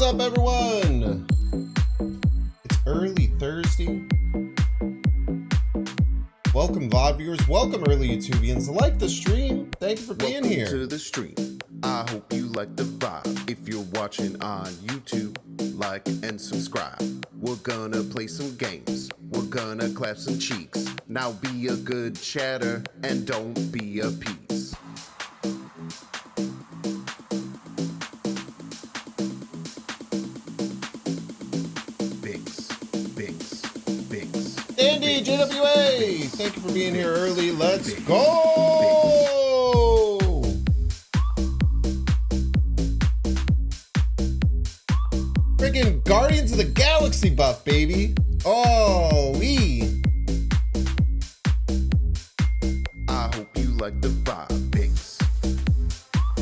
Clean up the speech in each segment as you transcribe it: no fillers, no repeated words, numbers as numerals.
What is up, everyone? It's early Thursday. Welcome, VOD viewers. Welcome, early YouTubians. Like the stream. Thank you for being here. Welcome to the stream. I hope you like the vibe. If you're watching on YouTube, like and subscribe. We're gonna play some games. We're gonna clap some cheeks. Now be a good chatter and don't be a piece. Andy, JWA, thank you for being here early. Let's go! Freaking Guardians of the Galaxy buff, baby. Oh, I hope you like the vibe, Binks.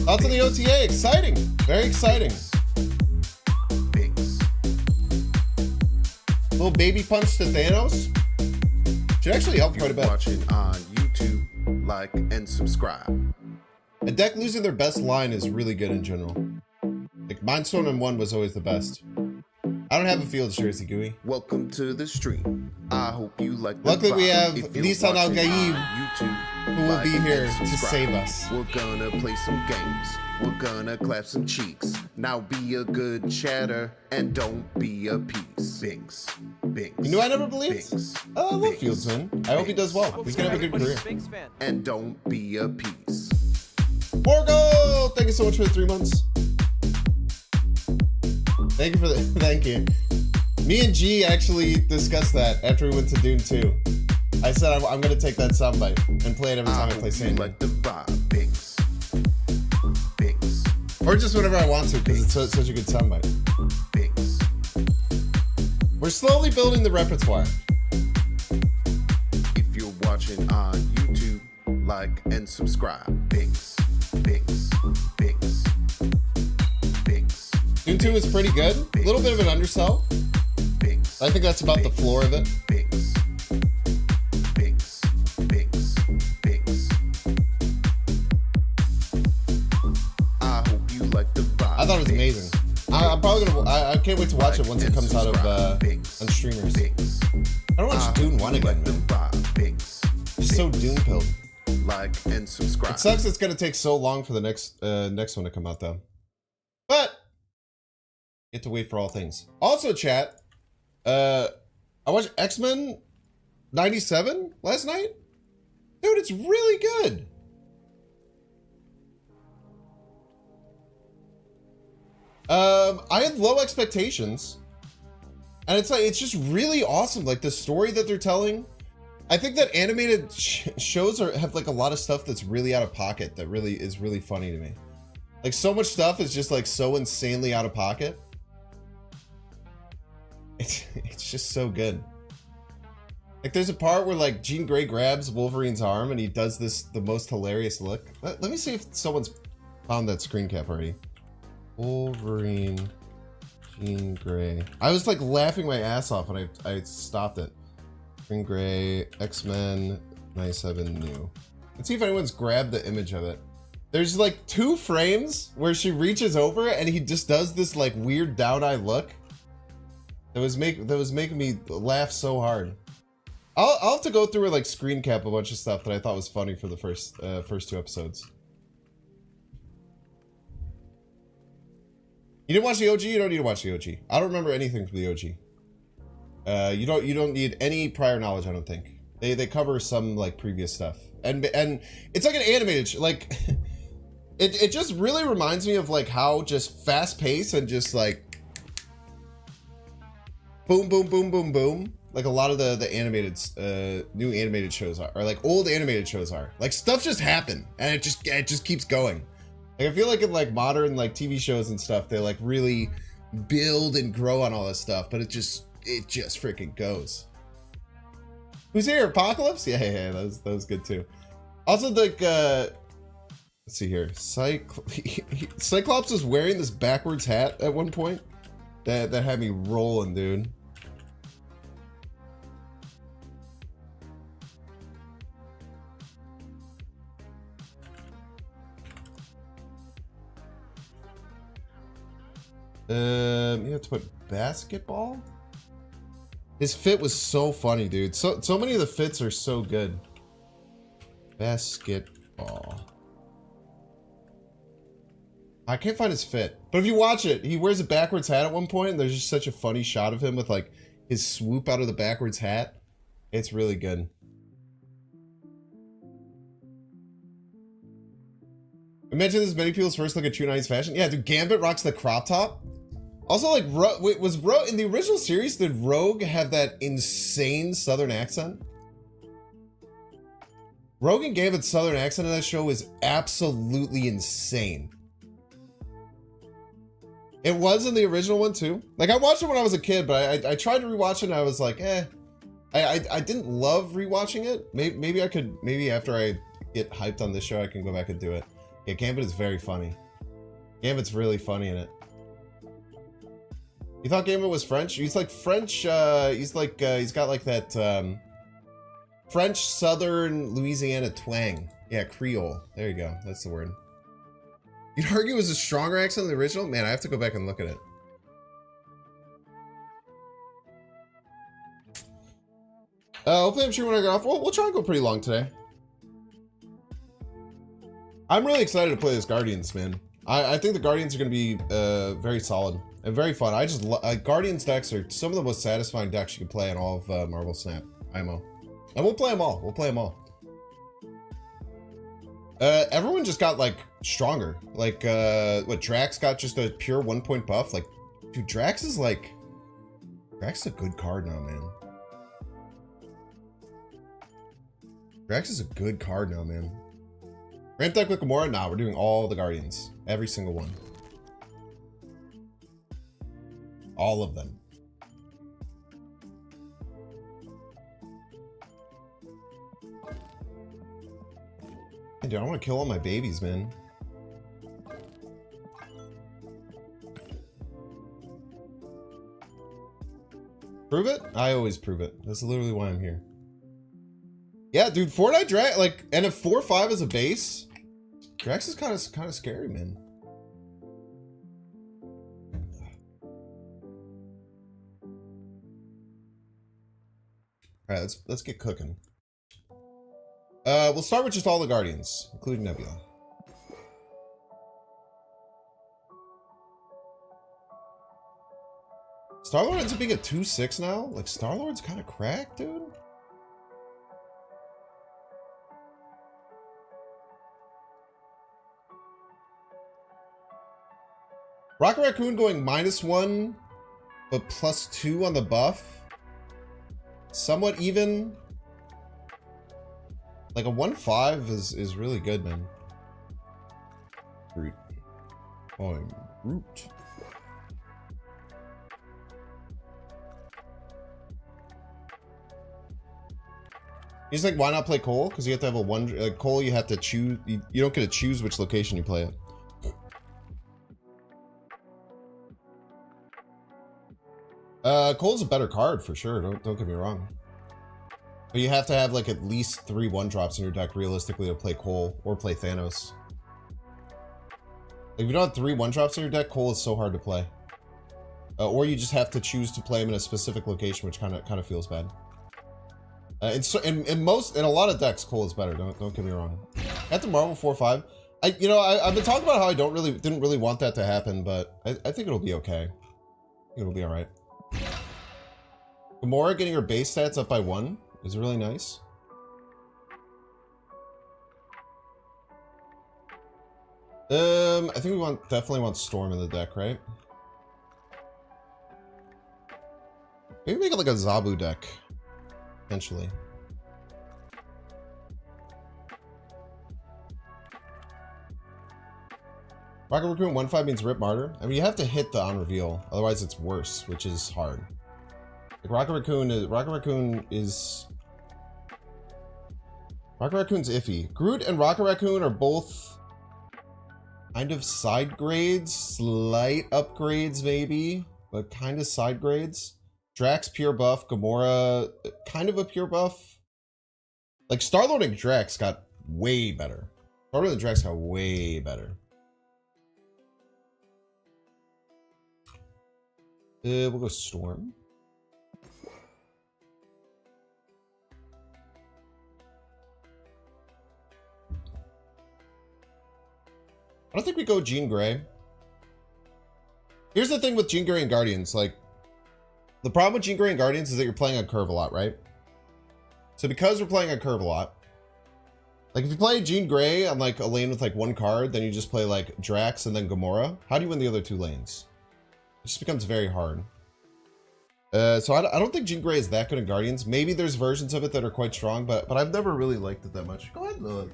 Thoughts on the OTA? Exciting. Very exciting. Binks. Little baby punch to Thanos. Should actually help quite a bit. Watching on YouTube, like and subscribe. A deck losing their best line is really good in general. Like Mindstone and 1 was always the best. I don't have a Fields jersey, Gooey. Welcome to the stream. I hope you like the Luckily, vibe. we have If you're Lisan watching Al-Gaib, on YouTube, who will be like here and to subscribe. save us. We're gonna play some games. We're gonna clap some cheeks. Now be a good chatter and don't be a piece. Binks. Binks. You knew I never believed? Binks. Oh, I love Binks. Fields, man. I hope he does well. We can have a good career. And don't be a piece. Borgo! Thank you so much for the 3 months. Thank you for the thank you. Me and G actually discussed that after we went to Dune 2. I said I'm gonna take that soundbite and play it every time I play Sandman. Like the vibe, Binks. Binks. Or just whenever I want to, because it's such a good soundbite. Binks. We're slowly building the repertoire. If you're watching on YouTube, like and subscribe. Binks. Binks. Binks. Binks. Dune 2 is pretty good. A little bit of an undersell. Binks. I think that's about the floor of it. Binks. Binks. Binks. Binks. I hope you like the vibe. I thought it was amazing. I'm probably gonna. I can't wait to watch it once it comes out of on streamers. I don't watch Dune 1 again, man. Just so Dune pilled. Like and subscribe. It sucks it's gonna take so long for the next one to come out though. But get to wait for all things. Also, chat. I watched X-Men 97 last night. Dude, it's really good. I had low expectations, and it's just really awesome. Like the story that they're telling. I think that animated shows have like a lot of stuff that's really out of pocket that really is really funny to me. Like so much stuff is just like so insanely out of pocket. It's just so good. Like there's a part where like Jean Grey grabs Wolverine's arm and he does the most hilarious look. Let me see if someone's found that screen cap already. Wolverine, Jean Grey. I was like laughing my ass off when I stopped it. Jean Grey, X-Men 97 new. Let's see if anyone's grabbed the image of it. There's like 2 frames where she reaches over and he just does this like weird down-eye look. That was making me laugh so hard. I'll have to go through and like screen cap a bunch of stuff that I thought was funny for the first 2 episodes. You didn't watch the OG? You don't need to watch the OG. I don't remember anything from the OG. You don't need any prior knowledge, I don't think. They cover some like previous stuff. And it's like an animated like it just really reminds me of like how just fast paced and just like boom, boom, boom, boom, boom. Like a lot of the animated, new animated shows are, or like old animated shows are. Like stuff just happen and it just keeps going. Like I feel like in like modern like TV shows and stuff, they like really build and grow on all this stuff, but it just freaking goes. Who's here? Apocalypse? Yeah, that was good too. Also like, let's see here. Cyclops was wearing this backwards hat at one point. That had me rolling, dude. You have to put basketball? His fit was so funny, dude. So many of the fits are so good. Basketball. I can't find his fit. But if you watch it, he wears a backwards hat at one point, and there's just such a funny shot of him with like his swoop out of the backwards hat. It's really good. Imagine this many people's first look at true 90s fashion. Yeah, dude, Gambit rocks the crop top. Also, like, was Rogue in the original series? Did Rogue have that insane Southern accent? Rogue and Gambit's Southern accent in that show is absolutely insane. It was in the original one too. Like, I watched it when I was a kid, but I tried to rewatch it and I was like, eh. I didn't love rewatching it. Maybe I could, maybe after I get hyped on this show, I can go back and do it. Yeah, Gambit is very funny. Gambit's really funny in it. You thought Gambit was French? He's like French, he's got like that, French Southern Louisiana twang. Yeah, Creole. There you go. That's the word. You'd argue it was a stronger accent than the original? Man, I have to go back and look at it. Hopefully I'm sure when I get off. We'll try and go pretty long today. I'm really excited to play this Guardians, man. I think the Guardians are going to be very solid and very fun. I just Guardians decks are some of the most satisfying decks you can play in all of Marvel Snap IMO. And we'll play them all. We'll play them all. Everyone just got like stronger. Like what, Drax got just a pure 1-point buff. Like, dude, Drax is a good card now, man. Drax is a good card now, man. Ramp deck with Gamora? Nah, we're doing all the Guardians. Every single one. All of them. Hey, dude, I want to kill all my babies, man. Prove it? I always prove it. That's literally why I'm here. Yeah, dude, Fortnite Drax, like, and if 4-5 is a base, Drax is kind of scary, man. All right, let's get cooking. We'll start with just all the Guardians, including Nebula. Star-Lord ends up being a 2-6 now? Like, Star-Lord's kind of cracked, dude. Rocket Raccoon going -1, but +2 on the buff. Somewhat even. Like a 1-5 is really good, man. Groot. I'm Groot. He's like, why not play Cole? Because you have to have a one. Like Cole, you have to choose. You don't get to choose which location you play at. Cole's a better card for sure. Don't get me wrong. But you have to have like at least 3 1-drops in your deck realistically to play Cole or play Thanos. Like, if you don't have 3 1-drops in your deck, Cole is so hard to play. Or you just have to choose to play him in a specific location, which kind of feels bad. In a lot of decks, Cole is better. Don't get me wrong. At the Marvel 4-5, I've been talking about how I didn't really want that to happen, but I think it'll be okay. I think it'll be all right. Gamora getting her base stats up by 1 is really nice. I think we definitely want Storm in the deck, right? Maybe make it like a Zabu deck. Potentially. Rocket Raccoon 1-5 means Rip Martyr. I mean, you have to hit the on reveal, otherwise it's worse, which is hard. Like Rocket Raccoon's iffy. Groot and Rocket Raccoon are both kind of side grades, slight upgrades maybe, but kind of side grades. Drax pure buff, Gamora kind of a pure buff. Like Star-Lord and Drax got way better. Star-Lord and Drax got way better. We'll go Storm. I don't think we go Jean Grey. Here's the thing with Jean Grey and Guardians. Like, the problem with Jean Grey and Guardians is that you're playing on curve a lot, right? So because we're playing on curve a lot, like if you play Jean Grey on like a lane with like one card, then you just play like Drax and then Gamora. How do you win the other two lanes? It just becomes very hard. So I don't think Jean Grey is that good in Guardians. Maybe there's versions of it that are quite strong, but I've never really liked it that much. Go ahead and look.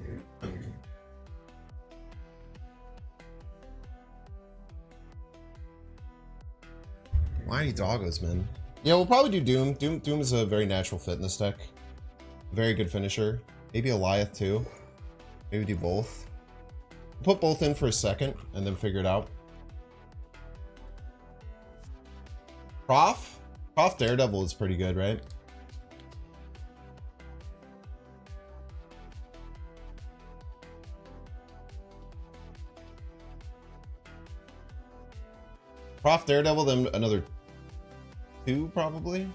Whiny doggos, man. Yeah, we'll probably do Doom. Doom is a very natural fit in this deck. Very good finisher. Maybe Eliath too. Maybe do both. Put both in for a second and then figure it out. Prof Daredevil is pretty good, right? Prof Daredevil, then another 2 probably.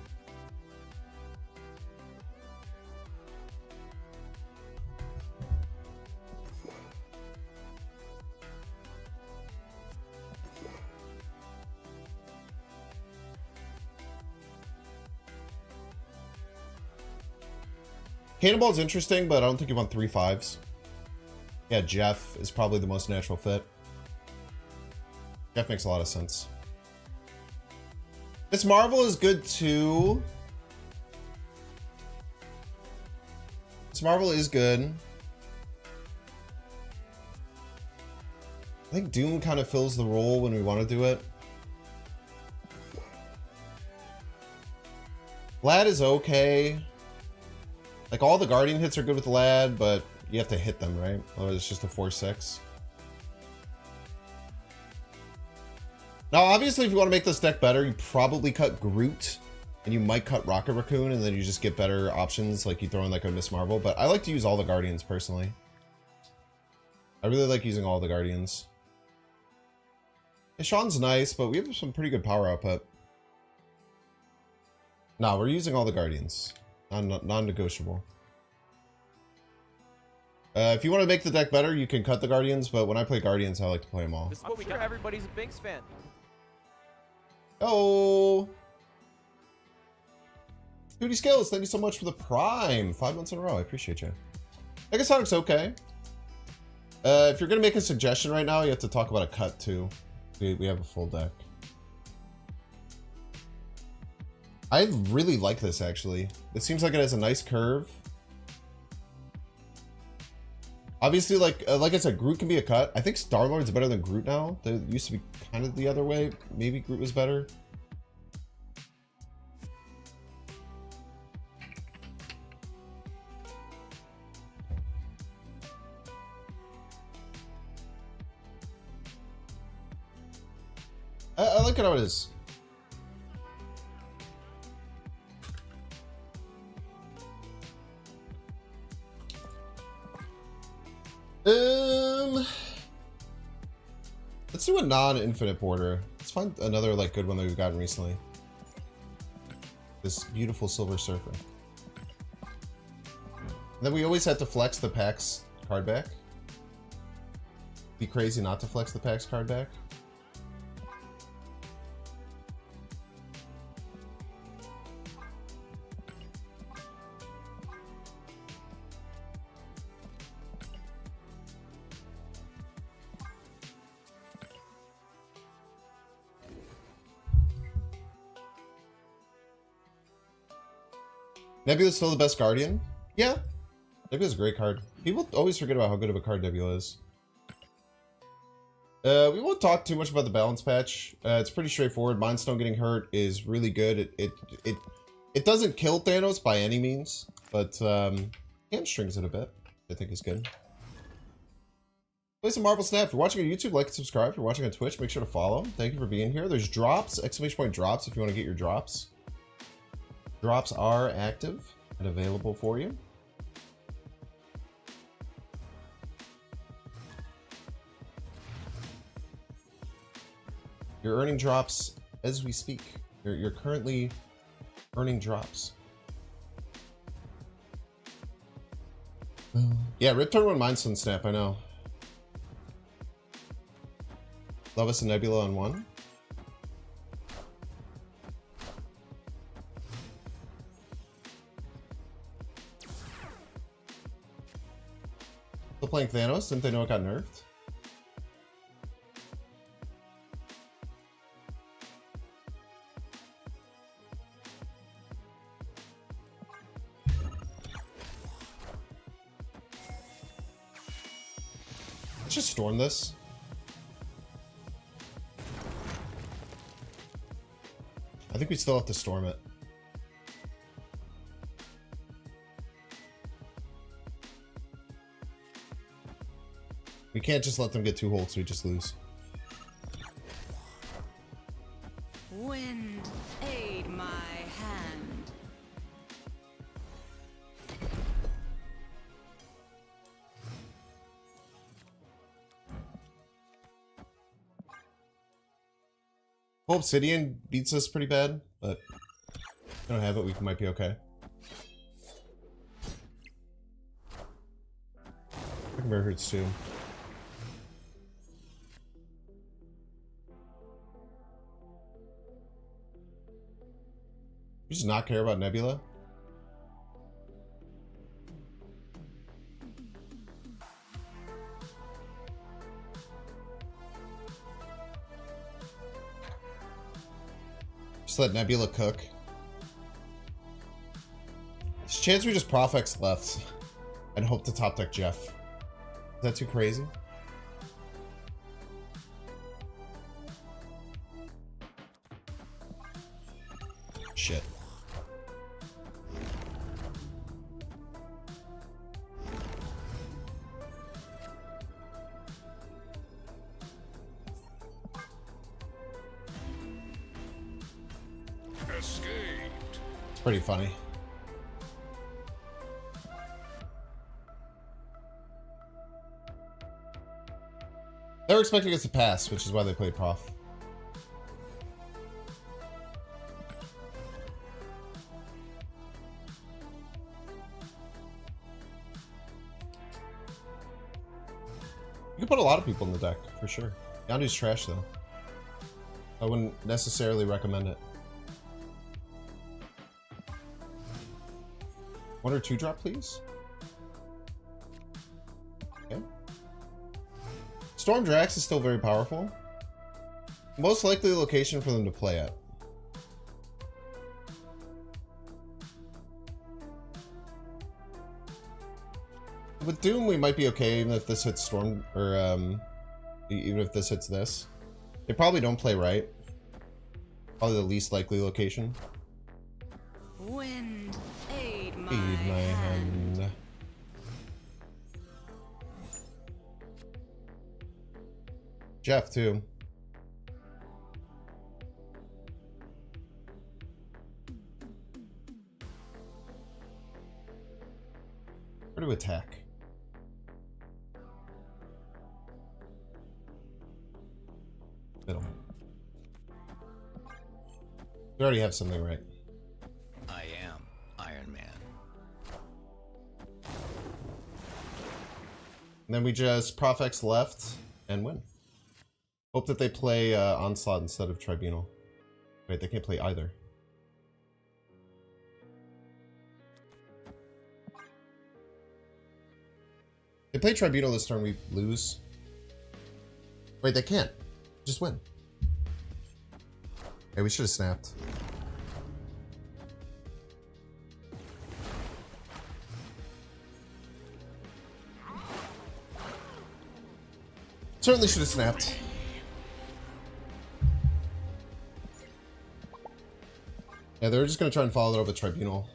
Cannonball's interesting, but I don't think you want 3 5s. Yeah, Jeff is probably the most natural fit. Jeff makes a lot of sense. Miss Marvel is good too. Miss Marvel is good. I think Doom kind of fills the role when we want to do it. Lad is okay. Like, all the Guardian hits are good with Lad, but you have to hit them, right? Otherwise, it's just a 4-6. Now, obviously, if you want to make this deck better, you probably cut Groot, and you might cut Rocket Raccoon, and then you just get better options, like you throw in like a Miss Marvel. But I like to use all the Guardians, personally. I really like using all the Guardians. Yeah, Sean's nice, but we have some pretty good power output. No, we're using all the Guardians. Non-negotiable. If you want to make the deck better, you can cut the Guardians, but when I play Guardians, I like to play them all. This is what we got. Everybody's a Binks fan. Oh! Duty Skills, thank you so much for the Prime. 5 months in a row, I appreciate you. Megasonic's okay. If you're going to make a suggestion right now, you have to talk about a cut, too. We have a full deck. I really like this, actually. It seems like it has a nice curve. Obviously, like I said, Groot can be a cut. I think Star-Lord's better than Groot now. That used to be kind of the other way. Maybe Groot was better. I like it how it is. Let's do a non-infinite border. Let's find another like good one that we've gotten recently. This beautiful Silver Surfer. And then we always have to flex the PAX card back. Be crazy not to flex the PAX card back. Nebula's still the best Guardian? Yeah. Nebula's a great card. People always forget about how good of a card Nebula is. We won't talk too much about the balance patch. It's pretty straightforward. Mind Stone getting hurt is really good. It doesn't kill Thanos by any means, but hamstrings it a bit. I think is good. Play some Marvel Snap. If you're watching on YouTube, like and subscribe. If you're watching on Twitch, make sure to follow. Thank you for being here. There's drops, exclamation point drops if you want to get your drops. Drops are active and available for you. You're earning drops as we speak. You're currently earning drops. Yeah, Rip turn 1 Mindstone Snap, I know. Love us a Nebula on 1. Still playing Thanos? Didn't they know it got nerfed? Let's just storm this. I think we still have to storm it. We can't just let them get 2 holds, we just lose. Wind, aid my hand. Obsidian beats us pretty bad, but if we don't have it, we might be okay. Mirror hurts too. You just not care about Nebula? Just let Nebula cook. There's a chance we just Profex left and hope to top deck Jeff. Is that too crazy? Shit. Escaped. It's pretty funny. They were expecting us to pass, which is why they played Prof. You can put a lot of people in the deck, for sure. Yondu's trash, though. I wouldn't necessarily recommend it. 1 or 2 drop, please. Okay. Storm Drax is still very powerful. Most likely location for them to play at. With Doom, we might be okay even if this hits Storm, or even if this hits this. They probably don't play right. Probably the least likely location. Wind, aid my, Feed my hand. hand. Jeff, too. Where to attack? Middle. We already have something right. I am Iron Man. And then we just Profex left and win. Hope that they play Onslaught instead of Tribunal. Wait, they can't play either. They play Tribunal this turn, we lose. Wait, they can't. Just win. Hey, we should have snapped. Certainly should have snapped. Yeah, they're just gonna try and follow it up with Tribunal.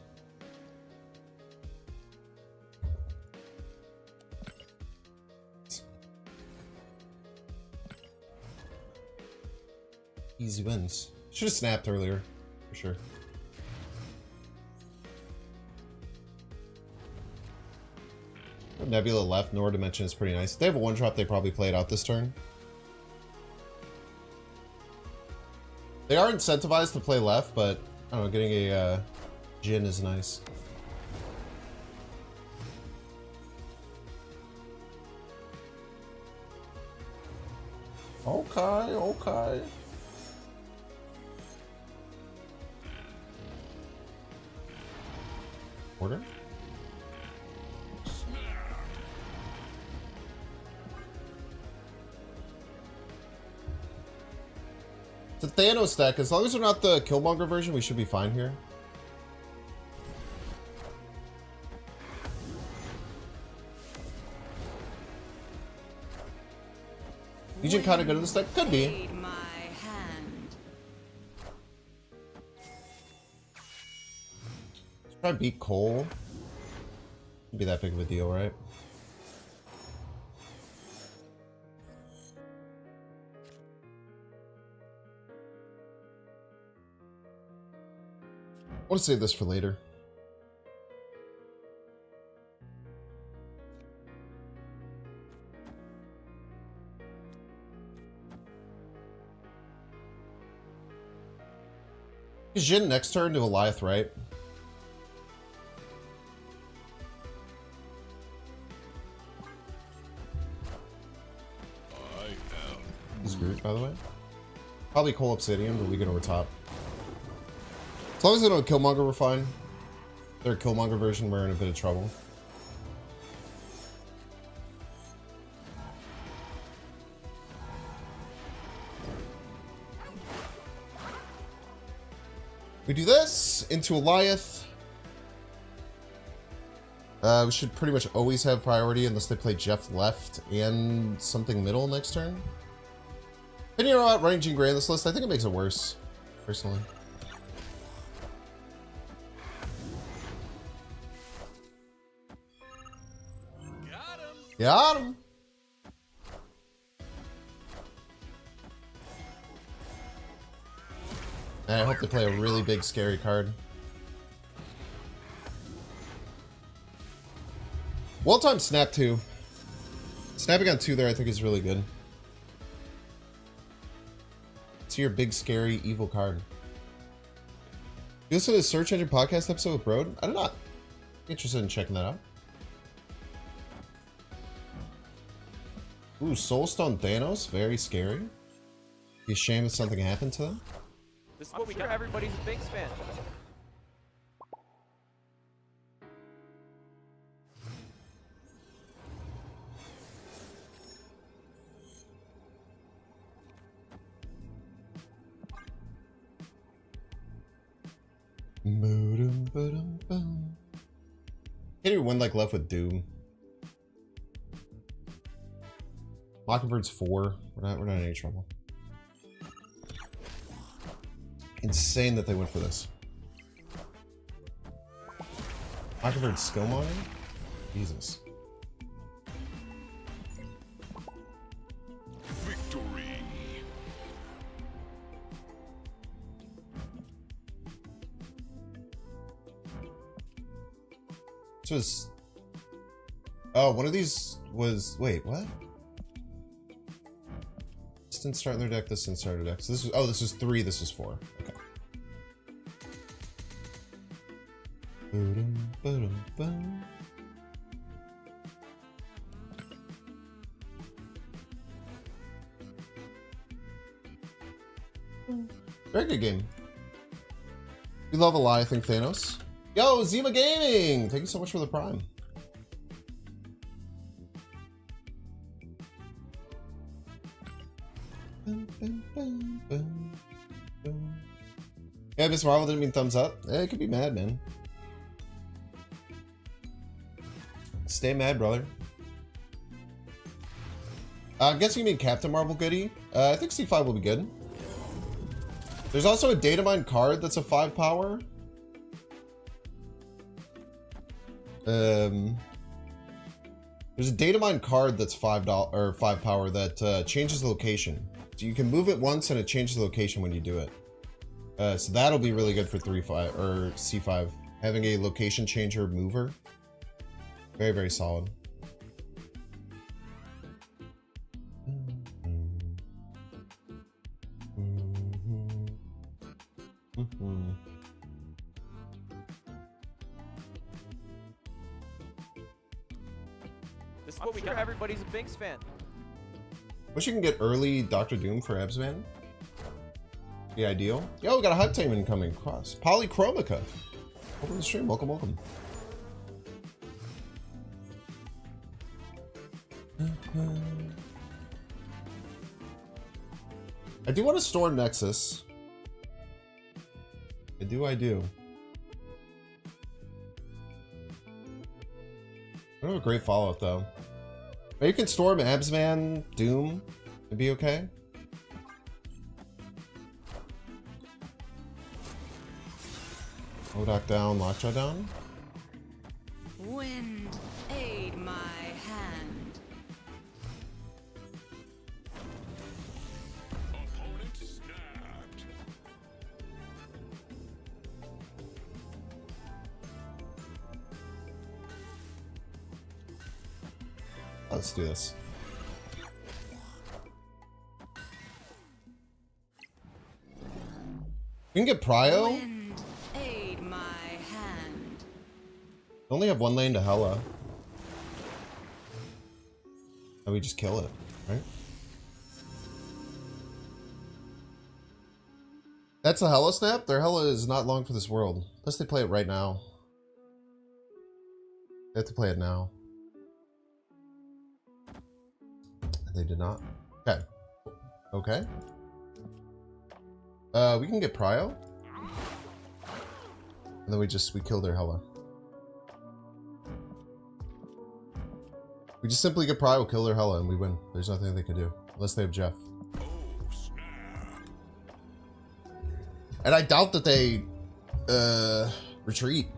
Easy wins. Should have snapped earlier, for sure. Nebula left, Nora Dimension is pretty nice. If they have a one drop, they probably play it out this turn. They are incentivized to play left, but I don't know, getting a Jin is nice. Okay, okay. Order? It's a Thanos deck. As long as we're not the Killmonger version, we should be fine here. Legion kind of good at this deck? Could be. Aid my hand. Let's try and beat Cole. Shouldn't be that big of a deal, right? I want to save this for later. Jin next turn to Goliath, right? He's Groot, by the way. Probably Cole Obsidian, but we get over top. As long as they don't Killmonger, we're fine. If they're a Killmonger version, we're in a bit of trouble. We do this into Goliath. We should pretty much always have priority unless they play Jeff left and something middle next turn. And you know what, running Jean Grey on this list, I think it makes it worse, personally. Got him! I hope they play a really big, scary card. Well-timed snap, too. Snapping on 2 there, I think, is really good. It's your big, scary, evil card. You listen to the Search Engine Podcast episode with Broad? I don't know. Interested in checking that out. Ooh, Soulstone Thanos, very scary. Be ashamed if something happened to them. This is what we do. Everybody's a Binks fan. Can't even win like left with Doom. Mockingbird's 4. We're not in any trouble. Insane that they went for this. Mockingbird skill mining? Jesus. Victory. This was... Oh, one of these was... Wait, what? This didn't start in their deck, this didn't start in their deck. So this was... Oh, this was 3, this was 4. Okay. Very good game. We love Goliath and Thanos. Yo, Zima Gaming! Thank you so much for the Prime. Yeah, Miss Marvel didn't mean thumbs up. Yeah, it could be mad, man. Stay mad, brother. I'm guessing you mean Captain Marvel goodie. I think C5 will be good. There's also a data mine card that's a 5 power. There's a data mine card that's $5 or 5 power that changes the location. So you can move it once and it changes the location when you do it. So that'll be really good for 3-5 or C5. Having a location changer mover. Very, very solid. Mm-hmm. This is what we got. Everybody's a Binks fan. Wish you can get early Dr. Doom for Ebsman. The ideal. Yo, we got a hot team incoming. Cross. Polychromica. Welcome to the stream. Welcome, welcome. I do want to store Nexus. I do. I don't have a great follow-up though. But you can storm Absman, Doom, and be okay. Modoc down, Lockjaw down. Wind, aid my hand. Opponent snapped. Let's do this. We can get Prio. Wind, aid my hand. We only have one lane to Hela. And we just kill it, right? That's a Hela snap? Their Hela is not long for this world. Unless they play it right now. They have to play it now. They did not. Okay. Okay. We can get Prio. And then we kill their Hela. We just simply get Prio, kill their Hela, and we win. There's nothing they can do. Unless they have Jeff. Oh, snap. And I doubt that they retreat.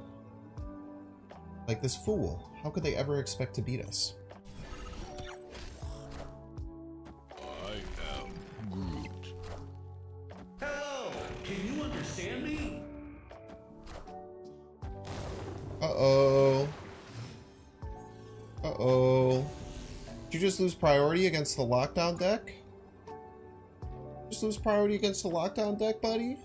Like this fool. How could they ever expect to beat us? I am Groot. Hell, can you understand me? Uh-oh. Uh-oh. Did you just lose priority against the lockdown deck? Just lose priority against the lockdown deck, buddy?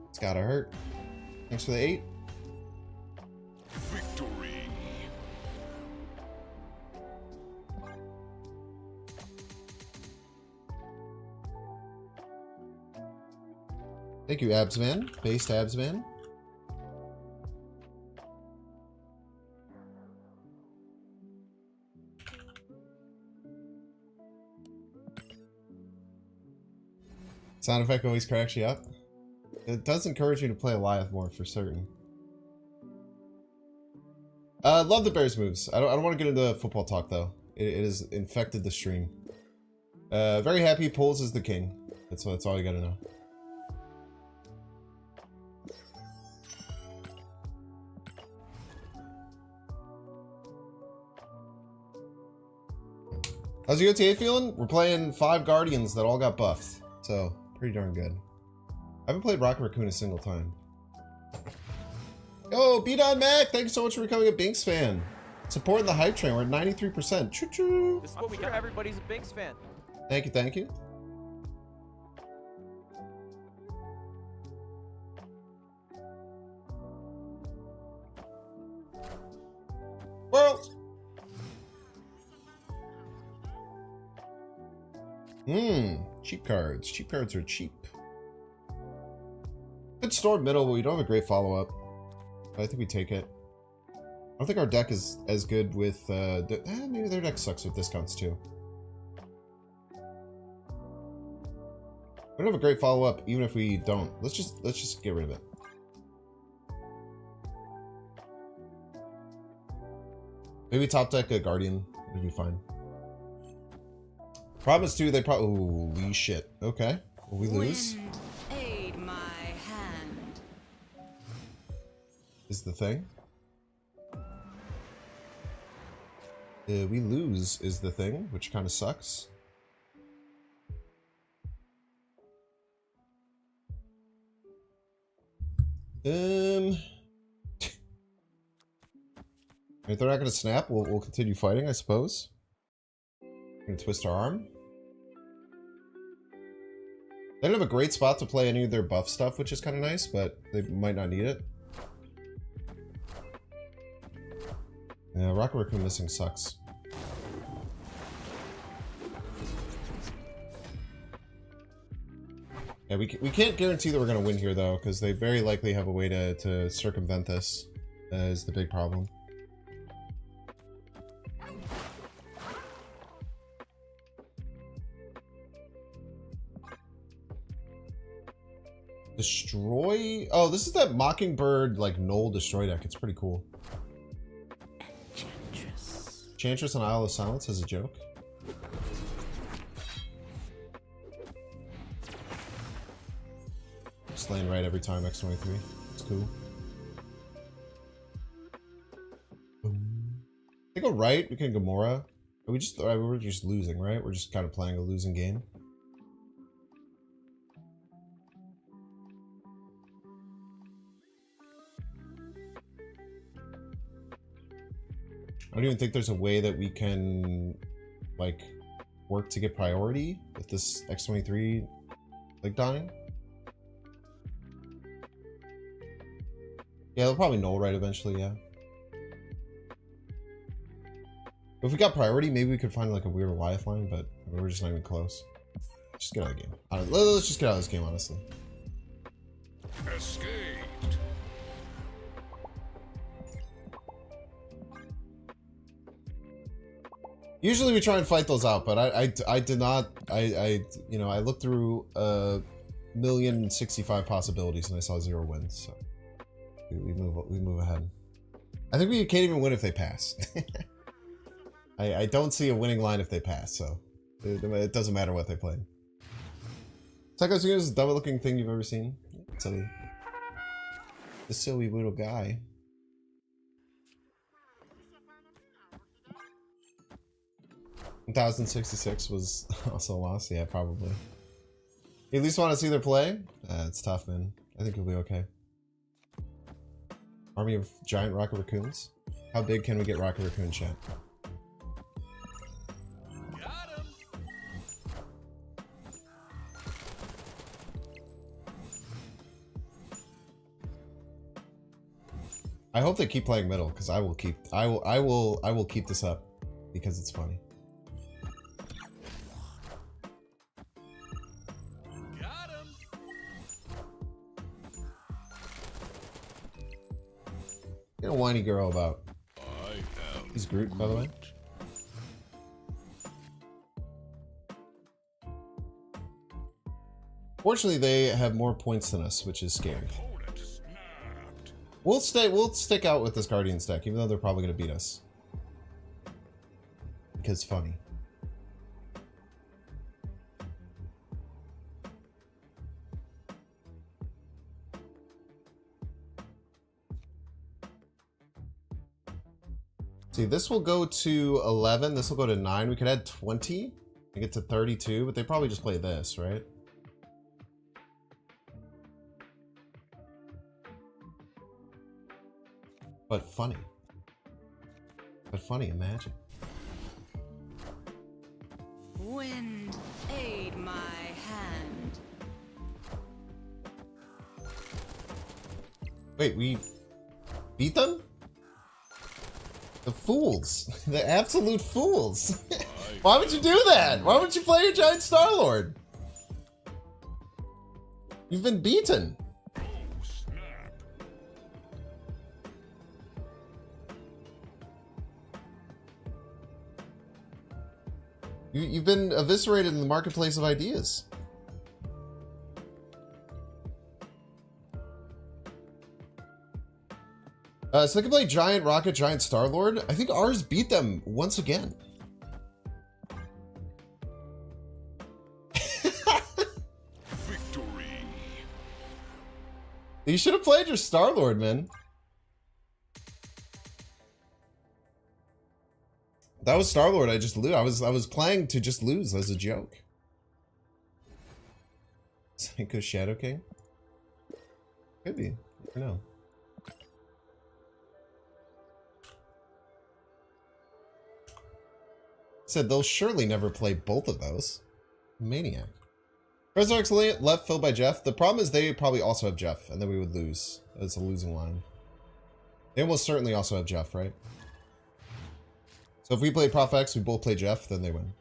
It's gotta hurt. Thanks for the 8. Victory. Thank you, Absman. Based Absman. Sound effect always cracks you up. It does encourage me to play Eliath more for certain. Love the Bears moves. I don't want to get into football talk though. It has infected the stream. Very happy Pulls is the king. That's all you gotta know. How's the OTA feeling? We're playing 5 Guardians that all got buffed. So, pretty darn good. I haven't played Rocket Raccoon a single time. Yo, Beat on Mac! Thanks so much for becoming a Binks fan. Supporting the hype train. We're at 93%. Choo choo! This is what we got. Everybody's a Binks fan. Thank you, thank you. World! Cheap cards. Cheap cards are cheap. Good store middle, but we don't have a great follow-up. I think we take it. I don't think our deck is as good with, maybe their deck sucks with discounts too. We don't have a great follow-up, even if we don't. Let's just get rid of it. Maybe top deck a Guardian would be fine. Problem is too, they probably, holy shit. Okay, will we lose? Wind, aid my hand. Is the thing. We lose is the thing, which kind of sucks. If they're not gonna snap, we'll continue fighting, I suppose. Gonna twist our arm. They don't have a great spot to play any of their buff stuff, which is kind of nice, but they might not need it. Yeah, Rocket Raccoon missing sucks. Yeah, we can't guarantee that we're going to win here, though, because they very likely have a way to circumvent this, is the big problem. Destroy? Oh, this is that Mockingbird, like, Knoll Destroy deck. It's pretty cool. Enchantress and Isle of Silence as a joke. Just laying right every time, X23. It's cool. They go right, we can Gamora. We're just losing, right? We're just kind of playing a losing game. I don't even think there's a way that we can, like, work to get priority with this X23, like, dying. Yeah, they'll probably null right eventually, yeah. If we got priority, maybe we could find, like, a weird lifeline, but we're just not even close. Just get out of the game. Let's just get out of this game, honestly. Escaped. Usually we try and fight those out, but I did not. You know, I looked through 1,065 possibilities and I saw 0 wins. So we move ahead. I think we can't even win if they pass. I don't see a winning line if they pass, so it doesn't matter what they play. Psycho Suga is the dumbest looking thing you've ever seen. Silly. The silly little guy. $1,066 was also a loss. Yeah, probably. You at least want to see their play? It's tough, man. I think you'll be okay. Army of giant rocket raccoons? How big can we get rocket raccoon, chat? I hope they keep playing middle, because I will keep this up because it's funny. Get a whiny girl about. He's Groot, by the way. Fortunately, they have more points than us, which is scary. We'll stick out with this Guardians deck, even though they're probably going to beat us. Because funny. See, this will go to 11, this will go to 9. We could add 20 and get to 32, but they probably just play this, right? But funny. But funny, imagine. Wind, aid my hand. Wait, we beat them? The fools. The absolute fools. Why would you do that? Why would you play your giant Star-Lord? You've been beaten. You've been eviscerated in the marketplace of ideas. So they can play Giant Rocket, Giant Star-Lord. I think ours beat them once again. Victory. You should have played your Star-Lord, man. That was Star-Lord. I just lose. I was playing to just lose as a joke. Psycho Shadow King? Could be. You never know. Said they'll surely never play both of those. Maniac. Resurrect's left filled by Jeff. The problem is they probably also have Jeff, and then we would lose. It's a losing line. They almost certainly also have Jeff, right? So if we play Prof X, we both play Jeff, then they win.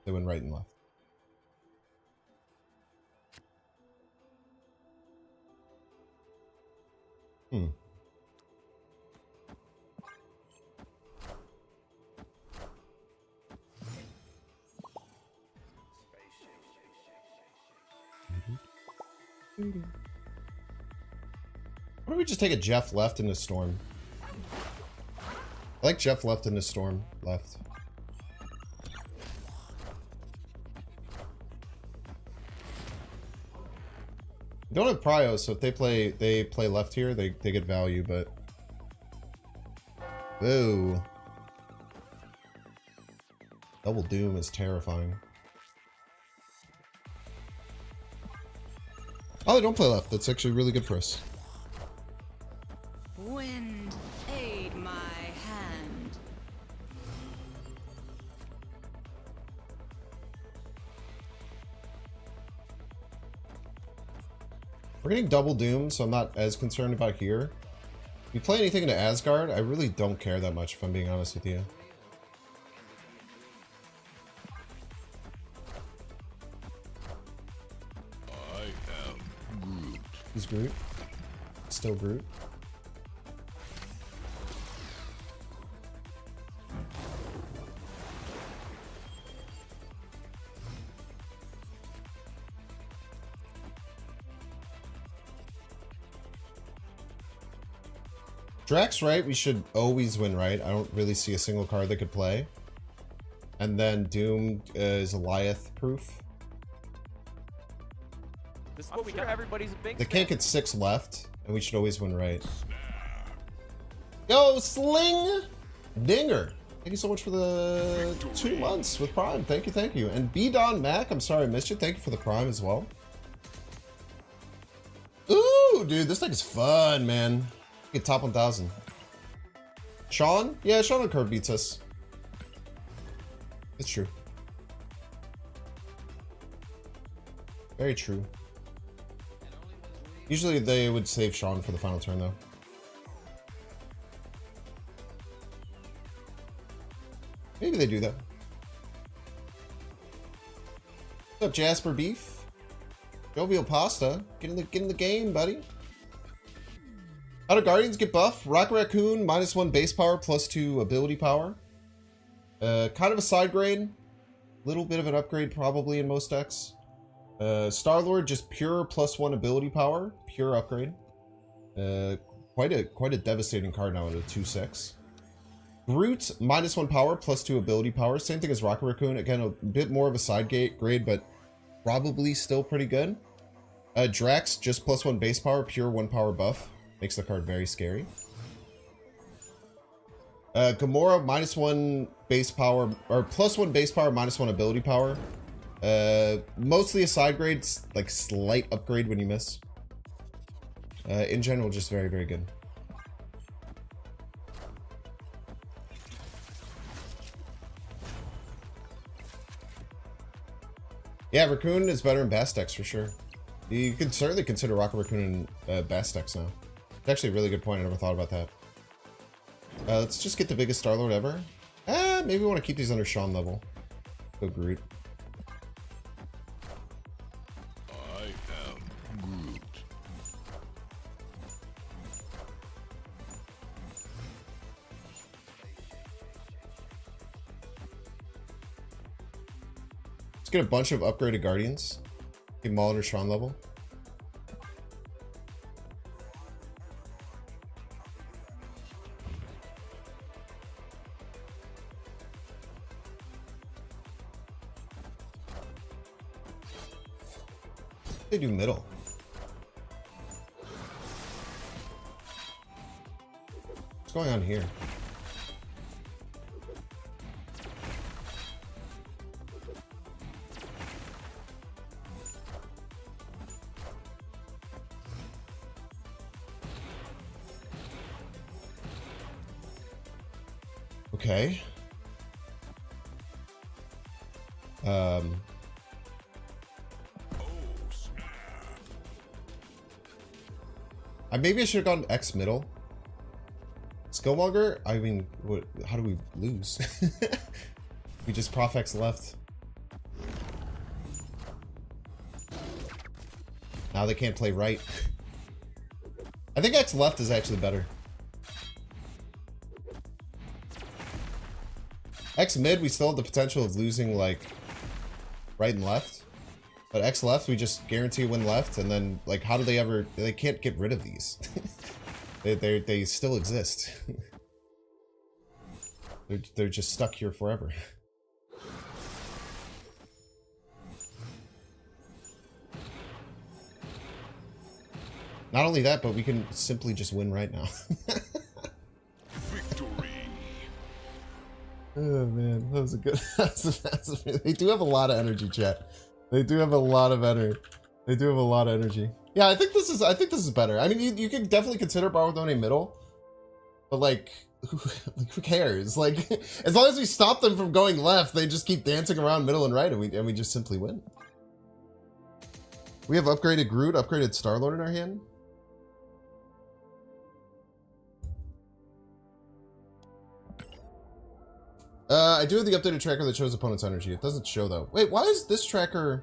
They win right and left. Hmm. Why don't we just take a Jeff left into Storm? I like Jeff left into Storm left. They don't have Prio, so if they play left here, they get value, but ooh. Double Doom is terrifying. Oh, they don't play left. That's actually really good for us. Wind, aid my hand. We're getting double Doom, so I'm not as concerned about here. If you play anything into Asgard, I really don't care that much, if I'm being honest with you. I am Groot. He's Groot. Still Groot. Drax right, we should always win right. I don't really see a single card that could play. And then Doom is Goliath proof. This is what we got. Everybody's a big They fan. can't get 6 left, and we should always win right. Yo, Sling Dinger! Thank you so much for the 2 months with Prime. Thank you, thank you. And B Don Mac, I'm sorry I missed you. Thank you for the Prime as well. Ooh, dude, this deck is fun, man. Get top 1000. Sean? Yeah, Sean and Kurt beats us. It's true. Very true. Usually they would save Sean for the final turn, though. Maybe they do that. What's up, Jasper Beef? Jovial Pasta. Get in the game, buddy. How do Guardians get buff? Rocket Raccoon, -1 base power, +2 ability power. Kind of a side grade. Little bit of an upgrade probably in most decks. Star-Lord, just pure +1 ability power. Pure upgrade. Quite a devastating card now at a 2/6. Groot, -1 power, +2 ability power. Same thing as Rocket Raccoon. Again, a bit more of a side grade, but probably still pretty good. Drax, just +1 base power, pure 1 power buff. Makes the card very scary. Gamora, -1 base power, or +1 base power, -1 ability power. Mostly a side grade, like slight upgrade when you miss. In general, just very, very good. Yeah, Raccoon is better in Bass decks for sure. You can certainly consider Rocket Raccoon in Bass decks now. It's actually a really good point. I never thought about that. Let's just get the biggest Star-Lord ever. Maybe we want to keep these under Sean level. Go Groot. I am Groot. Let's get a bunch of upgraded Guardians. Keep them all under Sean level. They do middle. What's going on here? Okay. Maybe I should have gone X middle. Skillmonger? I mean, what? How do we lose? We just Prof X left. Now they can't play right. I think X left is actually better. X mid, we still have the potential of losing like right and left. But X left, we just guarantee win left, and then like how do they ever? They can't get rid of these. they still exist. they're just stuck here forever. Not only that, but we can simply just win right now. Victory. Oh man, that was a good. They do have a lot of energy, chat. They do have a lot of energy. They do have a lot of energy. Yeah, I think this is better. I mean, you can definitely consider Barwardone middle, but like, who cares? Like, as long as we stop them from going left, they just keep dancing around middle and right, and we just simply win. We have upgraded Groot, upgraded Star-Lord in our hand. I do have the updated tracker that shows opponent's energy. It doesn't show though. Wait, why is this tracker?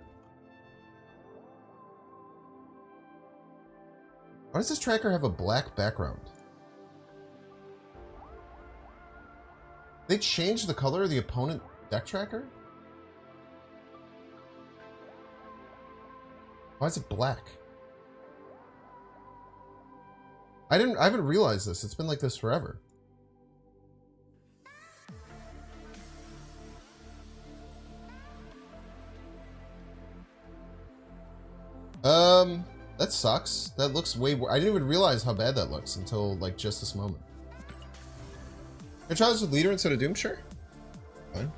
Why does this tracker have a black background? They changed the color of the opponent deck tracker? Why is it black? I haven't realized this. It's been like this forever. That sucks. That looks way I didn't even realize how bad that looks until like just this moment. Can I try this with leader instead of Doom? Sure. Fine.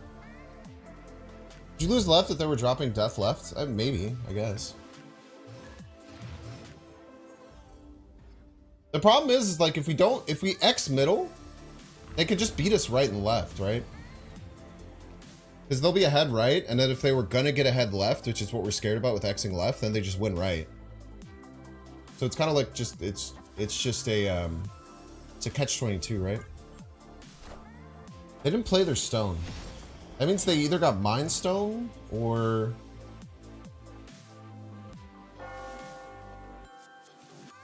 Did you lose left if they were dropping death left? Maybe, I guess. The problem is like if we X middle, they could just beat us right and left, right? Because they'll be ahead right, and then if they were gonna get ahead left, which is what we're scared about with Xing left, then they just win right. So it's kind of like just it's just a it's a catch-22, right? They didn't play their stone. That means they either got Mind Stone or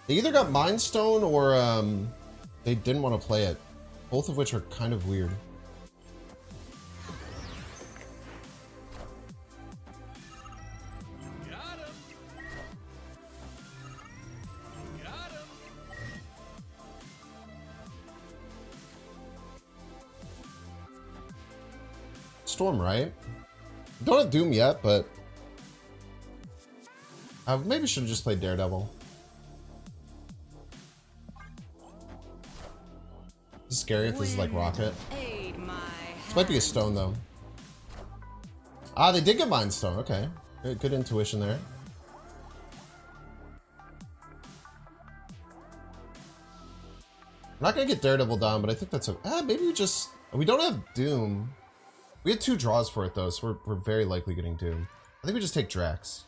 they either got Mind Stone or they didn't want to play it. Both of which are kind of weird. Storm, right? Don't have Doom yet, but maybe should have just played Daredevil. This is scary if this is like Rocket. This might be a stone though. Ah, they did get Mind Stone. Okay, good intuition there. I'm not gonna get Daredevil down, but I think that's maybe we don't have Doom. We had 2 draws for it though, so we're very likely getting Doom. I think we just take Drax.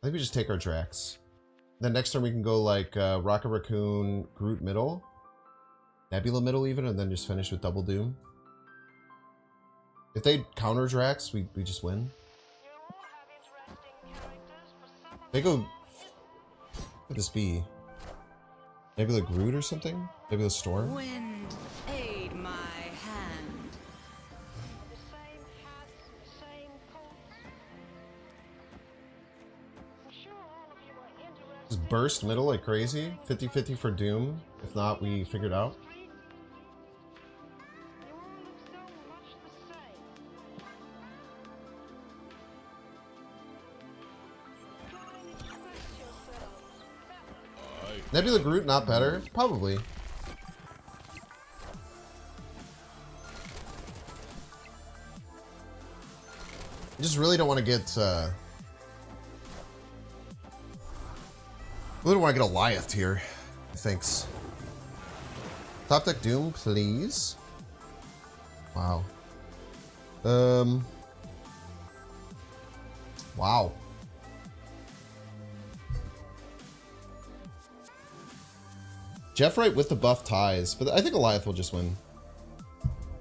I think we just take our Drax. Then next turn we can go like Rocket Raccoon, Groot middle, Nebula middle even, and then just finish with double Doom. If they counter Drax, we just win. They go. What could this be? Nebula Groot or something? Nebula Storm? Wind, aid my hand. Just burst middle like crazy. 50-50 for Doom. If not, we figure it out. Nebula Groot not better? Probably. I just really don't want to get really don't want to get a Goliath here. Thanks. Top deck Doom, please. Wow. Wow. Jeff Wright with the buff ties, but I think Goliath will just win.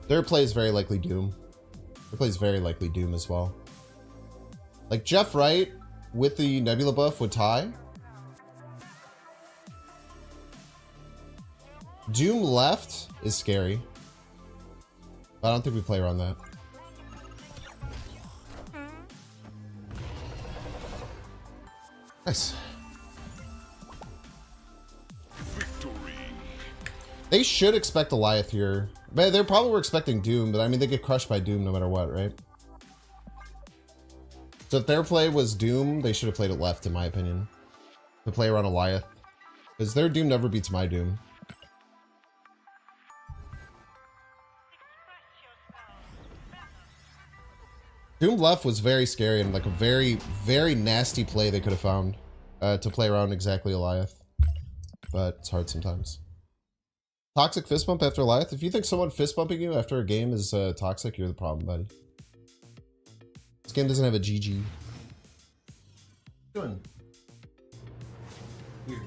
Their play is very likely Doom. Their play is very likely Doom as well. Like Jeff Wright with the Nebula buff would tie. Doom left is scary. I don't think we play around that. Nice. Victory. They should expect Goliath here. But they probably were expecting Doom, but I mean, they get crushed by Doom no matter what, right? So if their play was Doom, they should have played it left, in my opinion. To play around Goliath. Because their Doom never beats my Doom. Doom left was very scary and like a very, very nasty play they could have found to play around exactly Goliath. But it's hard sometimes. Toxic fist bump after Goliath. If you think someone fist bumping you after a game is toxic, you're the problem, buddy. This game doesn't have a GG. What are you doing? Weird.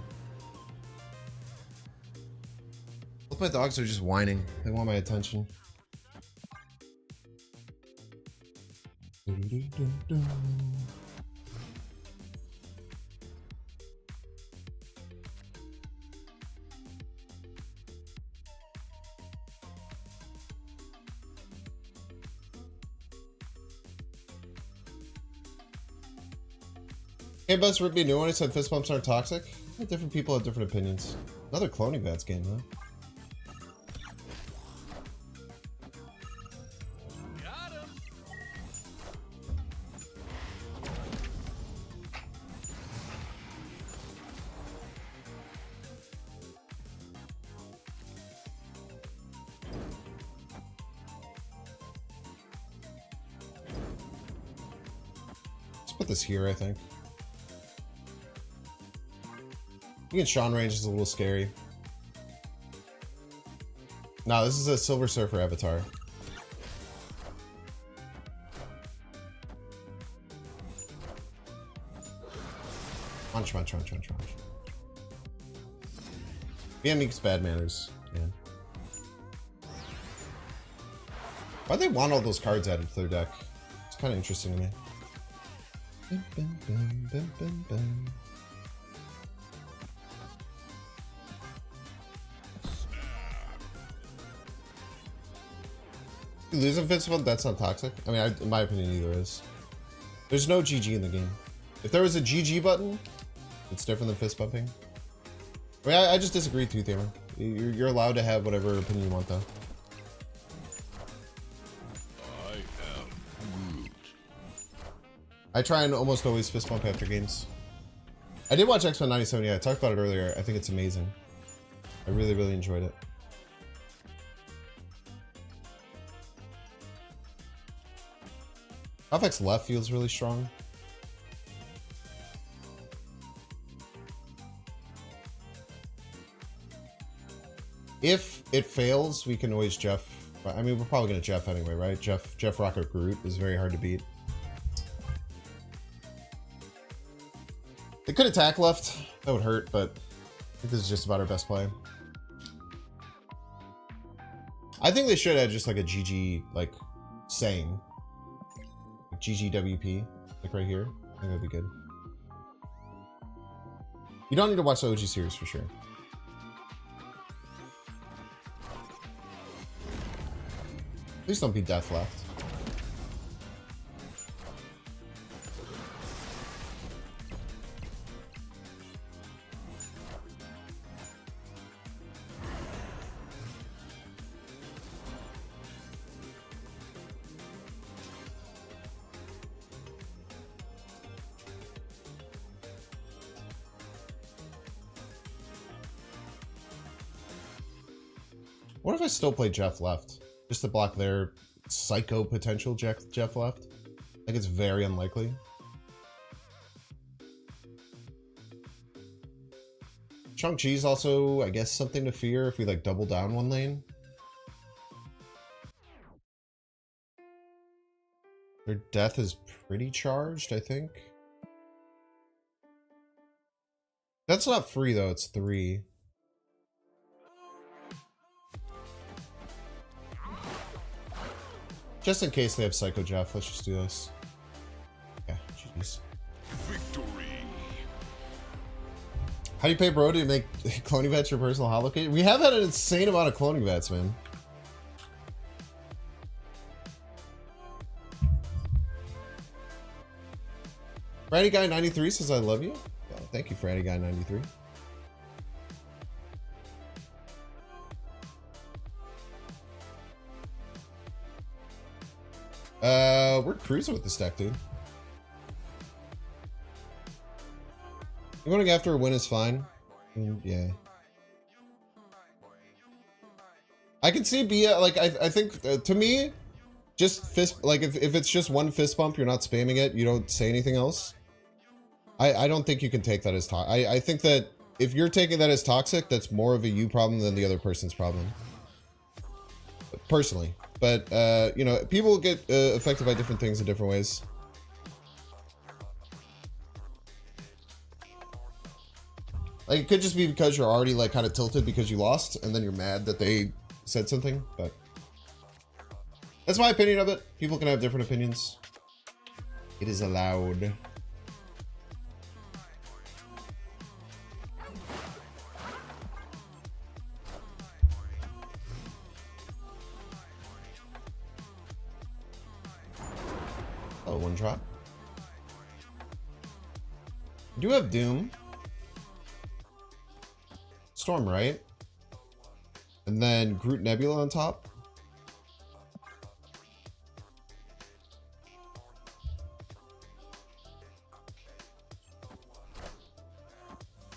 Both my dogs are just whining. They want my attention. Hey, Buzz, rip me a new one. It said fist bumps aren't toxic. Different people have different opinions. Another cloning bats game, huh? Let's put this here, I think. I think Sean range is a little scary. No, this is a Silver Surfer avatar. Munch, munch, munch, munch, munch. BM equals bad manners. Yeah. Why'd they want all those cards added to their deck? It's kind of interesting to me. Bum, bum, bum, bum, bum, bum. You lose Invincible, that's not toxic. I mean, in my opinion, either is. There's no GG in the game. If there was a GG button, it's different than fist bumping. I mean, I just disagree with you, Tamer. You're allowed to have whatever opinion you want, though. I am Groot. I try and almost always fist bump after games. I did watch X-Men 97, yeah, I talked about it earlier. I think it's amazing. I really, really enjoyed it. Affect's left feels really strong. If it fails, we can always Jeff. I mean, we're probably gonna Jeff anyway, right? Jeff Rocket Groot is very hard to beat. They could attack left. That would hurt, but I think this is just about our best play. I think they should add just like a GG, like, saying. Like GGWP, like right here. I think that'd be good. You don't need to watch the OG series for sure. Please don't be death left. What if I still play Jeff left? Just to block their psycho potential Jeff left? I think it's very unlikely. Shang-Chi's also, I guess, something to fear if we like double down one lane. Their death is pretty charged, I think. That's not free though, it's 3. Just in case they have Psycho Jeff, let's just do this. Yeah, jeez. Victory. How do you pay bro to make cloning vets your personal holocator? We have had an insane amount of cloning vets, man. Franny Guy 93 says I love you. Oh, thank you, Franny Guy 93. We're cruising with this deck, dude. Going after a win is fine. Yeah. I can see like I think to me, just fist like if it's just one fist bump, you're not spamming it, you don't say anything else. I don't think you can take that as toxic. I think that if you're taking that as toxic, that's more of a you problem than the other person's problem. Personally. But, you know, people get affected by different things in different ways. Like, it could just be because you're already, like, kind of tilted because you lost, and then you're mad that they said something, but... That's my opinion of it. People can have different opinions. It is allowed. Oh, one drop. I do have Doom. Storm, right? And then Groot Nebula on top.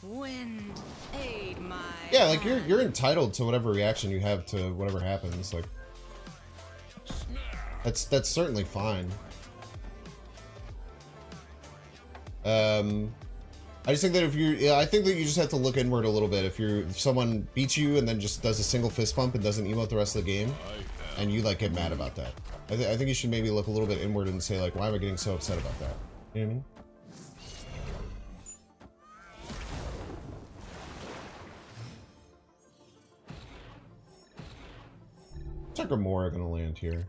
Wind, aid my Yeah, like you're hand. entitled to whatever reaction you have to whatever happens. Like that's certainly fine. I just think that I think that you just have to look inward a little bit. If someone beats you and then just does a single fist bump and doesn't emote the rest of the game, and you like get mad about that, I think you should maybe look a little bit inward and say like, why am I getting so upset about that? You know what I mean? Tucker Moore are gonna land here.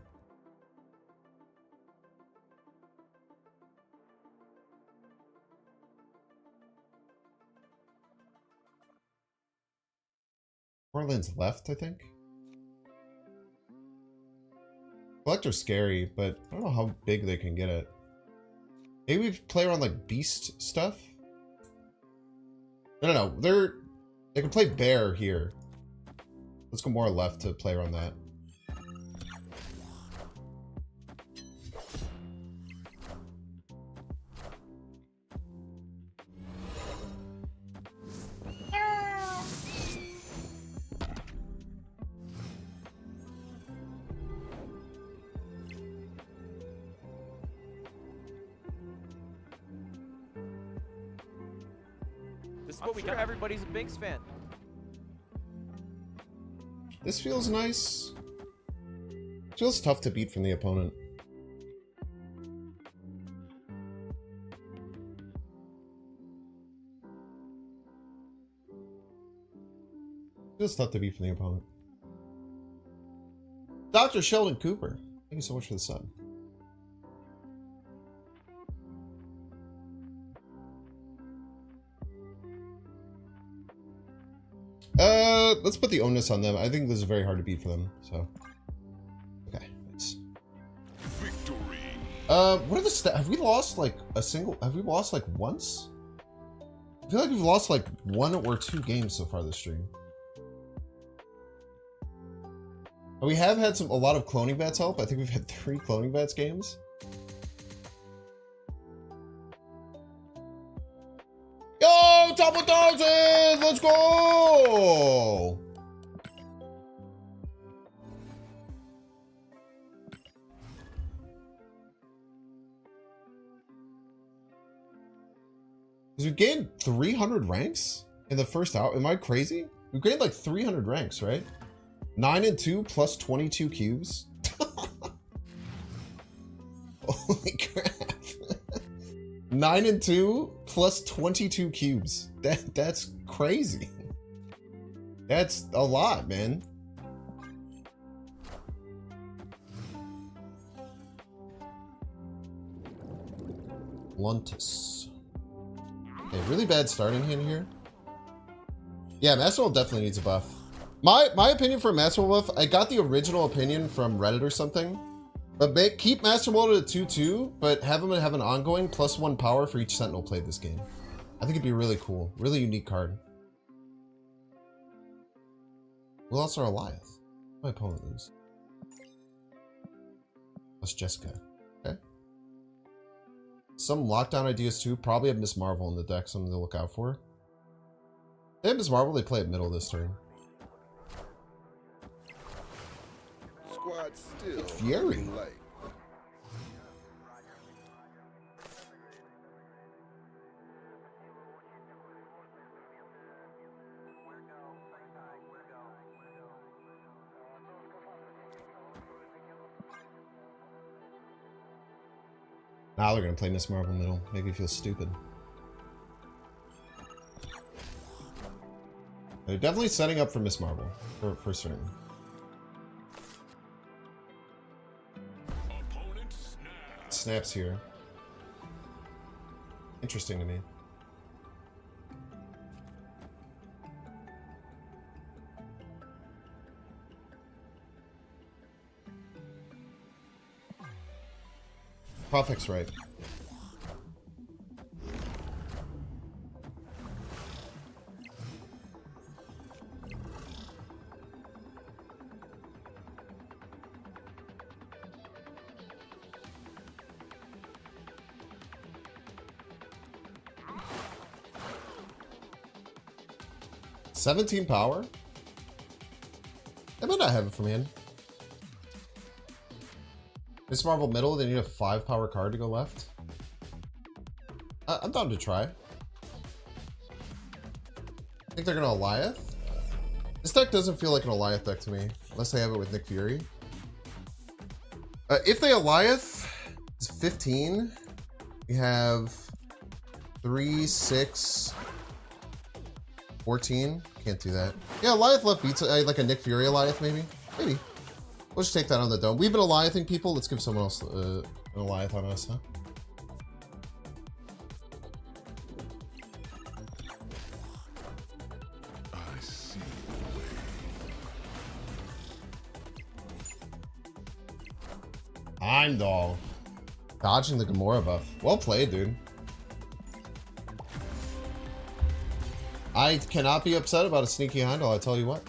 Portland's left, I think. Collector's scary, but I don't know how big they can get it. Maybe we play around like beast stuff. No. They can play bear here. Let's go more left to play around that. This is what we got. Everybody's a Binks fan. This feels nice. Feels tough to beat from the opponent. Feels tough to beat from the opponent. Dr. Sheldon Cooper, thank you so much for the sub. Let's put the onus on them. I think this is very hard to beat for them, so. Okay, thanks. Victory. What are the stats? Have we lost like have we lost like once? I feel like we've lost like 1 or 2 games so far this stream. We have had a lot of cloning bats help. I think we've had 3 cloning bats games. Yo, top 1,000! Let's go! We gained 300 ranks in the first hour. Am I crazy? We gained like 300 ranks, right? 9 and 2 plus 22 cubes. Holy crap. 9 and 2 plus 22 cubes. That's crazy. That's a lot, man. Luntus. Okay, really bad starting hand here. Yeah, Master Roll definitely needs a buff. My opinion for Master Roll buff, I got the original opinion from Reddit or something. But keep Master Roll at a 2-2, but have him have an ongoing +1 power for each Sentinel played this game. I think it'd be really cool. Really unique card. Who else are Eliath? My opponent lose. Plus Jessica. Okay. Some lockdown ideas too. Probably have Miss Marvel in the deck, something to look out for. They have Miss Marvel, they play at middle this turn. Squad still Fury. light. Now they're gonna play Miss Marvel middle. Make me feel stupid. They're definitely setting up for Miss Marvel for certain. Opponent snap. Snaps here. Interesting to me. Prophet's right. $17 power? I might not have it from hand. Miss Marvel middle, they need a 5 power card to go left. I'm down to try. I think they're gonna Eliath. This deck doesn't feel like an Eliath deck to me, unless they have it with Nick Fury. If they Eliath, it's 15. We have 3, 6, 14. Can't do that. Yeah, Eliath left beats like a Nick Fury Eliath, maybe. Maybe. We'll just take that on the dome. We've been Eliathing people. Let's give someone else an Eliath on us, huh? I see the way. Heimdall. Dodging the Gamora buff. Well played, dude. I cannot be upset about a sneaky Heimdall, I tell you what.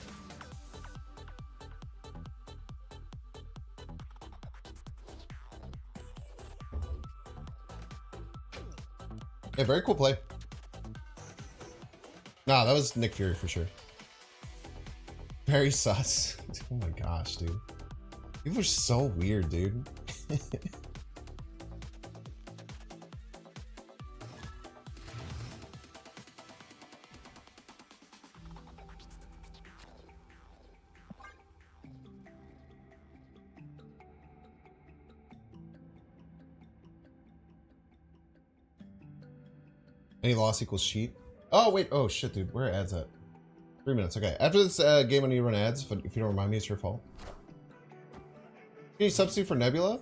Yeah, very cool play. Nah, that was Nick Fury for sure. Very sus. Oh my gosh, dude. People are so weird, dude. Any loss equals cheat. Oh, wait. Oh, shit, dude. Where are ads at? 3 minutes. Okay. After this game, I need to run ads. If you don't remind me, it's your fault. Any substitute for Nebula?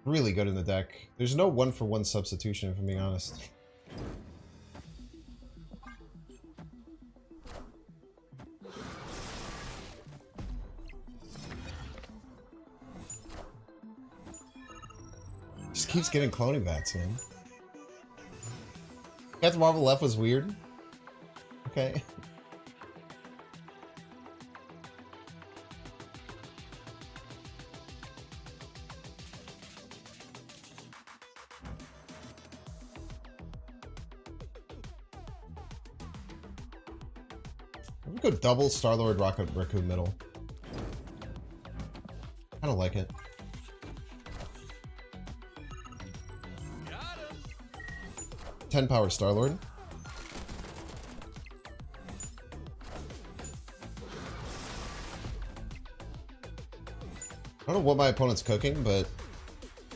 Really good in the deck. There's no 1-for-1 substitution, if I'm being honest. Just keeps getting cloning bats, man. Captain Marvel left was weird. Okay. I'm gonna go double Star-Lord Rocket Raccoon middle. I don't like it. Got him. 10 power Star-Lord. I don't know what my opponent's cooking, but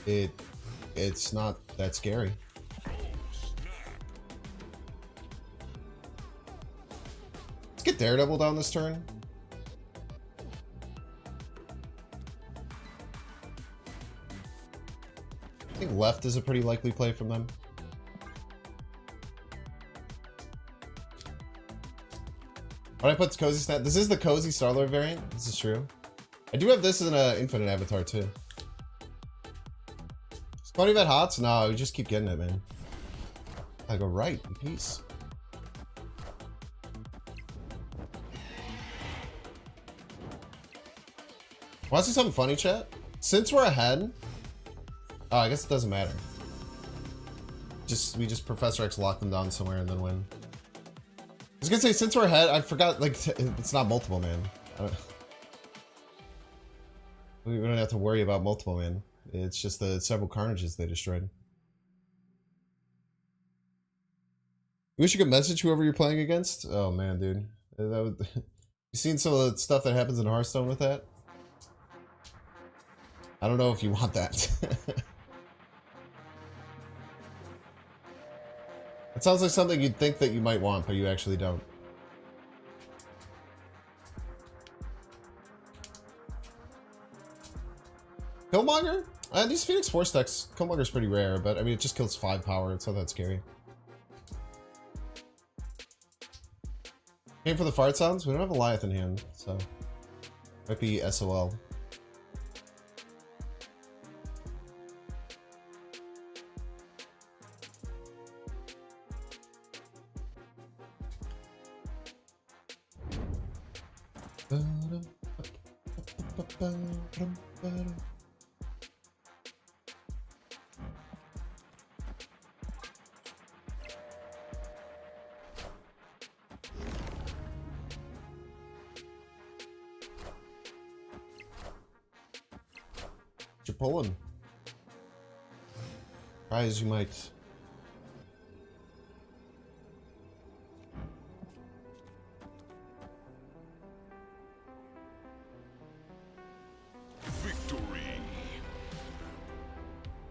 it's not that scary. Let's get Daredevil down this turn. think left is a pretty likely play from them. When I put cozy snap, this is the cozy Starlord variant. This is true. I do have this in an infinite avatar too. Spawny vet hots? No, we just keep getting it, man. I go right in peace. Want to see something funny, chat? Since we're ahead, oh, I guess it doesn't matter. We just Professor X lock them down somewhere and then win. I was gonna say, since we're ahead, I forgot, like, it's not multiple, man. We don't have to worry about multiple, man. It's just the several carnages they destroyed. You wish you could message whoever you're playing against? Oh, man, dude. That would... You seen some of the stuff that happens in Hearthstone with that? I don't know if you want that. It sounds like something you'd think that you might want, but you actually don't. Killmonger? These Phoenix Force decks, Killmonger's pretty rare, but I mean, it just kills 5 power. It's not that scary. Came for the fart sounds? We don't have a Goliath in hand, so might be SOL. You're pulling. Try as you might.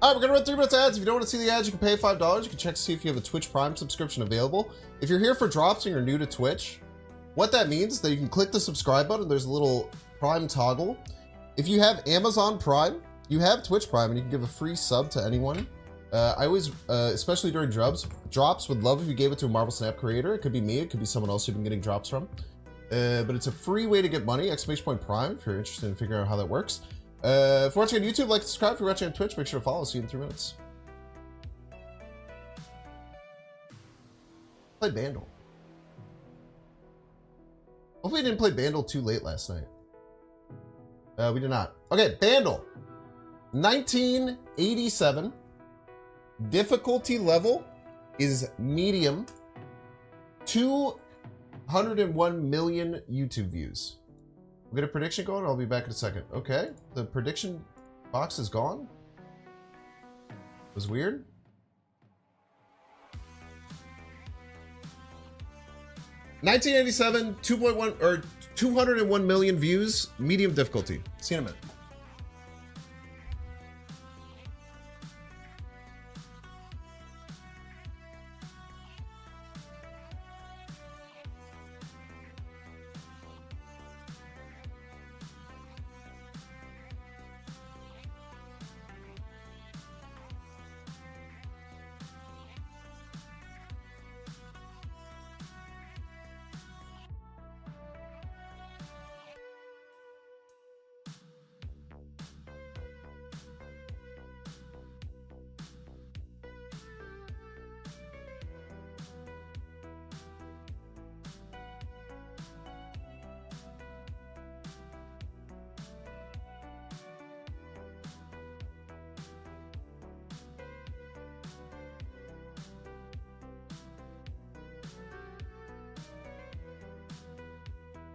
Alright, we're gonna run 3 minutes ads. If you don't want to see the ads, you can pay $5. You can check to see if you have a Twitch Prime subscription available. If you're here for drops and you're new to Twitch, what that means is that you can click the subscribe button. There's a little Prime toggle. If you have Amazon Prime, you have Twitch Prime, and you can give a free sub to anyone. I always, especially during drops, would love if you gave it to a Marvel Snap creator. It could be me, it could be someone else you've been getting drops from. But it's a free way to get money, !Prime, if you're interested in figuring out how that works. If you're watching on YouTube, like, subscribe. If you're watching on Twitch, make sure to follow. See you in 3 minutes. Play Bandle. Hopefully I didn't play Bandle too late last night. We did not. Okay, Bandle. 1987. Difficulty level is medium. 201 million YouTube views. We'll get a prediction going. I'll be back in a second. Okay, the prediction box is gone. It was weird. (1987) 2.1 or 201 million views. Medium difficulty. See you in a minute.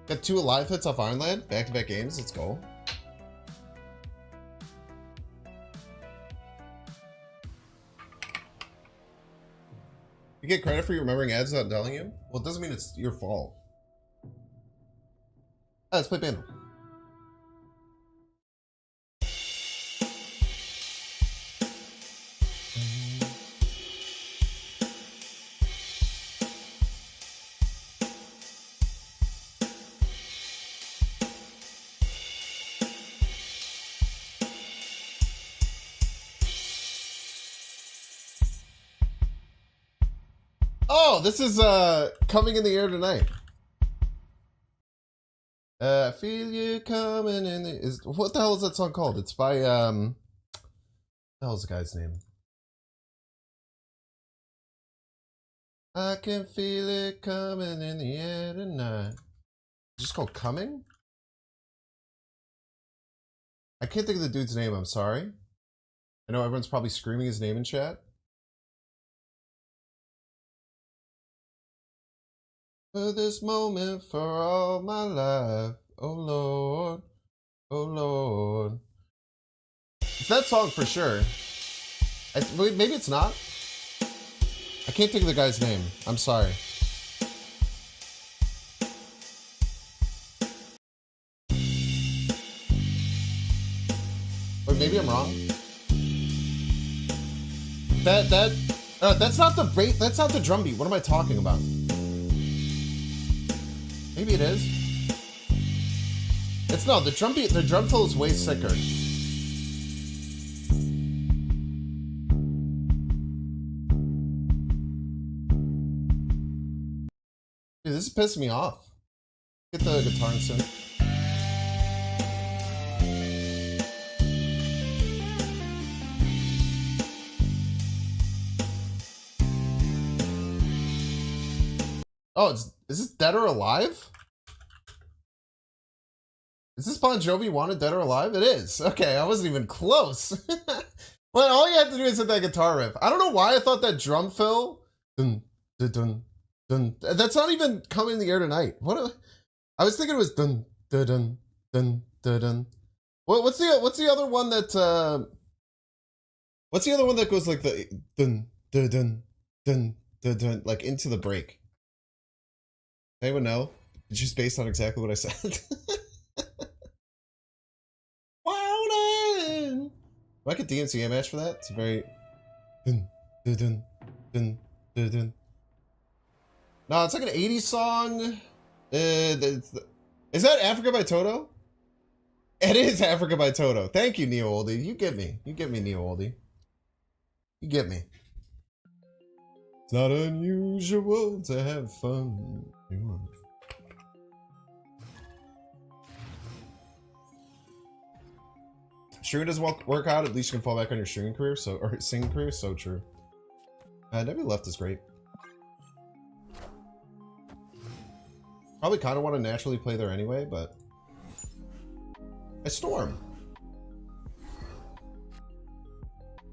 Got 2 alive hits off Ironlad, back-to-back games. Let's go. You get credit for remembering ads without telling you? Well, it doesn't mean it's your fault. Let's play Bandle. Oh, this is coming in the air tonight. I feel you coming in the what the hell is that song called? It's by what the hell's the guy's name? I can feel it coming in the air tonight. Is it just called Coming? I can't think of the dude's name, I'm sorry. I know everyone's probably screaming his name in chat. For this moment, for all my life, oh Lord, oh Lord. It's that song for sure. Maybe it's not. I can't think of the guy's name. I'm sorry. Wait, maybe I'm wrong. That's not the rate. That's not the drum beat. What am I talking about? Maybe it is. It's no, the drum beat. The drum fill is way sicker. Dude, this is pissing me off. Get the guitar and synth. Oh, is this Dead or Alive? Is this Bon Jovi Wanted Dead or Alive? It is. Okay, I wasn't even close. Well, all you have to do is hit that guitar riff. I don't know why I thought that drum fill. Dun, dun, dun, dun. That's not even coming in the air tonight. I was thinking it was dun dun dun dun dun dun. What's the other one that what's the other one that goes like the dun dun dun dun dun dun like into the break? Anyone know? It's just based on exactly what I said. Wow, do I get DMCA match for that? It's a very dun dun dun dun dun dun. No, it's like an 80s song. Is that Africa by Toto? It is Africa by Toto. Thank you, Neo Oldie. You get me. You get me, Neo Oldie. You get me. It's not unusual to have fun. Streaming doesn't work out, at least you can fall back on your streaming career, or singing career, so true. Debbie Left is great. Probably kind of want to naturally play there anyway, but I Storm.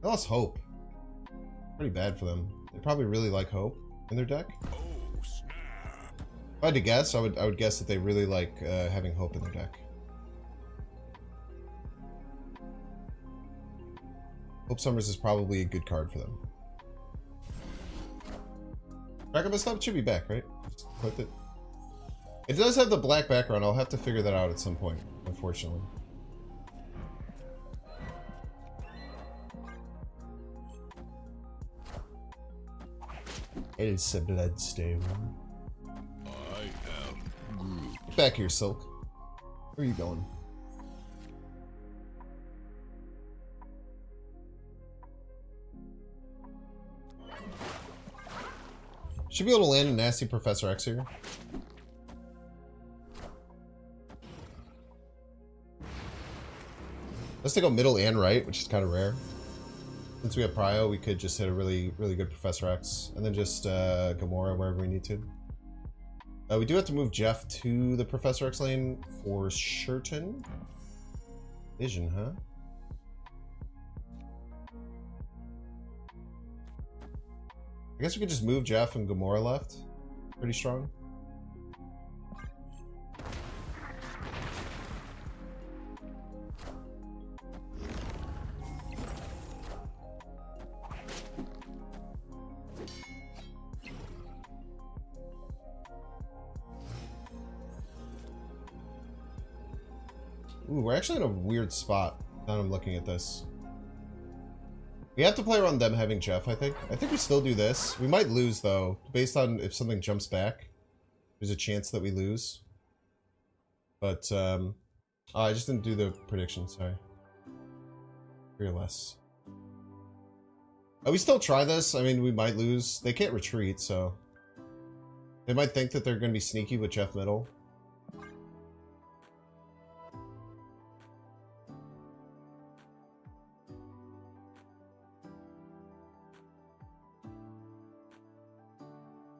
I lost Hope. Pretty bad for them. They probably really like Hope in their deck. If I had to guess, I would guess that they really like having Hope in their deck. Hope Summers is probably a good card for them. Back up, it should be back, right? Just clicked it. It does have the black background. I'll have to figure that out at some point, unfortunately. It is a bloodstone. I am Groot. Get back here, Silk. Where are you going? Should be able to land a nasty Professor X here. Let's go middle and right, which is kind of rare. Since we have Prio, we could just hit a really good Professor X, and then just Gamora wherever we need to. We do have to move Jeff to the Professor X lane for certain. Vision, huh? I guess we could just move Jeff and Gamora left. Pretty strong. Ooh, we're actually in a weird spot now I'm looking at this. We have to play around them having Jeff, I think. I think we still do this. We might lose, though. Based on if something jumps back, there's a chance that we lose. But, oh, I just didn't do the prediction, sorry. Fearless. Oh, we still try this. I mean, we might lose. They can't retreat, so They might think that they're going to be sneaky with Jeff middle.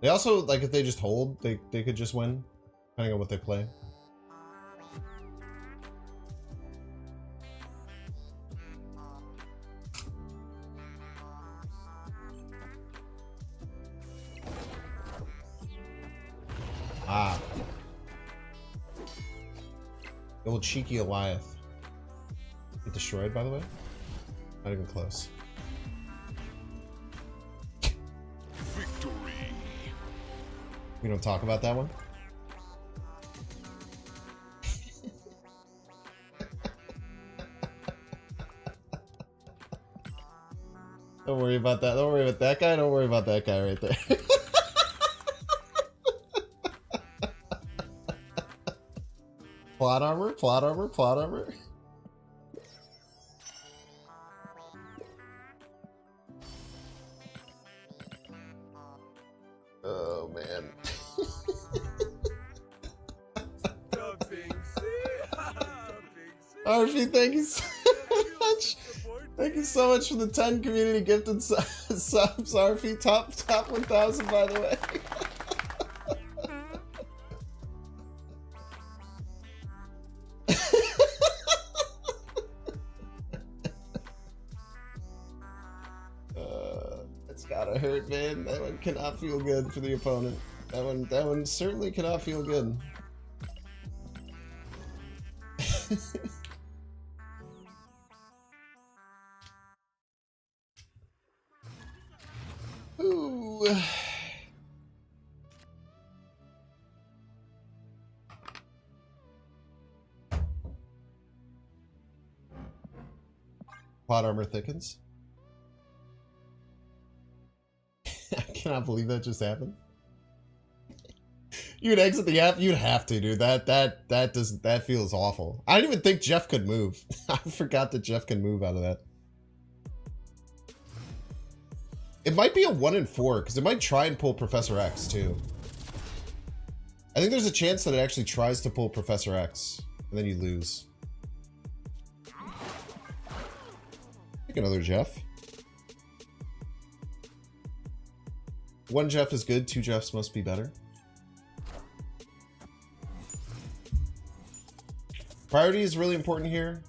They also, like, if they just hold, they could just win, depending on what they play. Ah. The old cheeky Goliath. Get destroyed, by the way? Not even close. Victory. We don't talk about that one? Don't worry about that. Don't worry about that guy. Don't worry about that guy right there. Plot armor, plot armor, plot armor. Oh man. RP, thank you so much. Thank you so much for the 10 community gifted subs, RP. Top 1,000, by the way. It's gotta hurt, man. That one cannot feel good for the opponent. That one certainly cannot feel good. Ooh. Plot armor thickens. I cannot believe that just happened. You'd exit the app. You'd have to, dude. That feels awful. I didn't even think Jeff could move. I forgot that Jeff can move out of that. It might be a 1 in 4 because it might try and pull Professor X too. I think there's a chance that it actually tries to pull Professor X and then you lose. Pick another Jeff. 1 Jeff is good, 2 Jeffs must be better. Priority is really important here.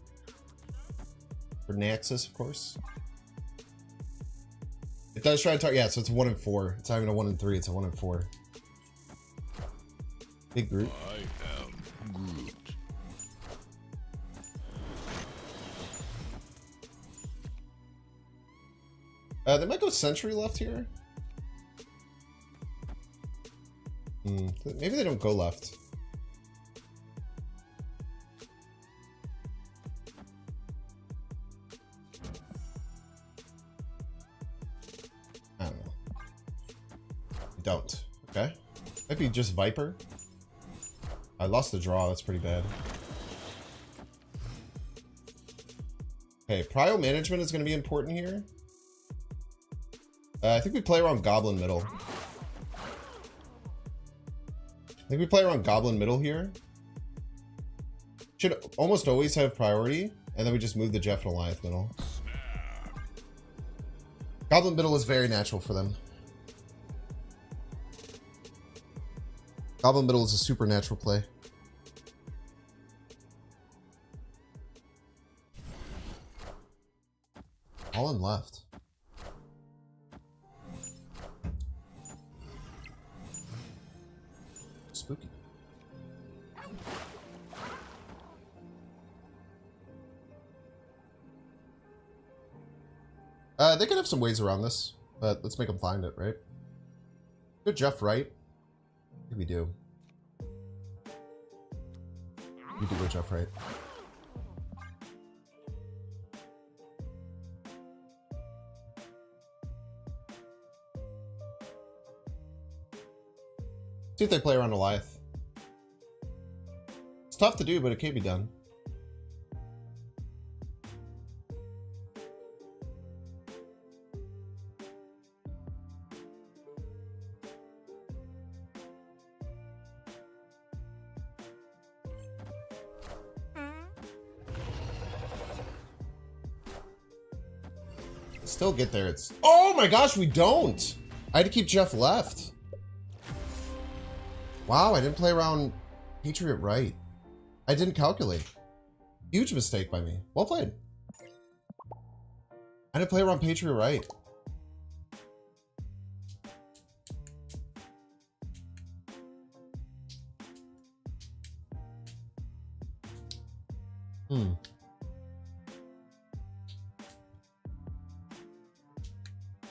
For Naxos, of course. It does try to target, yeah, so it's 1 in 4. It's not even a 1 in 3, it's a 1 in 4. Big Groot. I am Groot. They might go Sentry left here. Maybe they don't go left. I don't know. Don't. Okay. Maybe just Viper. I lost the draw. That's pretty bad. Okay, prio management is going to be important here. I think we play around Goblin middle. I think we play around Goblin middle here. Should almost always have priority, and then we just move the Jeff and Goliath middle. Goblin middle is very natural for them. Goblin middle is a supernatural play. All in left. Spooky. They could have some ways around this, but let's make them find it, right? Good Jeff, right? I think we do. We do go Jeff, right? See if they play around Goliath. It's tough to do, but it can be done. Still get there. It's... Oh my gosh, we don't! I had to keep Jeff left. Wow, I didn't play around Patriot right. I didn't calculate. Huge mistake by me. Well played. I didn't play around Patriot right.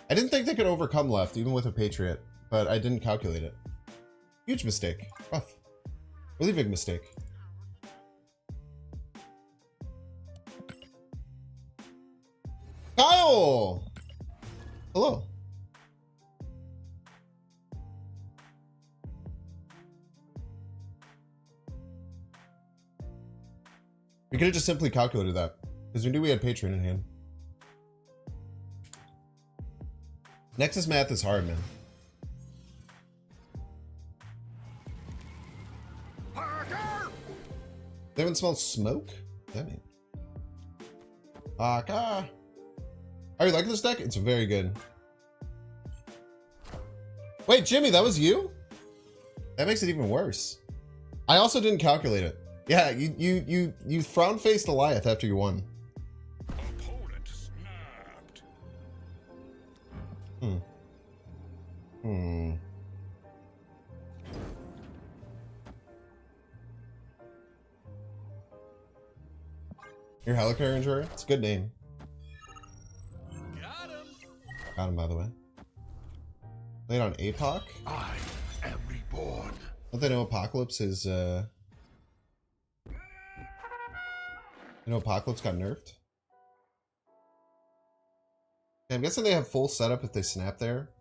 I didn't think they could overcome left, even with a Patriot, but I didn't calculate it. Huge mistake. Rough. Really big mistake. Kyle! Hello. We could have just simply calculated that, because we knew we had Patreon in hand. Nexus math is hard, man. They haven't smelled smoke? What does that mean? Parker! Are you liking this deck? It's very good. Wait, Jimmy, that was you? That makes it even worse. I also didn't calculate it. Yeah, you frown-faced Goliath after you won. Opponent snapped. You're Helicarrier Enjoyer? It's a good name. Got him. Got him, by the way. Played on APOC? I am reborn. Don't they know Apocalypse is, You know Apocalypse got nerfed? Okay, I'm guessing they have full setup if they snap there.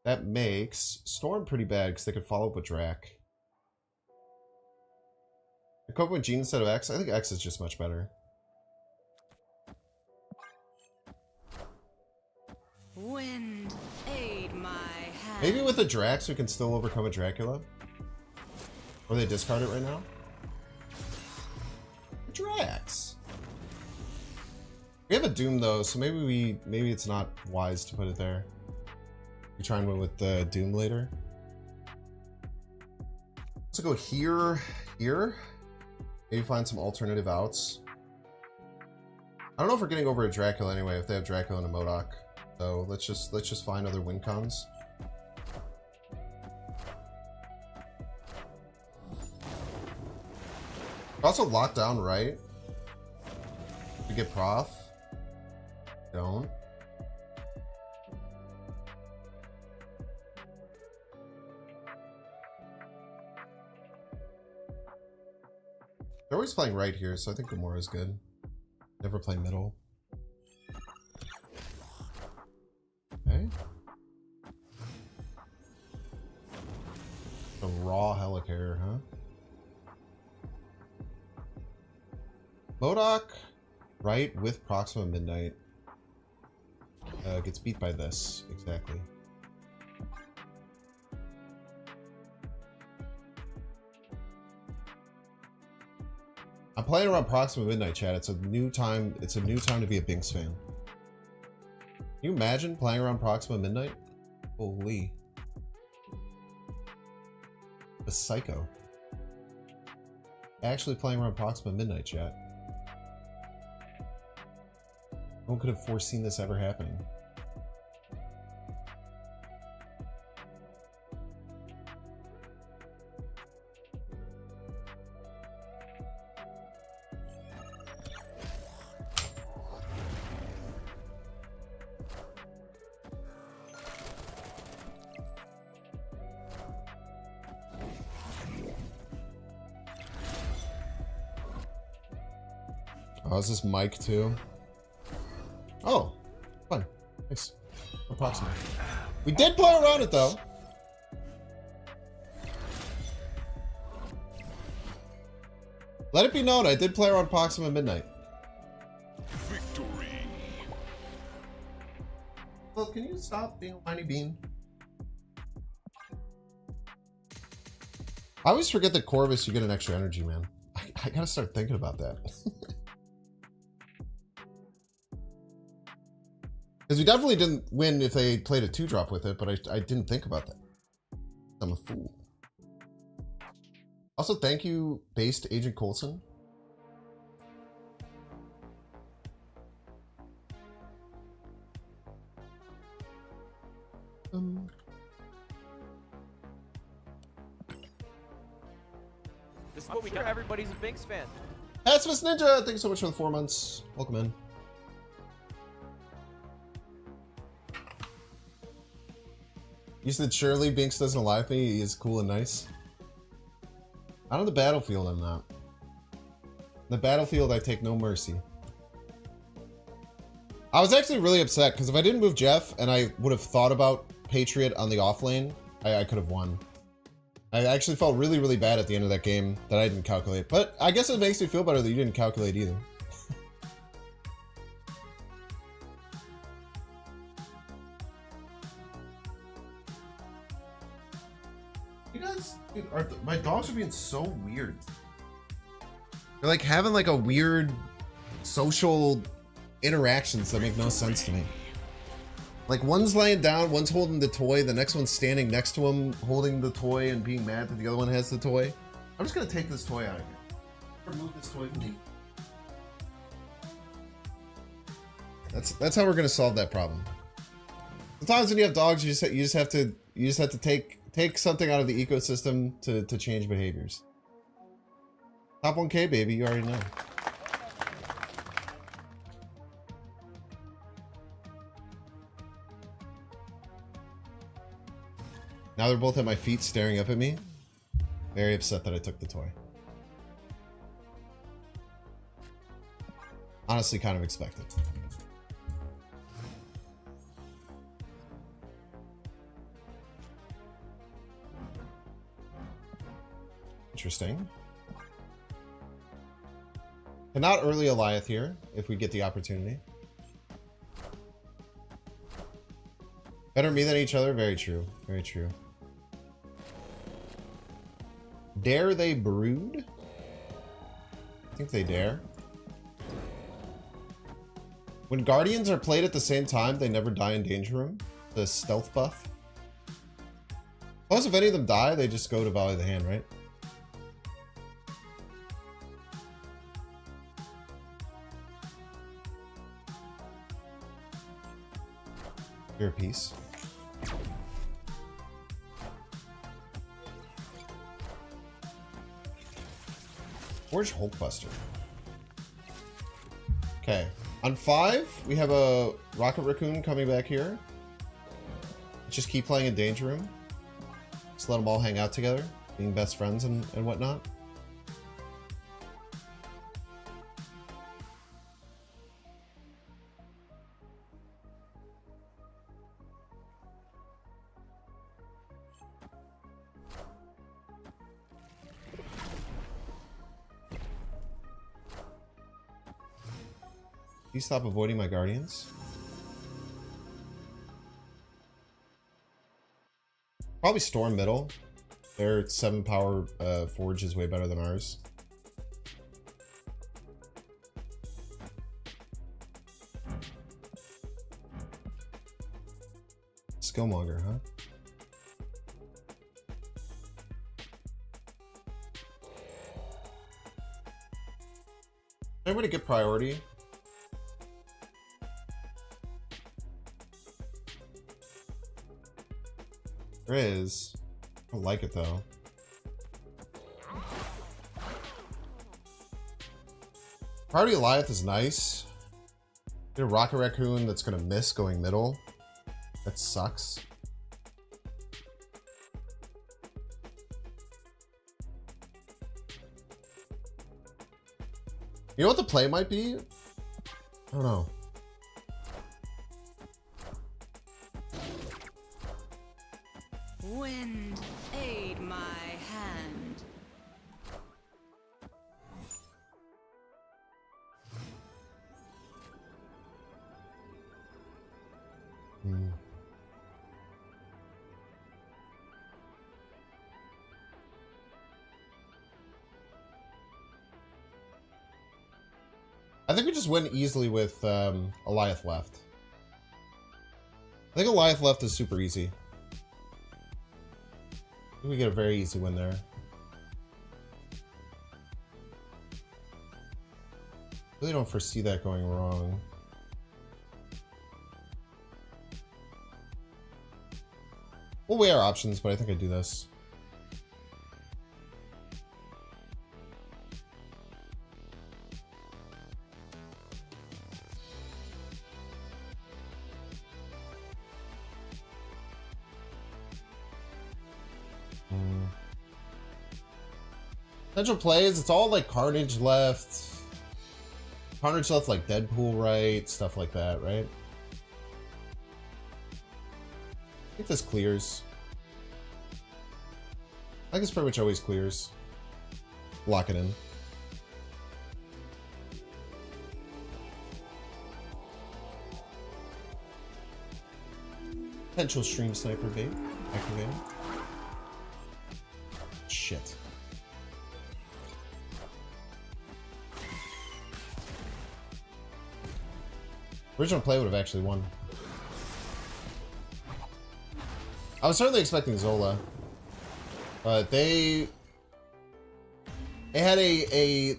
That makes Storm pretty bad because they could follow up with Drac. I cope with Gene instead of X. I think X is just much better. Wind, aid my hand. Maybe with a Drax we can still overcome a Dracula. Or they discard it right now. Drax. We have a Doom though, so maybe it's not wise to put it there. We try and win with the Doom later. Let's go here. Maybe find some alternative outs. I don't know if we're getting over a Dracula anyway if they have Dracula and a MODOK. So let's just find other win cons. We're also locked down, right? We get Prof. Don't. They're always playing right here, so I think Gamora is good. Never play middle. Okay. A raw Helicarrier, huh? MODOK, right, with Proxima Midnight. Gets beat by this, exactly. I'm playing around Proxima Midnight, chat. It's a new time to be a Binks fan. Can you imagine playing around Proxima Midnight? Holy. The psycho. Actually playing around Proxima Midnight, chat. No one could have foreseen this ever happening. Oh, is this Mike too? Oh, fun. Nice. Approximate. We did play around it though. Let it be known, I did play around Proxima Midnight. Victory. Well, can you stop being a whiny bean? I always forget that Corvus, you get an extra energy, man. I gotta start thinking about that. Because we definitely didn't win if they played a 2-drop with it, but I didn't think about that. I'm a fool. Also, thank you, Based Agent Coulson. This is what we got. Everybody's a Binks fan. Hatsmith Ninja, thank you so much for the 4 months. Welcome in. You said surely Binks doesn't lie with me. He is cool and nice. Out on the battlefield, I'm not. In the battlefield, I take no mercy. I was actually really upset because if I didn't move Jeff and I would have thought about Patriot on the off lane, I could have won. I actually felt really, really bad at the end of that game that I didn't calculate. But I guess it makes me feel better that you didn't calculate either. You guys, my dogs are being so weird. They're like having like a weird social interactions that make no sense to me. Like one's laying down, one's holding the toy, the next one's standing next to him holding the toy and being mad that the other one has the toy. I'm just gonna take this toy out of here. Remove this toy from me. That's how we're gonna solve that problem. Sometimes when you have dogs, you just have to take something out of the ecosystem to change behaviors. Top 1K, baby, you already know. Now they're both at my feet staring up at me. Very upset that I took the toy. Honestly, kind of expected. Interesting. And not early Eliath here, if we get the opportunity. Better me than each other? Very true. Very true. Dare they brood? I think they dare. When Guardians are played at the same time, they never die in Danger Room. The stealth buff. Plus, if any of them die, they just go to Volley the Hand, right? You're a piece. Where's Hulkbuster? Okay. On 5, we have a Rocket Raccoon coming back here. Just keep playing in Danger Room. Just let them all hang out together, being best friends and whatnot. Please stop avoiding my guardians. Probably Storm middle. Their 7 power forge is way better than ours. Skillmonger, huh? Everybody get priority. There is. I don't like it though. Priority Eliath is nice. Get a Rocket Raccoon that's gonna miss going middle. That sucks. You know what the play might be? I don't know. Wind, aid my hand. I think we just win easily with Eliath left. I think a life left is super easy. I think we get a very easy win there. Really don't foresee that going wrong. We'll weigh our options, but I think I do this. Potential plays, it's all like Carnage left. Carnage left like Deadpool right, stuff like that, right? I think this clears. I think this pretty much always clears. Lock it in. Potential stream sniper bait activated. Shit. Original play would have actually won. I was certainly expecting Zola, but they had a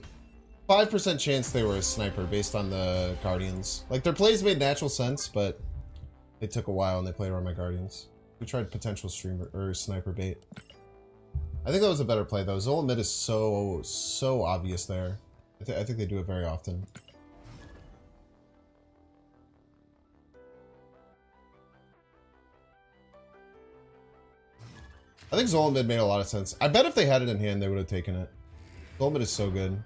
5% chance they were a sniper based on the Guardians. Like, their plays made natural sense, but it took a while and they played around my Guardians. We tried potential streamer or sniper bait. I think that was a better play though. Zola mid is so obvious there. I think they do it very often. I think Zola mid made a lot of sense. I bet if they had it in hand, they would have taken it. Zola mid is so good.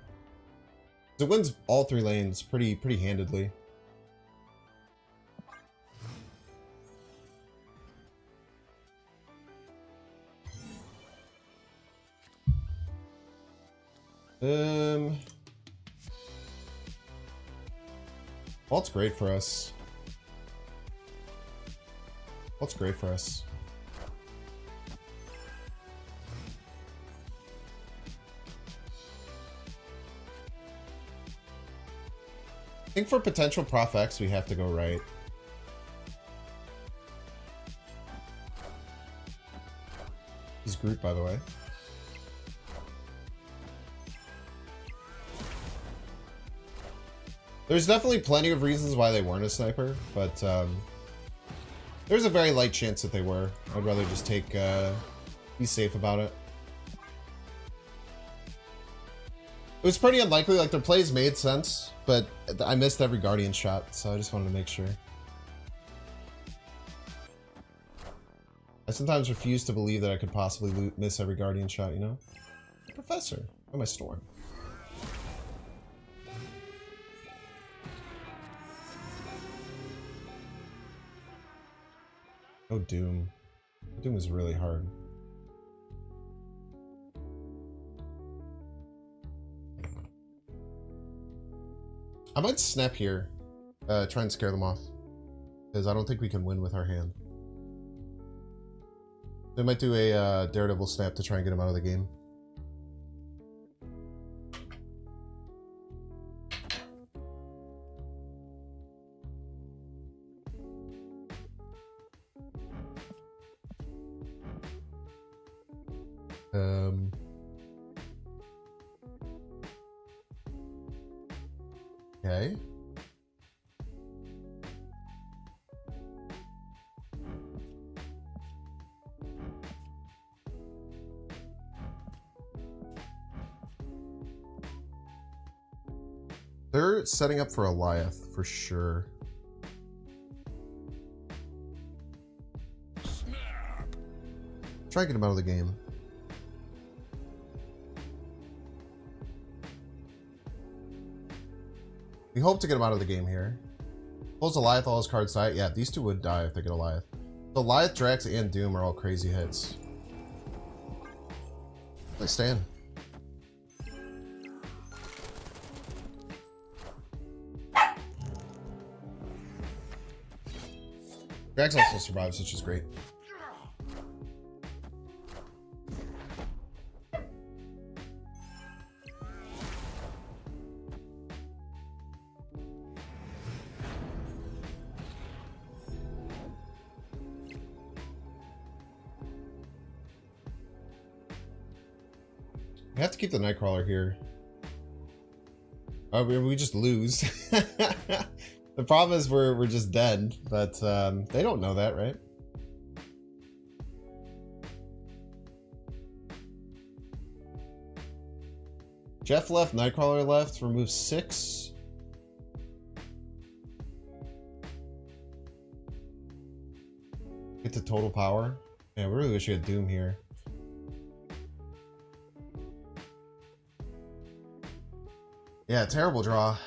It wins all 3 lanes pretty handedly. Vault's great for us. Vault's great for us. I think for potential Prof X, we have to go right. He's Groot, by the way. There's definitely plenty of reasons why they weren't a sniper, but there's a very light chance that they were. I'd rather just be safe about it. It was pretty unlikely, like their plays made sense, but I missed every Guardian shot, so I just wanted to make sure. I sometimes refuse to believe that I could possibly miss every Guardian shot, you know? Professor, where am I storing? Oh, Doom. Doom is really hard. I might snap here, try and scare them off, because I don't think we can win with our hand. They might do a Daredevil snap to try and get him out of the game. Okay. They're setting up for Eliath for sure. Snap. Try and get him out of the game. We hope to get him out of the game here. Pulls Eliath, all his cards die. Yeah, these two would die if they get Eliath. So Eliath, Drax, and Doom are all crazy hits. They stand. Drax also survives, which is great. We have to keep the Nightcrawler here. Oh, we just lose. The problem is we're just dead, but they don't know that, right? Jeff left, Nightcrawler left, remove 6. Get to total power. Yeah, we really wish we had Doom here. Yeah, terrible draw.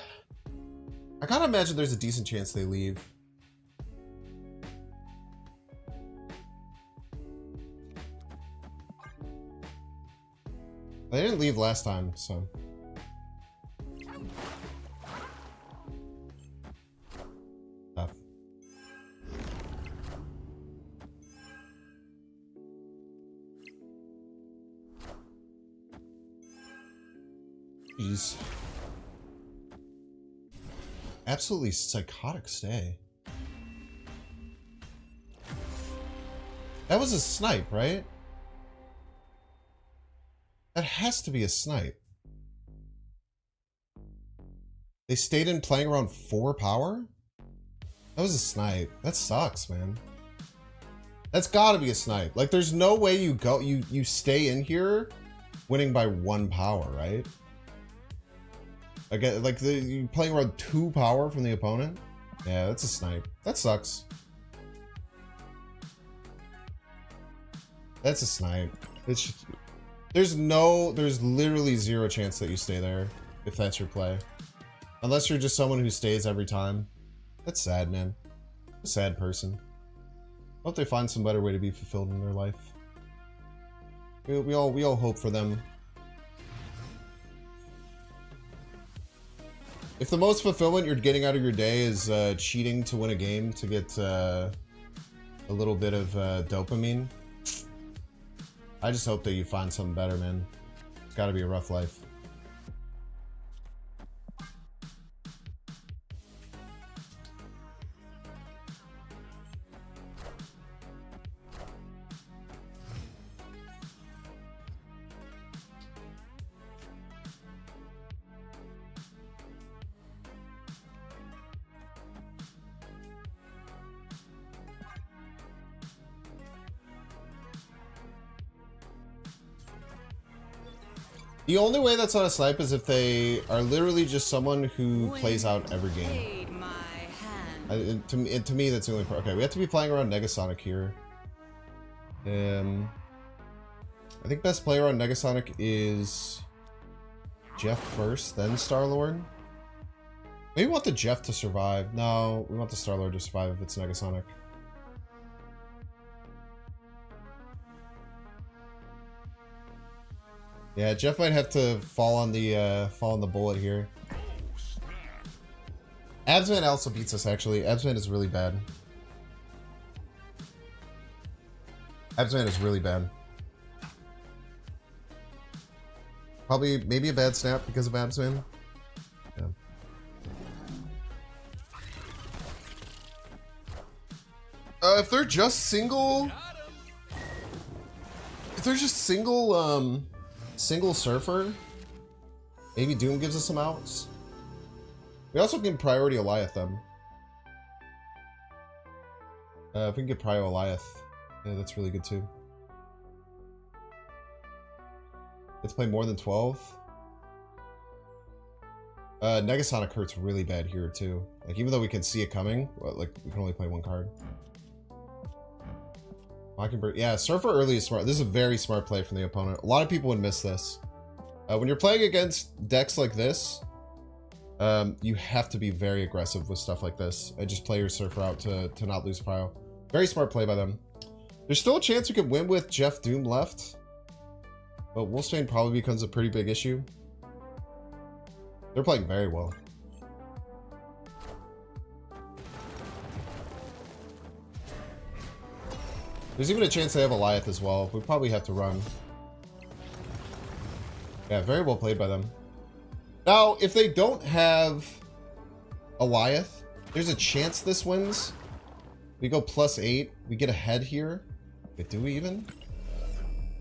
I gotta imagine there's a decent chance they leave. They didn't leave last time, so. Tough. Jeez. Absolutely psychotic stay. That was a snipe, right? That has to be a snipe. They stayed in playing around 4 power? That was a snipe. That sucks, man. That's gotta be a snipe. Like, there's no way you stay in here winning by 1 power, right? Like you playing around 2 power from the opponent? Yeah, that's a snipe. That sucks. That's a snipe. It's just, there's literally 0 chance that you stay there if that's your play. Unless you're just someone who stays every time. That's sad, man. A sad person. Hope they find some better way to be fulfilled in their life. We all hope for them. If the most fulfillment you're getting out of your day is cheating to win a game to get a little bit of dopamine, I just hope that you find something better, man. It's gotta be a rough life. The only way that's not a snipe is if they are literally just someone who plays out every game. To me, that's the only part. Okay, we have to be playing around Negasonic here. I think best player on Negasonic is Jeff first, then Star-Lord. Maybe we want the Jeff to survive. No, we want the Star-Lord to survive if it's Negasonic. Yeah, Jeff might have to fall on the bullet here. Absman also beats us, actually. Absman is really bad. Absman is really bad. Probably, maybe a bad snap because of Absman. Yeah. If they're just single... If they're just single, single Surfer, maybe Doom gives us some outs. We also can priority Eliath them. If we can get Prio Eliath, yeah, that's really good too. Let's play more than 12. Negasonic hurts really bad here too. Like, even though we can see it coming, like, we can only play 1 card. Mockingbird, yeah, Surfer early is smart. This is a very smart play from the opponent. A lot of people would miss this. When you're playing against decks like this, you have to be very aggressive with stuff like this. And just play your Surfer out to not lose Prio. Very smart play by them. There's still a chance we could win with Jeff Doom left. But Wolfsbane probably becomes a pretty big issue. They're playing very well. There's even a chance they have Eliath as well. We probably have to run. Yeah, very well played by them. Now, if they don't have Eliath, there's a chance this wins. We go +8. We get ahead here. Wait, do we even?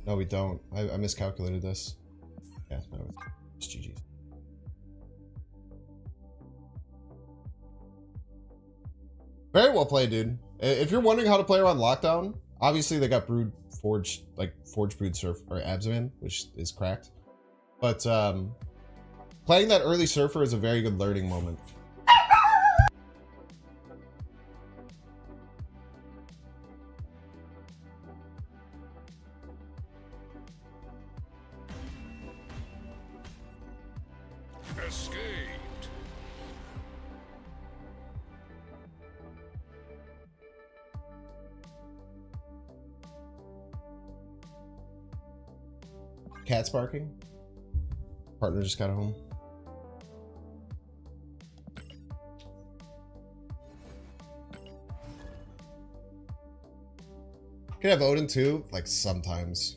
No, we don't. I miscalculated this. Yeah, no, it's GG's. Very well played, dude. If you're wondering how to play around Lockdown, obviously they got Brood Forge, like Forge Brood Surf or Absaman, which is cracked. But playing that early Surfer is a very good learning moment. Escaped. Cat's barking. Partner just got home. Could have Odin too, like sometimes.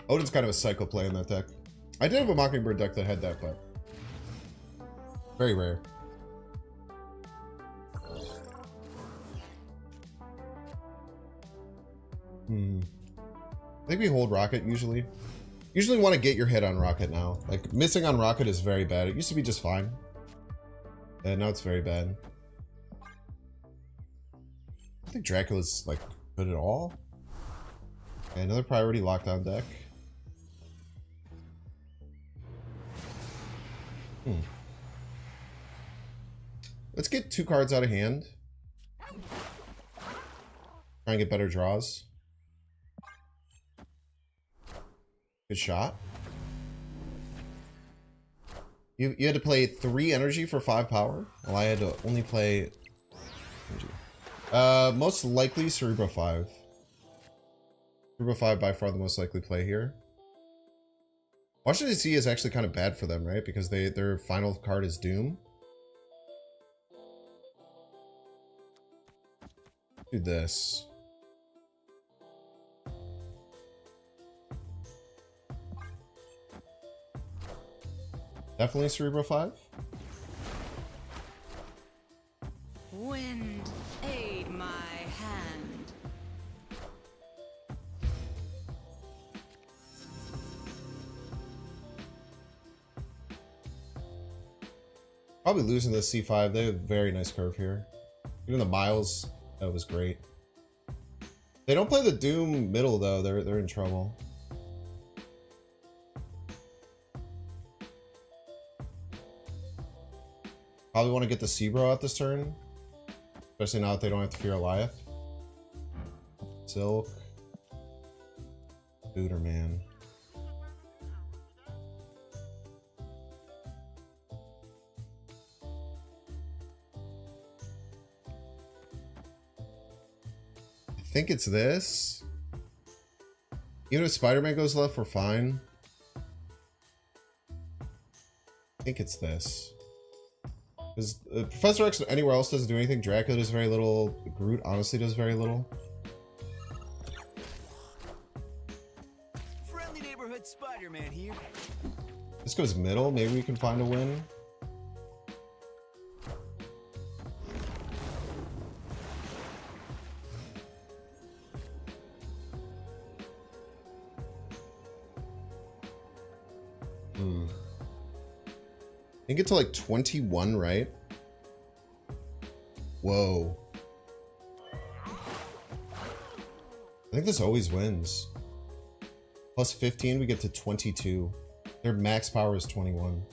Odin's kind of a psycho play in that deck. I did have a Mockingbird deck that had that, but very rare. I think we hold Rocket usually. Usually want to get your head on Rocket now. Like, missing on Rocket is very bad. It used to be just fine. And now it's very bad. I think Dracula's, like, good at all. Okay, another priority lockdown deck. Let's get 2 cards out of hand. Try and get better draws. Good shot. You had to play 3 energy for 5 power. Well, I had to only play energy. Most likely Cerebro 5. Cerebro 5 by far the most likely play here. Washington DC is actually kind of bad for them, right? Because their final card is Doom. Do this. Definitely Cerebro 5. Wind, aid my hand. Probably losing this C5. They have a very nice curve here. Even the Miles, that was great. They don't play the Doom middle though. They're in trouble. Probably want to get the Cerebro out this turn. Especially now that they don't have to fear Eliath. Silk. Booter, man. I think it's this. Even if Spider-Man goes left, we're fine. I think it's this. Because Professor X anywhere else doesn't do anything. Dracula does very little. Groot honestly does very little. Friendly neighborhood Spider-Man here. This goes middle. Maybe we can find a win. I think it's to like 21, right? Whoa. I think this always wins. Plus 15, we get to 22. Their max power is 21.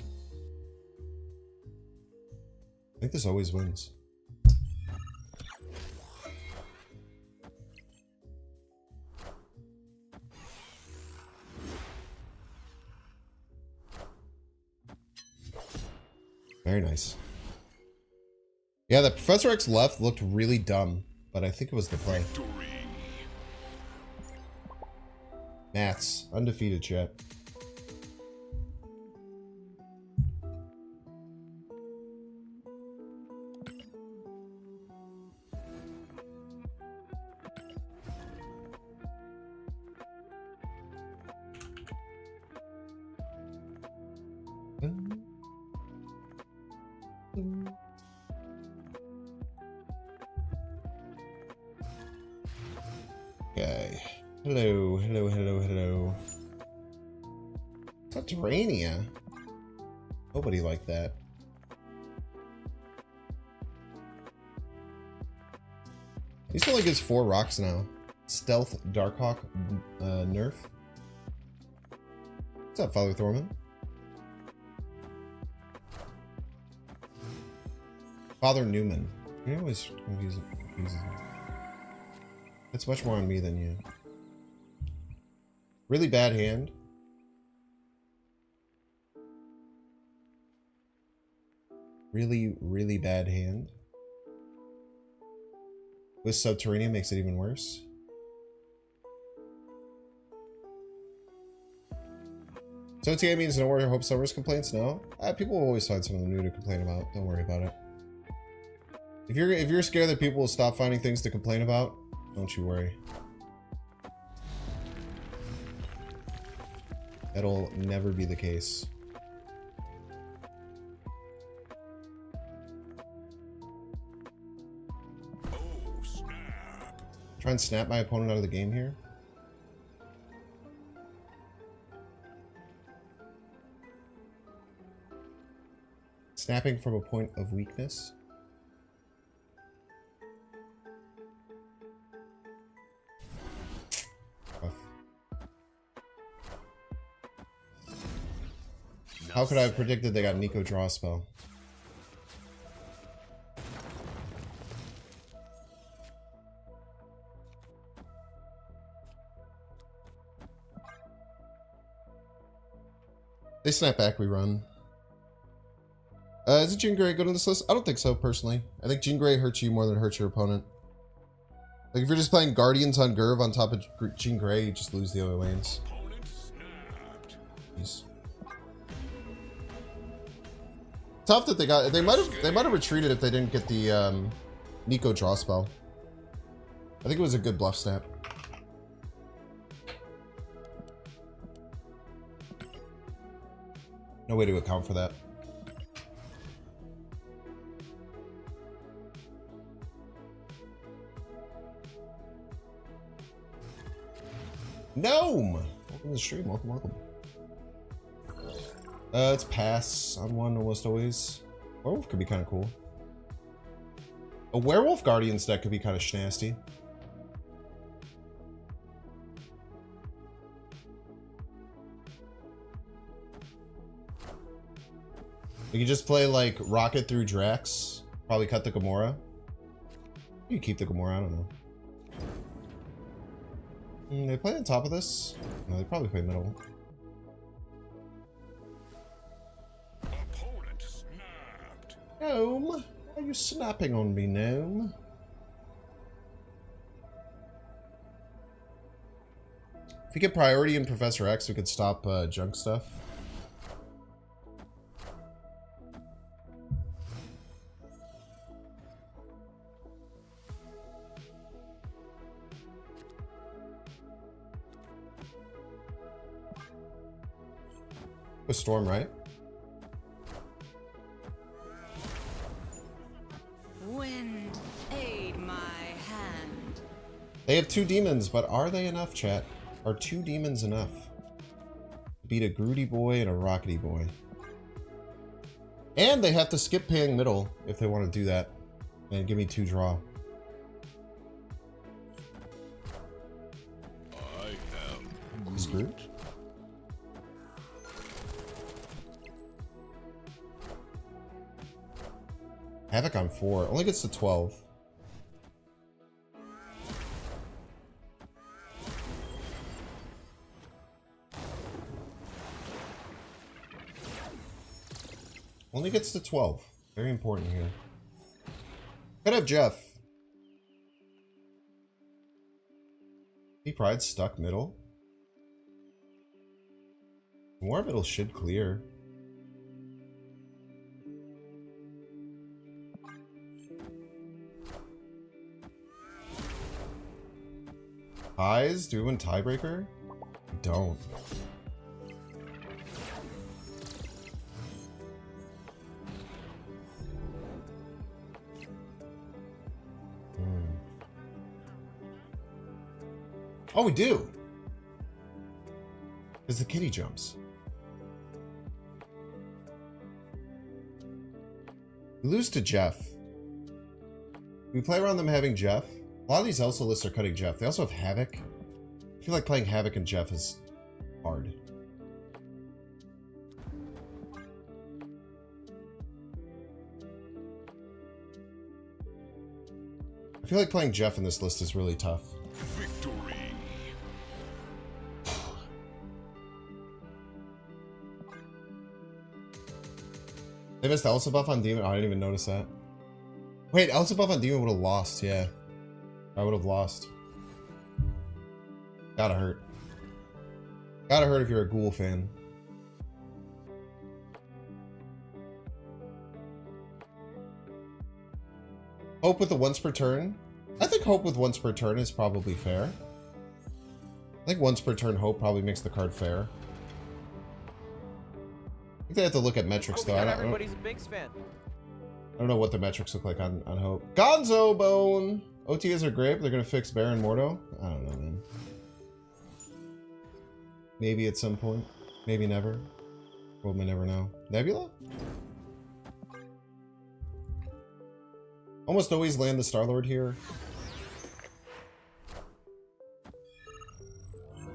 I think this always wins. Very nice. Yeah, the Professor X left looked really dumb, but I think it was the play. Victory. Nats, undefeated, chat. Okay. Hello, hello, hello, hello. Subterranea? Nobody like that. He's only gets 4 rocks now. Stealth Darkhawk nerf. What's up, Father Thorman? Father Newman. You always confuses me. It's much more on me than you. Really bad hand. Really, really bad hand. With Subterranean makes it even worse. So TA means no worry, hope summer's complaints? No? People will always find something new to complain about. Don't worry about it. If you're scared that people will stop finding things to complain about, don't you worry. That'll never be the case. Oh, snap. Try and snap my opponent out of the game here. Snapping from a point of weakness. Rough. How could I have predicted they got Nico draw spell? They snap back, we run. Is it Jean Grey good on this list? I don't think so, personally. I think Jean Grey hurts you more than it hurts your opponent. Like, if you're just playing Guardians on Gerv on top of Jean Grey, you just lose the other lanes. Opponent snapped. Jeez. Tough that they might have retreated if they didn't get the Nico draw spell. I think it was a good bluff snap. No way to account for that. Gnome! Welcome to the stream, welcome. It's pass on one almost always. Werewolf could be kind of cool. A Werewolf Guardians deck could be kind of schnasty. You could just play like Rocket through Drax. Probably cut the Gamora. You could keep the Gamora, I don't know. They play on top of this? No, they probably play middle. Opponent snapped. Gnome? Why are you snapping on me, Gnome? If we get priority in Professor X, we could stop junk stuff. With Storm, right? Wind, aid my hand. They have 2 demons, but are they enough, chat? Are 2 demons enough? Beat a Groody boy and a Rockety boy. And they have to skip paying middle if they want to do that. And give me 2 draw. I am Is Groot? Havoc on 4. Only gets to 12. Only gets to 12. Very important here. Could have Jeff. He Pride stuck middle. More middle should clear. Ties? Do we win tiebreaker? We don't. Oh, we do. Because the kitty jumps. We lose to Jeff. We play around them having Jeff. A lot of these Elsa lists are cutting Jeff. They also have Havoc. I feel like playing Havoc and Jeff is hard. I feel like playing Jeff in this list is really tough. Victory. They missed Elsa buff on Demon? Oh, I didn't even notice that. Wait, Elsa buff on Demon would have lost, yeah. I would have lost. Gotta hurt. Gotta hurt if you're a Ghoul fan. Hope with the once per turn? I think Hope with once per turn is probably fair. I think once per turn Hope probably makes the card fair. I think they have to look at metrics though. Everybody's a Binks fan. I don't know what the metrics look like on Hope. Gonzo Bone! OTAs are great, but they're gonna fix Baron Mordo? I don't know, man. Maybe at some point. Maybe never. World may never know. Nebula? Almost always land the Star-Lord here.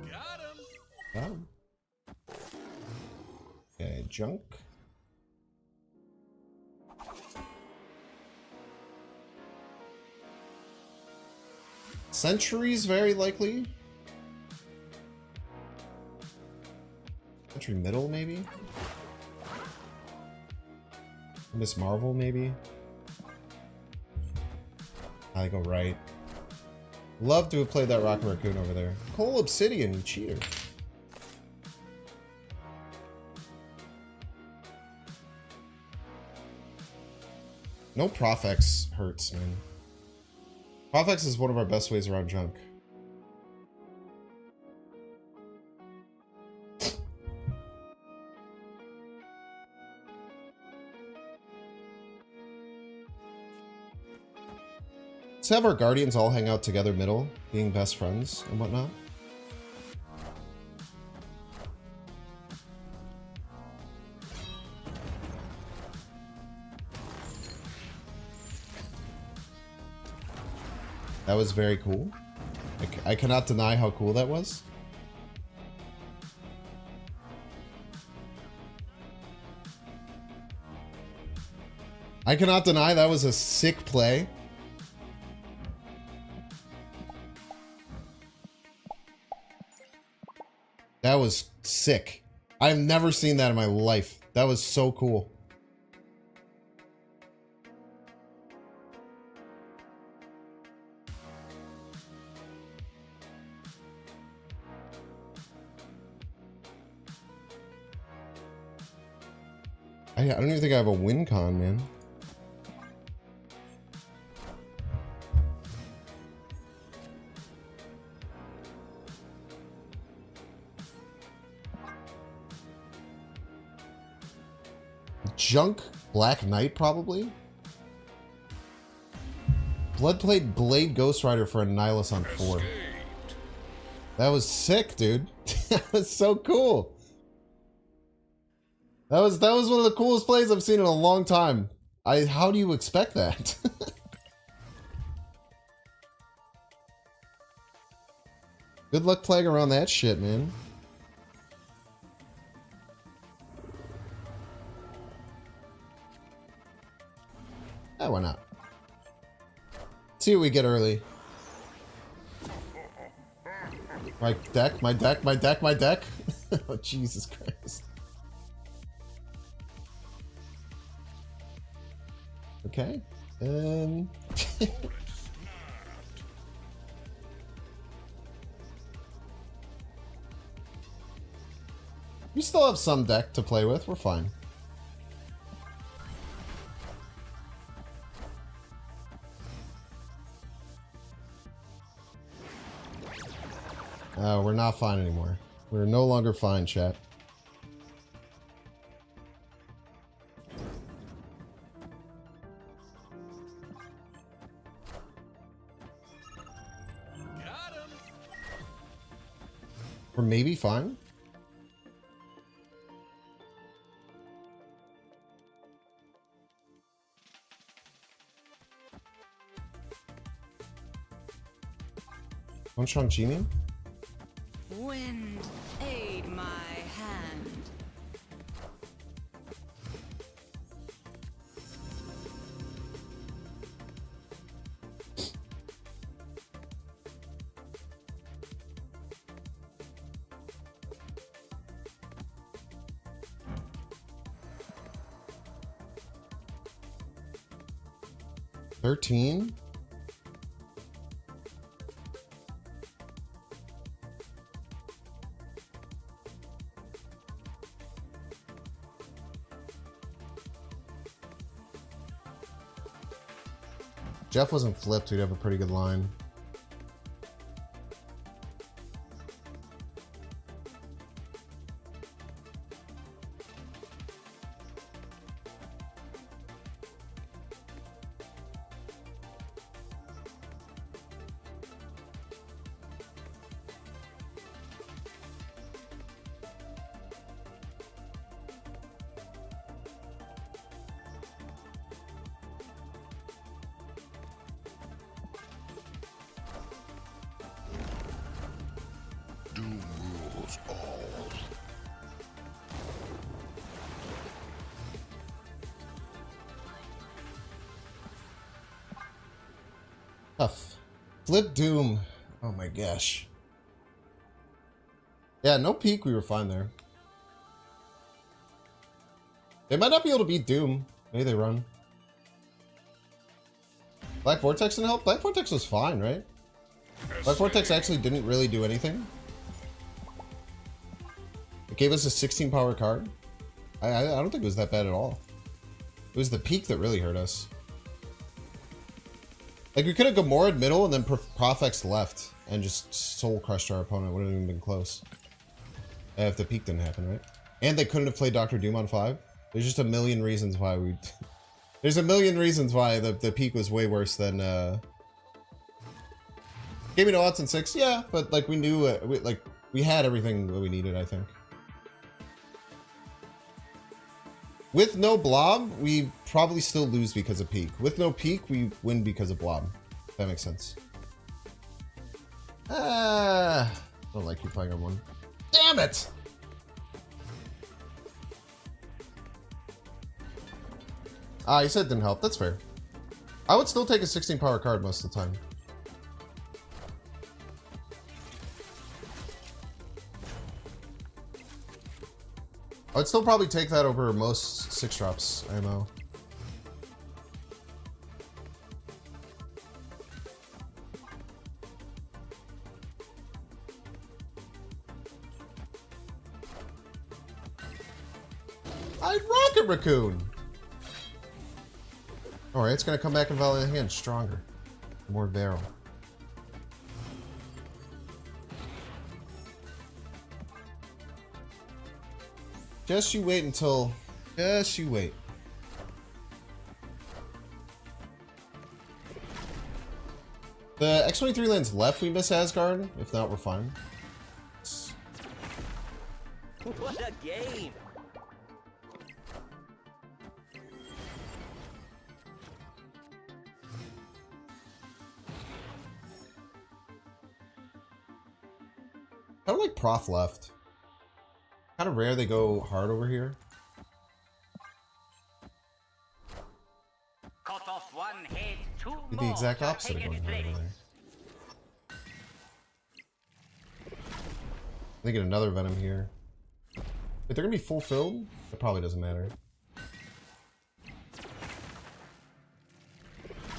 Got him. Okay, junk. Sentry's very likely. Sentry middle, maybe? Miss Marvel, maybe? I go right. Love to have played that Rocket Raccoon over there. Cole Obsidian, you cheater. No Profex hurts, man. Profex is one of our best ways around junk. Let's have our Guardians all hang out together middle, being best friends and whatnot. That was very cool. I cannot deny how cool that was. I cannot deny that was a sick play. That was sick. I've never seen that in my life. That was so cool. I don't even think I have a win con, man. Junk Black Knight, probably. Bloodplate Blade Ghost Rider for a Nihilus on 4. That was sick, dude. That was so cool. That was one of the coolest plays I've seen in a long time. How do you expect that? Good luck playing around that shit, man. Ah, why not? See what we get early. My deck, my deck, my deck, my deck. Oh, Jesus Christ. Okay. We still have some deck to play with. We're fine. We're not fine anymore. We're no longer fine, chat. Or maybe fine. One shot Genie? Wind, aid my hand. $13? Jeff wasn't flipped, we'd have a pretty good line. Doom rules all. Tough. Flip Doom. Oh my gosh. Yeah, no peak, we were fine there. They might not be able to beat Doom. Maybe they run. Black Vortex didn't help? Black Vortex was fine, right? Black Vortex actually didn't really do anything. It gave us a 16 power card. I don't think it was that bad at all. It was the peak that really hurt us. Like, we could have Gamora'd middle and then Profex left and just soul crushed our opponent. It wouldn't even been close. If the peak didn't happen, right? And they couldn't have played Dr. Doom on 5. There's just a million reasons why we... There's a million reasons why the peak was way worse than... Gave me no odds in 6, yeah, but like we knew, we had everything that we needed, I think. With no blob, we probably still lose because of peak. With no peak, we win because of blob. If that makes sense. Don't like you playing on 1. Damn it! Ah, you said it didn't help. That's fair. I would still take a 16 power card most of the time. I would still probably take that over most 6-drops ammo. I'd Rocket Raccoon! Alright, it's gonna come back in Valley of the Hand stronger. More barrel. Just you wait until... Just you wait. The X-23 lands left, we miss Asgard. If not, we're fine. What a game! I don't like Prof left. Kind of rare they go hard over here. Cut off one head, two Do the exact opposite of going hard over there. They get another Venom here. If they're gonna be full filled, it probably doesn't matter.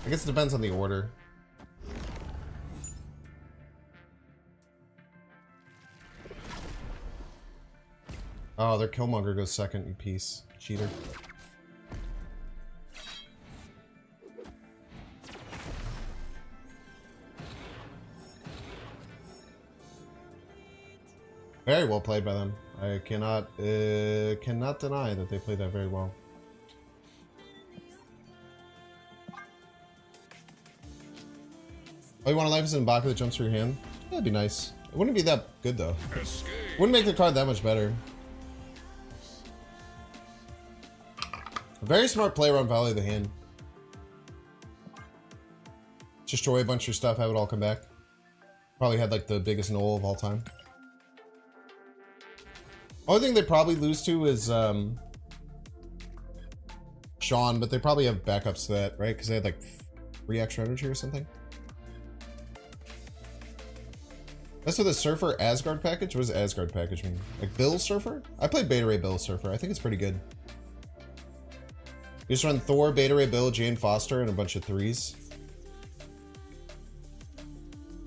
I guess it depends on the order. Oh, their Killmonger goes second, you piece. Cheater. Very well played by them. I cannot deny that they played that very well. Oh, you want a life as an M'Baka that jumps through your hand? That'd be nice. It wouldn't be that good though. Wouldn't make the card that much better. A very smart play around Valley of the Hand. Destroy a bunch of your stuff, have it all come back. Probably had like the biggest null of all time. Only thing they probably lose to is Sean, but they probably have backups to that, right? Because they had like 3 extra energy or something. That's with the Surfer Asgard package? What does Asgard package mean? Like Bill Surfer? I played Beta Ray Bill Surfer. I think it's pretty good. You just run Thor, Beta Ray Bill, Jane Foster, and a bunch of 3s.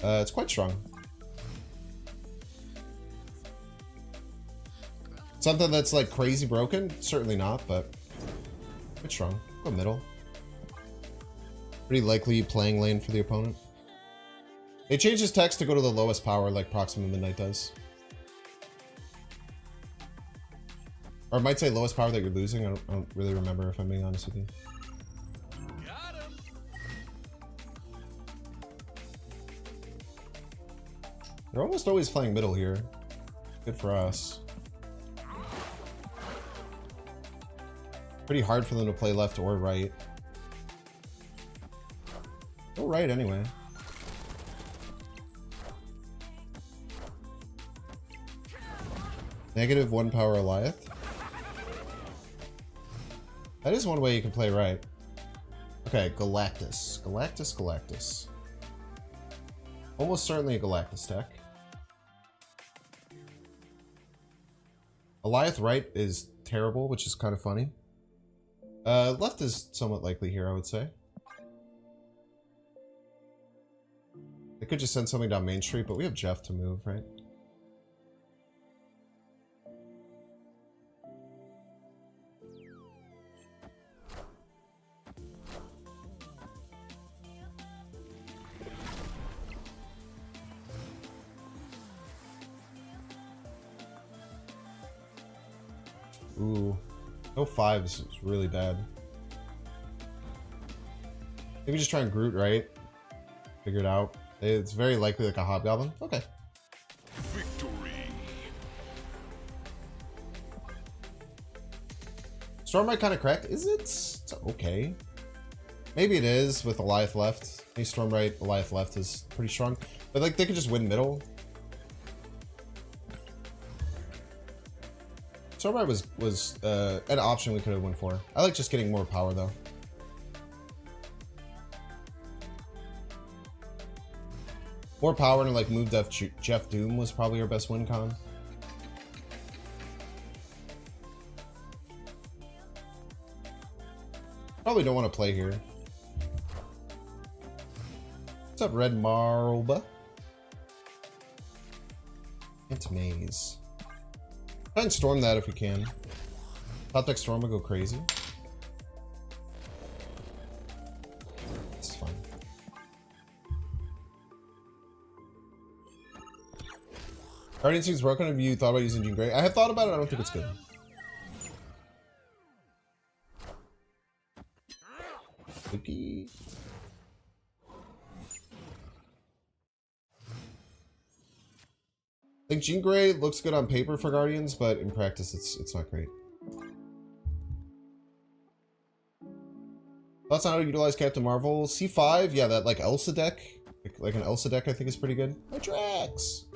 It's quite strong. Something that's like crazy broken? Certainly not, but quite strong. Go middle. Pretty likely playing lane for the opponent. They changed his text to go to the lowest power like Proxima Midnight does. Or it might say lowest power that you're losing. I don't really remember if I'm being honest with you. They're almost always playing middle here. Good for us. Pretty hard for them to play left or right. Go right anyway. -1 power Goliath. That is one way you can play right. Okay, Galactus. Galactus. Almost certainly a Galactus deck. Goliath right is terrible, which is kind of funny. Left is somewhat likely here, I would say. They could just send something down Main Street, but we have Jeff to move, right? Ooh. No 5s is really bad. Maybe just try and Groot, right? Figure it out. It's very likely like a Hobgoblin. Okay. Victory. Stormlight kind of cracked. Is it? It's okay. Maybe it is with Goliath left. Maybe Stormlight, Goliath left is pretty strong. But like they could just win middle. Stormlight was an option we could have went for. I like just getting more power though. More power and like move Jeff Doom was probably our best win con. Probably don't want to play here. What's up, Red Marlba? It's Maze. Try and storm that if we can. Top deck storm will go crazy. It's fun. Guardian seems broken. Have you thought about using Jean Grey? I have thought about it. I don't think it's good. Spooky. I think Jean Grey looks good on paper for Guardians, but in practice it's not great. Thoughts on how to utilize Captain Marvel? C5, yeah, that like Elsa deck. Like an Elsa deck I think is pretty good. My Drax!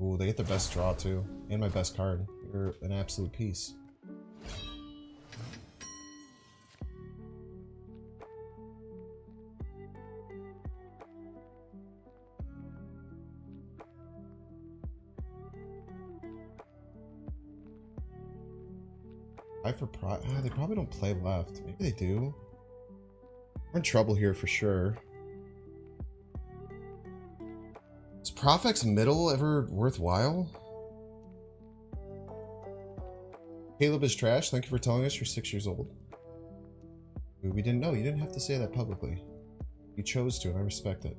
Ooh, they get the best draw too. And my best card. You're an absolute piece. They probably don't play left. Maybe they do. We're in trouble here for sure. Is Profex middle ever worthwhile? Caleb is trash. Thank you for telling us you're 6 years old. We didn't know. You didn't have to say that publicly. You chose to, and I respect it.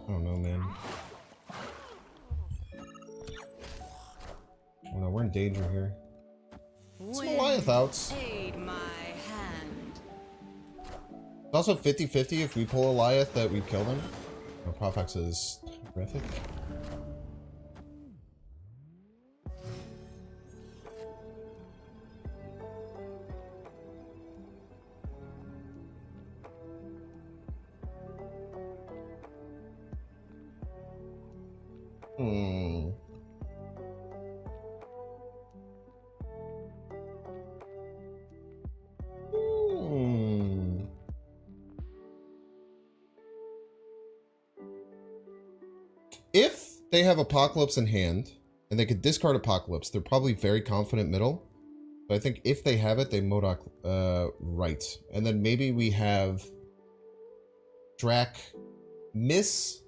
I don't know, man. danger here. It's Wind, Goliath outs. aid my hand. It's also 50-50 if we pull a Goliath that we kill them. Oh, Profex is terrific. Hmm. If they have Apocalypse in hand, and they could discard Apocalypse, they're probably very confident middle. But I think if they have it, they Modok right. And then maybe we have Drac miss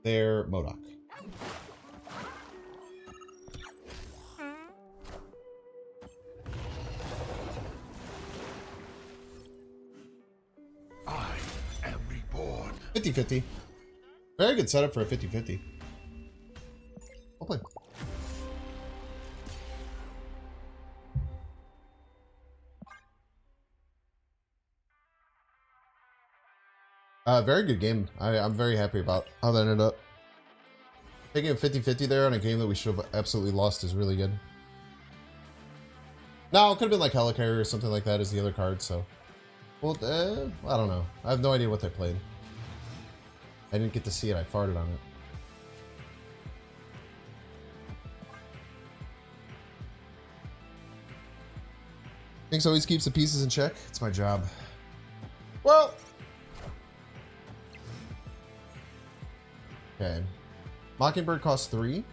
their Modok. I am reborn. 50-50. Very good setup for a 50-50. I'll play. Very good game. I'm very happy about how that ended up. Taking a 50-50 there on a game that we should have absolutely lost is really good. No, it could have been like Helicarrier or something like that as the other card, so... Well, I don't know. I have no idea what they played. I didn't get to see it. I farted on it. Thinks always keeps the pieces in check. It's my job. Well... Okay. Mockingbird costs 3.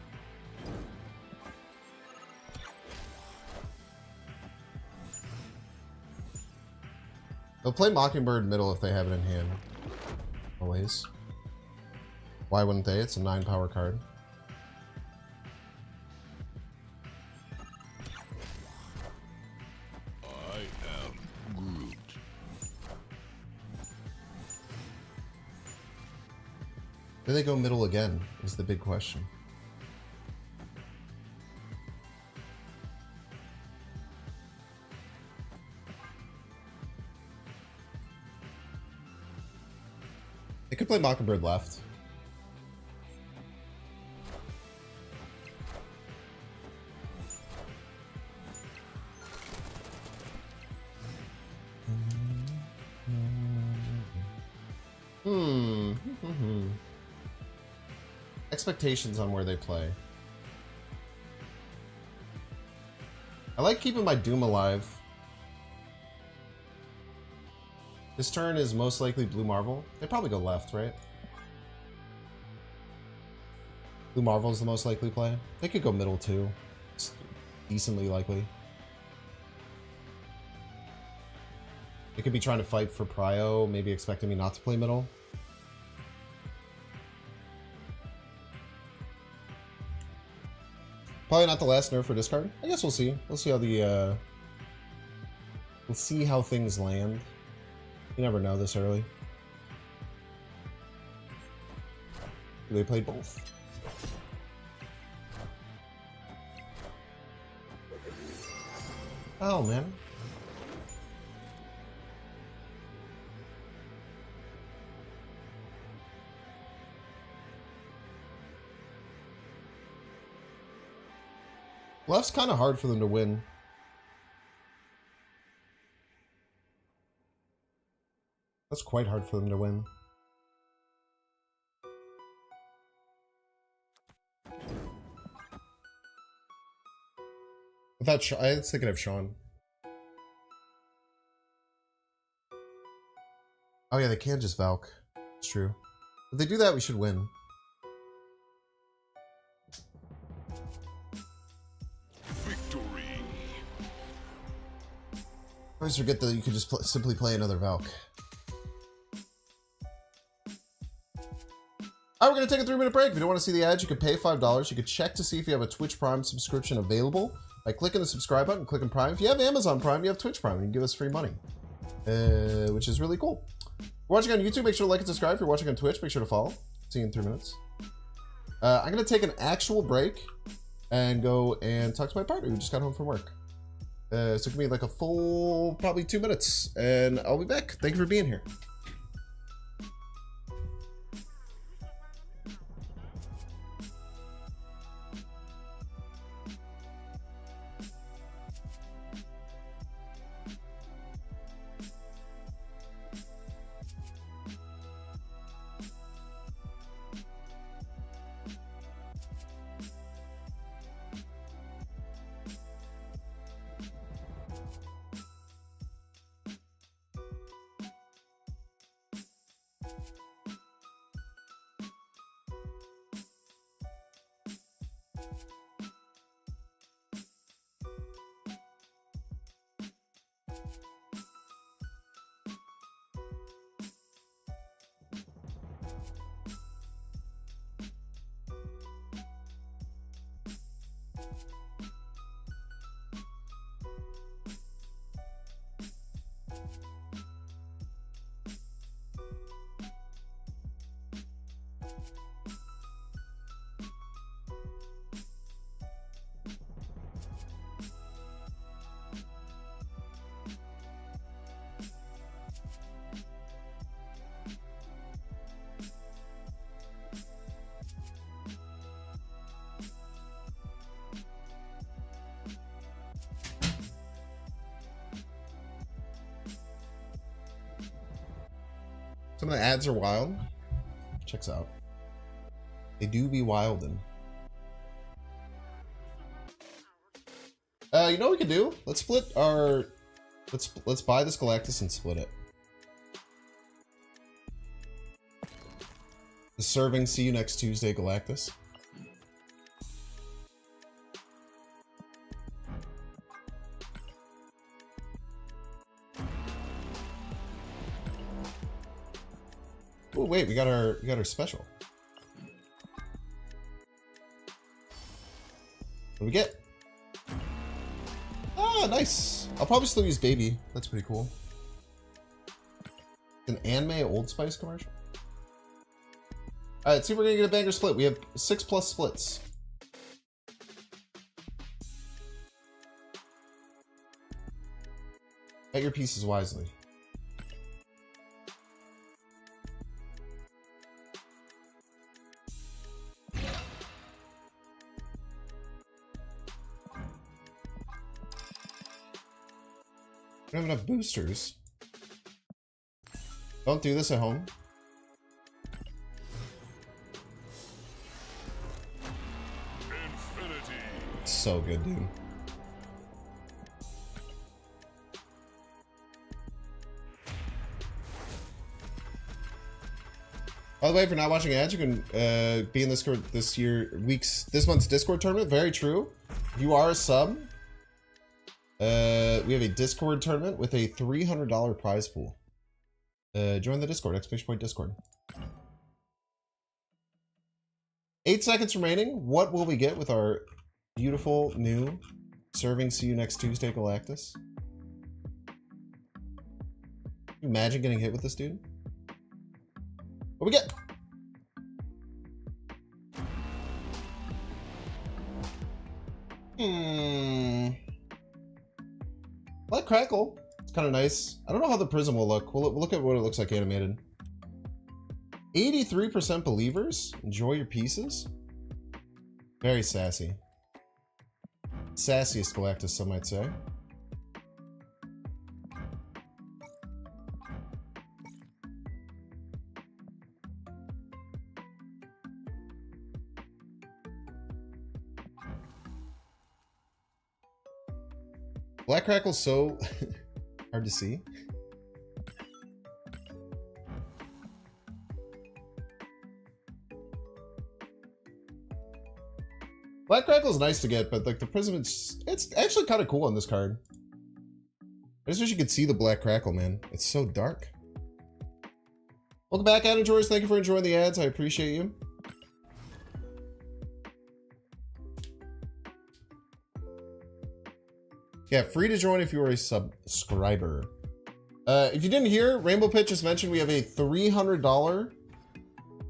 They'll play Mockingbird middle if they have it in hand. Always. Why wouldn't they? It's a 9 power card. I am Groot. Do they go middle again, is the big question. They could play Mockingbird left. Expectations on where they play. I like keeping my Doom alive. This turn is most likely Blue Marvel. They probably go left, right? Blue Marvel is the most likely play. They could go middle too. It's decently likely. They could be trying to fight for Prio, maybe expecting me not to play middle. Probably not the last nerf for discard. I guess we'll see. We'll see how the we'll see how things land. You never know this early. They played both. Oh man. Left's kind of hard for them to win. That's quite hard for them to win. I was thinking of Sean. Oh yeah, they can just Valk. It's true. If they do that, we should win. Victory. I always forget that you could just simply play another Valk. Alright, we're going to take a 3-minute break. If you don't want to see the ads, you can pay $5. You can check to see if you have a Twitch Prime subscription available by clicking the subscribe button, clicking Prime. If you have Amazon Prime, you have Twitch Prime, and you can give us free money, which is really cool. If you're watching on YouTube, make sure to like and subscribe. If you're watching on Twitch, make sure to follow. See you in 3 minutes. I'm going to take an actual break, and go and talk to my partner who just got home from work. So give me like a full, probably 2 minutes, and I'll be back. Thank you for being here. Some of the ads are wild. Checks out. They do be wildin'. You know what we can do? Let's split our... Let's buy this Galactus and split it. The serving, see you next Tuesday, Galactus. Oh wait, we got our special. What do we get? Ah, nice. I'll probably still use Baby. That's pretty cool. An anime Old Spice commercial. All right, let's see if we're gonna get a banger split. We have 6+ splits. Bet your pieces wisely. We don't have enough boosters. Don't do this at home. Infinity. So good, dude. By the way, if you're not watching ads, you can be in this month's Discord tournament. Very true. If you are a sub, we have a Discord tournament with a $300 prize pool. Join the Discord, !Discord. 8 seconds remaining. What will we get with our beautiful new serving see you next Tuesday Galactus? Can you imagine getting hit with this dude? What we get? Like Crackle. It's kind of nice. I don't know how the prism will look. We'll look at what it looks like animated. 83% believers. Enjoy your pieces. Very sassy. Sassiest Galactus, some might say. Black Crackle's so hard to see. Black Crackle's nice to get, but like the prism, it's actually kind of cool on this card. I just wish you could see the Black Crackle, man. It's so dark. Welcome back, Adam George. Thank you for enjoying the ads. I appreciate you. Yeah, free to join if you are a subscriber. If you didn't hear, Rainbow Pitch just mentioned we have a $300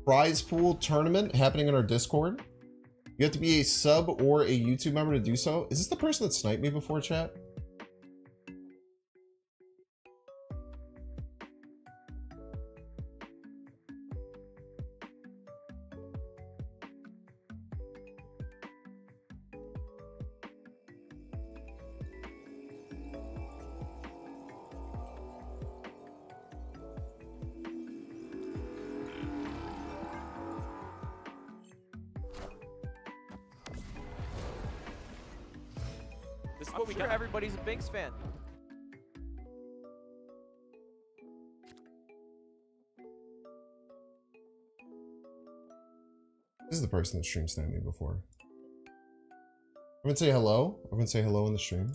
prize pool tournament happening in our Discord. You have to be a sub or a YouTube member to do so. Is this the person that sniped me before, chat? This is what we got. Everybody's a Binks fan. This is the person that stream sniped me before. Everyone say hello. Everyone say hello in the stream.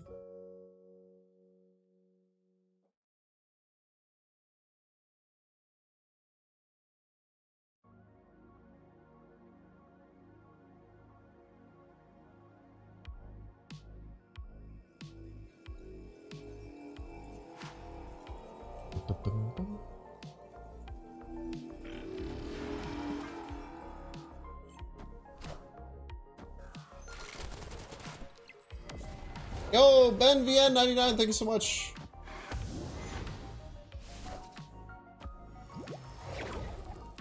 Yo, Ben VN99, thank you so much.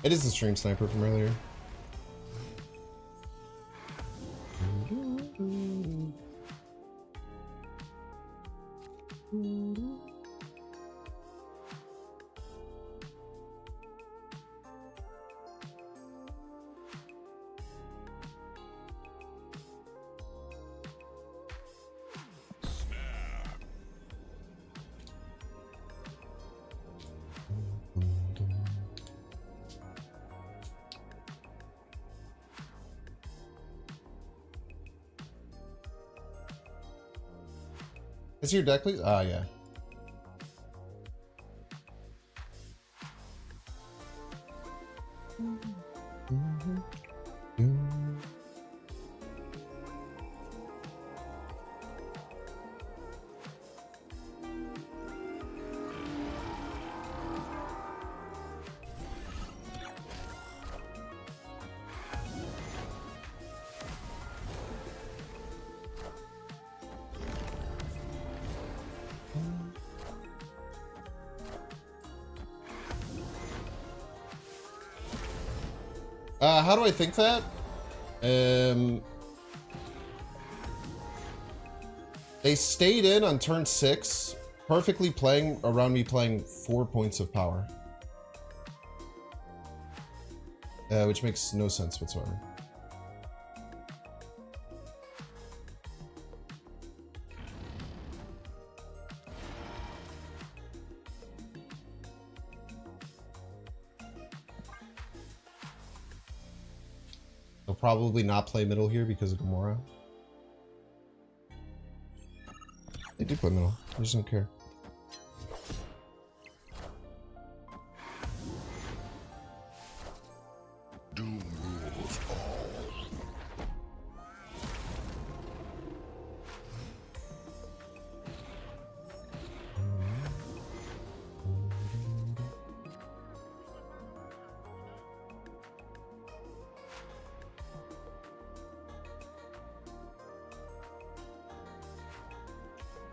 It is the stream sniper from earlier. Is your deck, please? Ah, yeah. How do I think that? They stayed in on turn 6, perfectly playing around me playing 4 points of power. Which makes no sense whatsoever. They'll probably not play middle here because of Gamora. They do play middle. I just don't care. Doom rules all.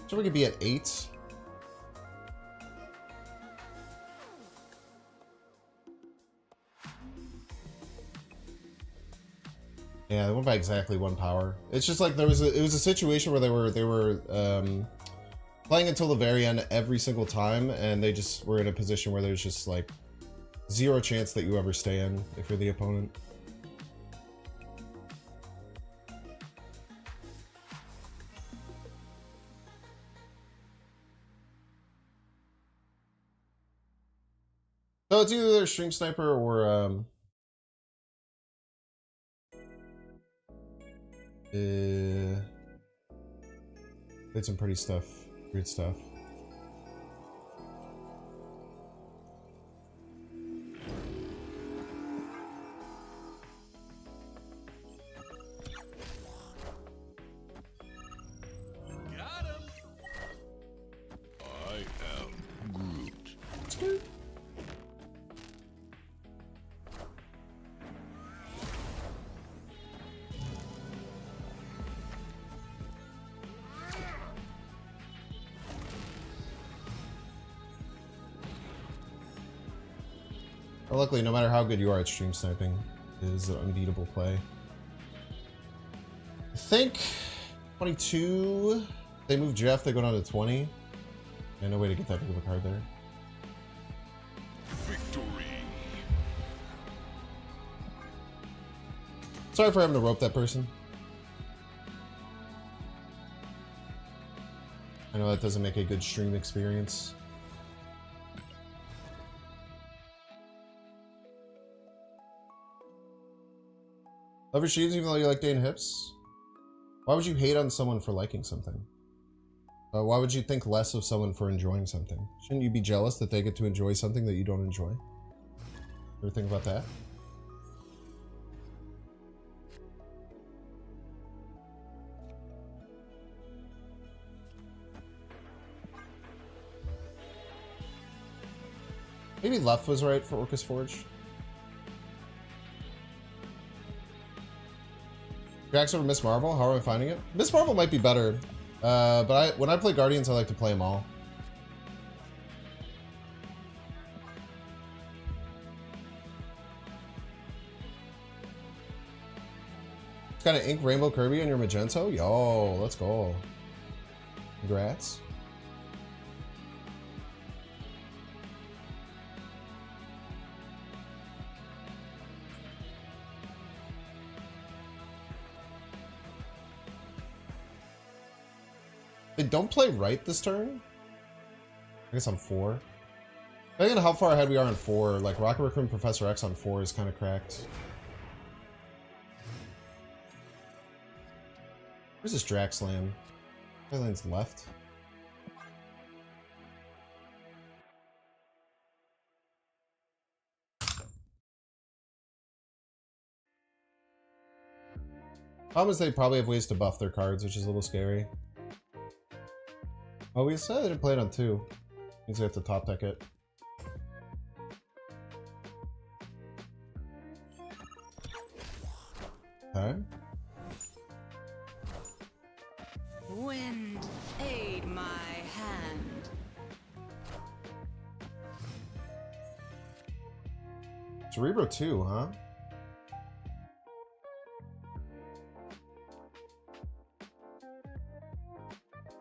So we could be at 8. Yeah, they went by exactly 1 power. It's just like it was a situation where they were playing until the very end every single time, and they just were in a position where there's just like 0 chance that you ever stay in if you're the opponent. So it's either their stream sniper or did some pretty weird stuff. Got him. I am Groot. But luckily, no matter how good you are at stream sniping, it is an unbeatable play. I think 22. They move Jeff, they go down to 20. Yeah, no way to get that big of a card there. Victory. Sorry for having to rope that person. I know that doesn't make a good stream experience. Love your shoes even though you like Dane hips? Why would you hate on someone for liking something? Why would you think less of someone for enjoying something? Shouldn't you be jealous that they get to enjoy something that you don't enjoy? Ever think about that? Maybe left was right for Orcus Forge. Jax over Miss Marvel? How are I finding it? Miss Marvel might be better. But when I play Guardians, I like to play them all. It's got an ink Rainbow Kirby on your Magento? Yo, let's go. Congrats. They don't play right this turn? I guess I'm 4. Depending on how far ahead we are on 4, like Rocket Raccoon Professor X on 4 is kind of cracked. Where's this Drax land? That land's left. Problem is they probably have ways to buff their cards, which is a little scary. Oh, we said they didn't play it on 2. Means we have to top deck it. Okay. Wind, aid my hand. Cerebro 2, huh?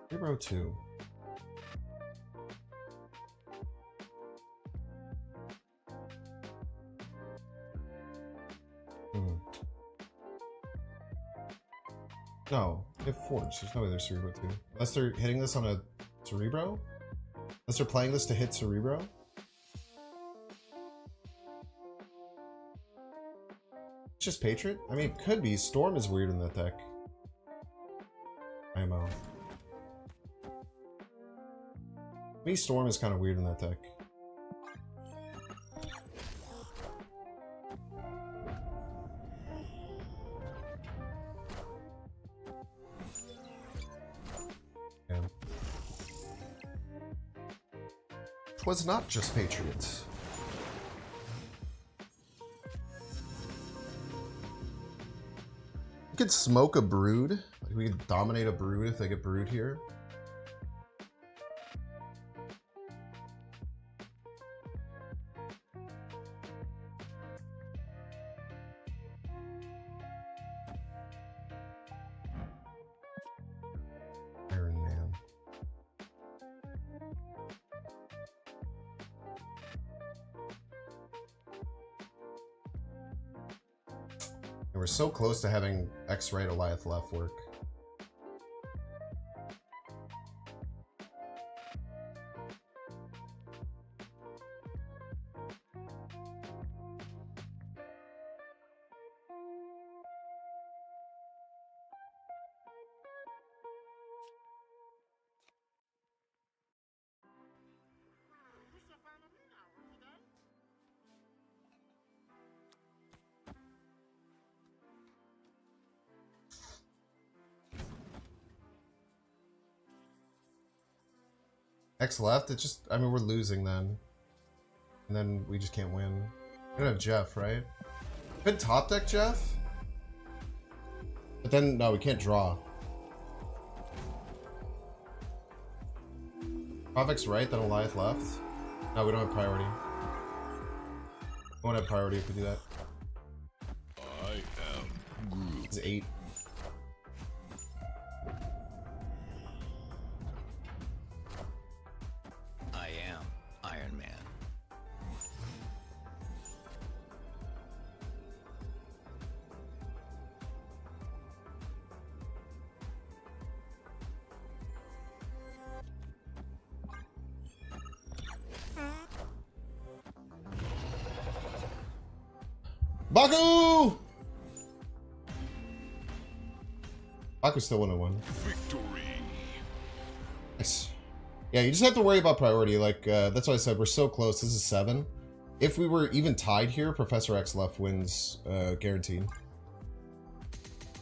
Cerebro 2. No, they have Forge. There's no way they're Cerebro 2. Unless they're hitting this on a Cerebro? Unless they're playing this to hit Cerebro? It's just Patriot? I mean, it could be. Storm is weird in that deck. IMO. Me, Storm is kind of weird in that deck. Was not just Patriots. We could smoke a brood. Like we could dominate a brood if they get brood here. Iron Man. And we're so close to having X right, Eliath left work. X left, it just, I mean, we're losing then. And then we just can't win. We don't have Jeff, right? Could top deck Jeff? But then, no, we can't draw. Pavic's right, then Eliath left. No, we don't have priority. I won't have priority if we do that. I am Groot. It's 8. I am Iron Man. Baku! Baku's still 101. Victory. Nice. Yeah, you just have to worry about priority. Like, that's why I said we're so close. This is 7. If we were even tied here, Professor X left wins guaranteed.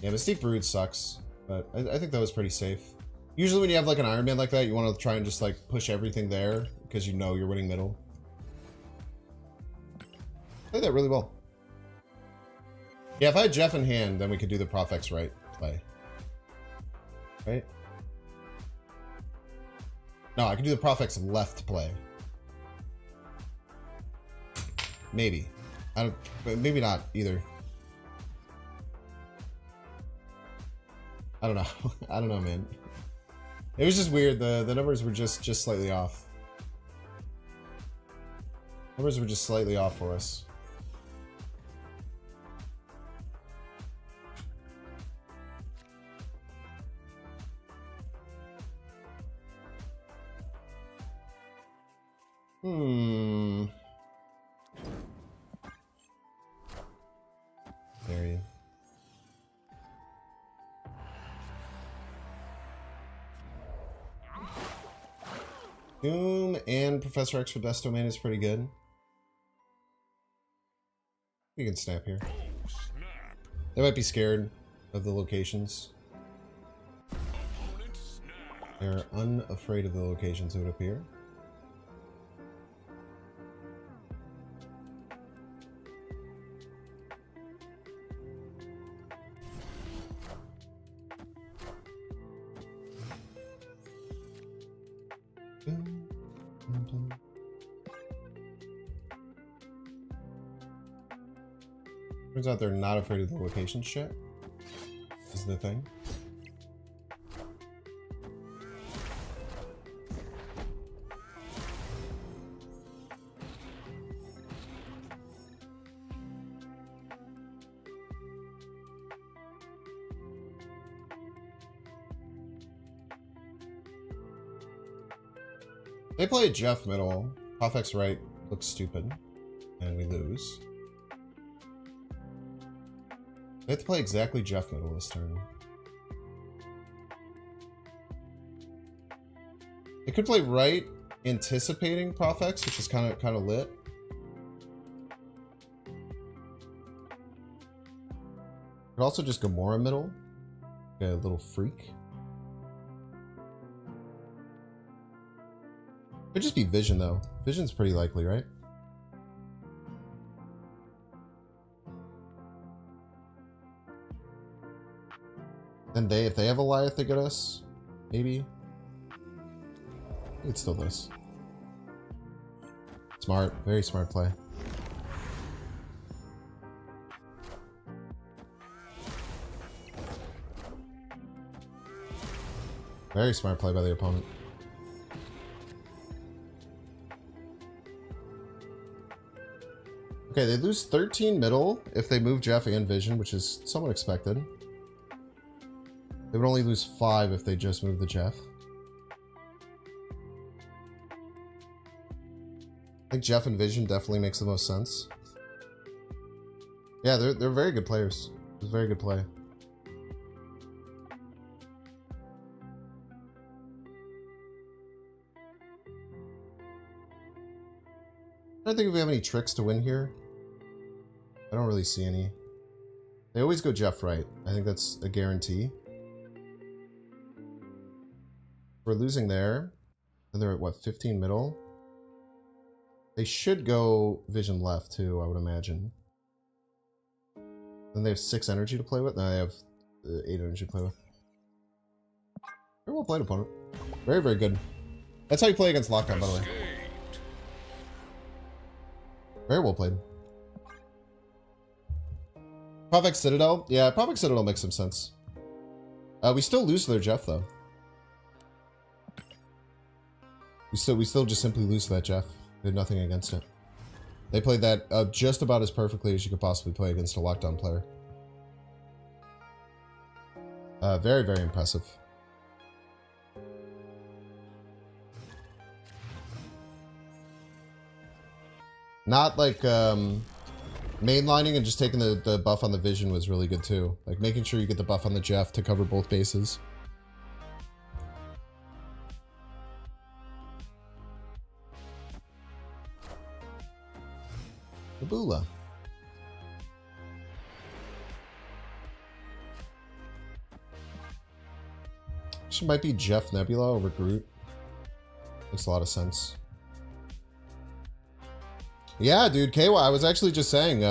Yeah, Mystique Brood sucks, but I think that was pretty safe. Usually when you have like an Iron Man like that, you want to try and just like push everything there because you know you're winning middle. Played that really well. Yeah, if I had Jeff in hand, then we could do the Prof X right play. Right? No, I can do the Prof X left play. Maybe. I don't. Maybe not either. I don't know. I don't know, man. It was just weird. The numbers were just slightly off. Numbers were just slightly off for us. There you. Doom and Professor X for Desto Man is pretty good. We can snap here. Oh, snap. They might be scared of the locations. Opponent snap. They're unafraid of the locations, it would appear. Turns out they're not afraid of the locations shit. Is the thing. They play Jeff middle. Prof X right looks stupid. And we lose. They have to play exactly Jeff middle this turn. They could play right, anticipating Prof X, which is kind of lit. Could also just Gamora middle, like a little freak. Could just be Vision though. Vision's pretty likely, right? Then if they have Goliath, they get us. Maybe. It's still this. Smart. Very smart play. Very smart play by the opponent. Okay, they lose 13 middle if they move Jeff and Vision, which is somewhat expected. They would only lose 5 if they just move the Jeff. I think Jeff and Vision definitely makes the most sense. Yeah, they're very good players. It's a very good play. I don't think if we have any tricks to win here. I don't really see any. They always go Jeff right. I think that's a guarantee. We're losing there. And they're at what, 15 middle? They should go Vision left too, I would imagine. Then they have 6 energy to play with. No, they have 8 energy to play with. Very well played, opponent. Very, very good. That's how you play against lockdown, by the way. Very well played. Prophet Citadel? Yeah, Prophet Citadel makes some sense. We still lose to their Jeff, though. We still just simply lose to that Jeff. Did nothing against it. They played that just about as perfectly as you could possibly play against a lockdown player. Very, very impressive. Not like, mainlining and just taking the buff on the vision was really good too. Like making sure you get the buff on the Jeff to cover both bases. Kabula. She might be Jeff Nebula over Groot. Makes a lot of sense. Yeah, dude, KY, I was actually just saying,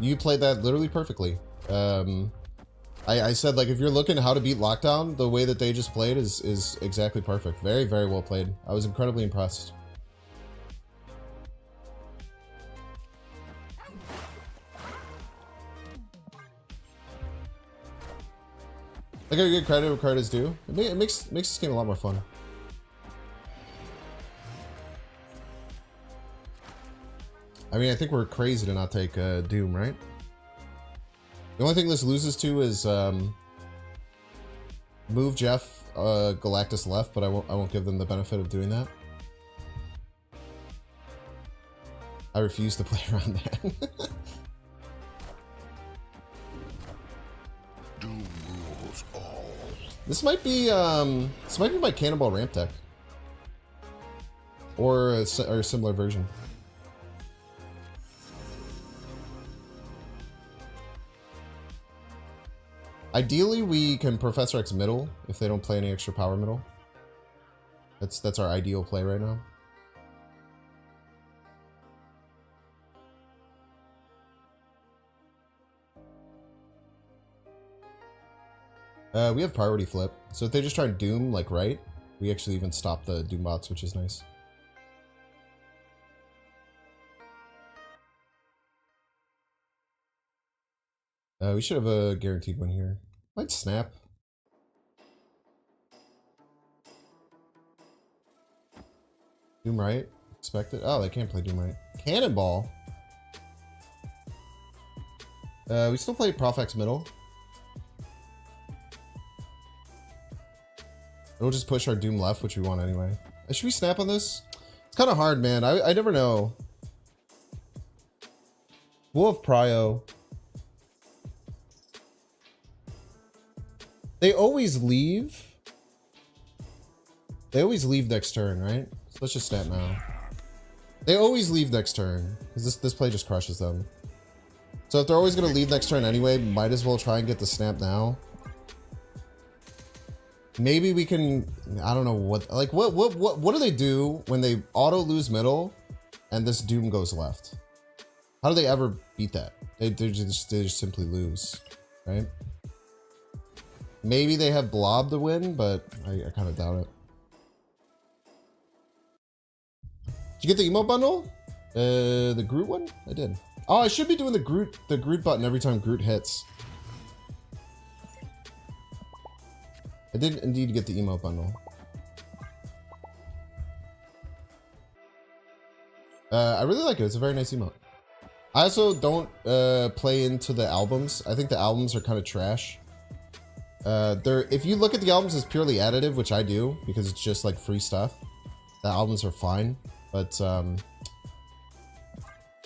you played that literally perfectly. I said, like, if you're looking at how to beat Lockdown, the way that they just played is exactly perfect. Very, very well played. I was incredibly impressed. I gotta give credit where credit is due. It makes this game a lot more fun. I mean, I think we're crazy to not take Doom, right? The only thing this loses to is move Jeff Galactus left, but I won't give them the benefit of doing that. I refuse to play around that. Doom rules all. This might be my Cannonball ramp deck, or a similar version. Ideally, we can Professor X middle if they don't play any extra power middle. That's our ideal play right now. We have priority flip, so if they just try and Doom like right, we actually even stop the Doom bots, which is nice. We should have a guaranteed win here. Might snap. Doom right. Expect it. Oh, they can't play Doom right. Cannonball. We still play Profex middle. It'll just push our Doom left, which we want anyway. Should we snap on this? It's kind of hard, man. I never know. We'll have Prio. They always leave. They always leave next turn, right? So let's just snap now. They always leave next turn because this play just crushes them. So if they're always going to leave next turn anyway, might as well try and get the snap now. Maybe we can. I don't know what. Like what do they do when they auto lose middle, and this Doom goes left? How do they ever beat that? They just simply lose, right? Maybe they have Blob to win, but I kind of doubt it. Did you get the emote bundle? The Groot one? I did. Oh, I should be doing the Groot button every time Groot hits. I did indeed get the emote bundle. I really like it. It's a very nice emote. I also don't play into the albums. I think the albums are kind of trash. If you look at the albums as purely additive, which I do because it's just like free stuff, the albums are fine. But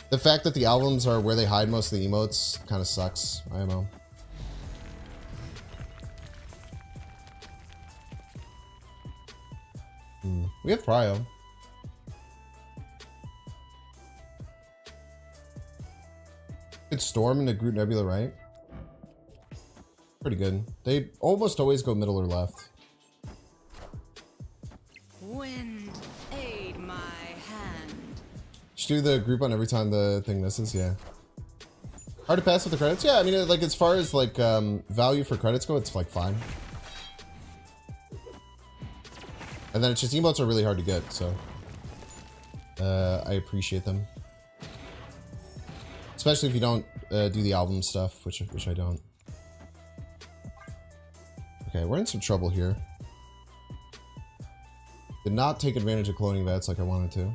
the fact that the albums are where they hide most of the emotes kind of sucks. IMO. We have Prio. Good Storm into Groot Nebula, right? Pretty good. They almost always go middle or left. Wind, aid my hand. Just do the group on every time the thing misses, yeah. Hard to pass with the credits? Yeah, I mean, like, as far as, like, value for credits go, it's, like, fine. And then it's just emotes are really hard to get, so I appreciate them. Especially if you don't do the album stuff, which I don't. Okay, we're in some trouble here. Did not take advantage of cloning vets like I wanted to.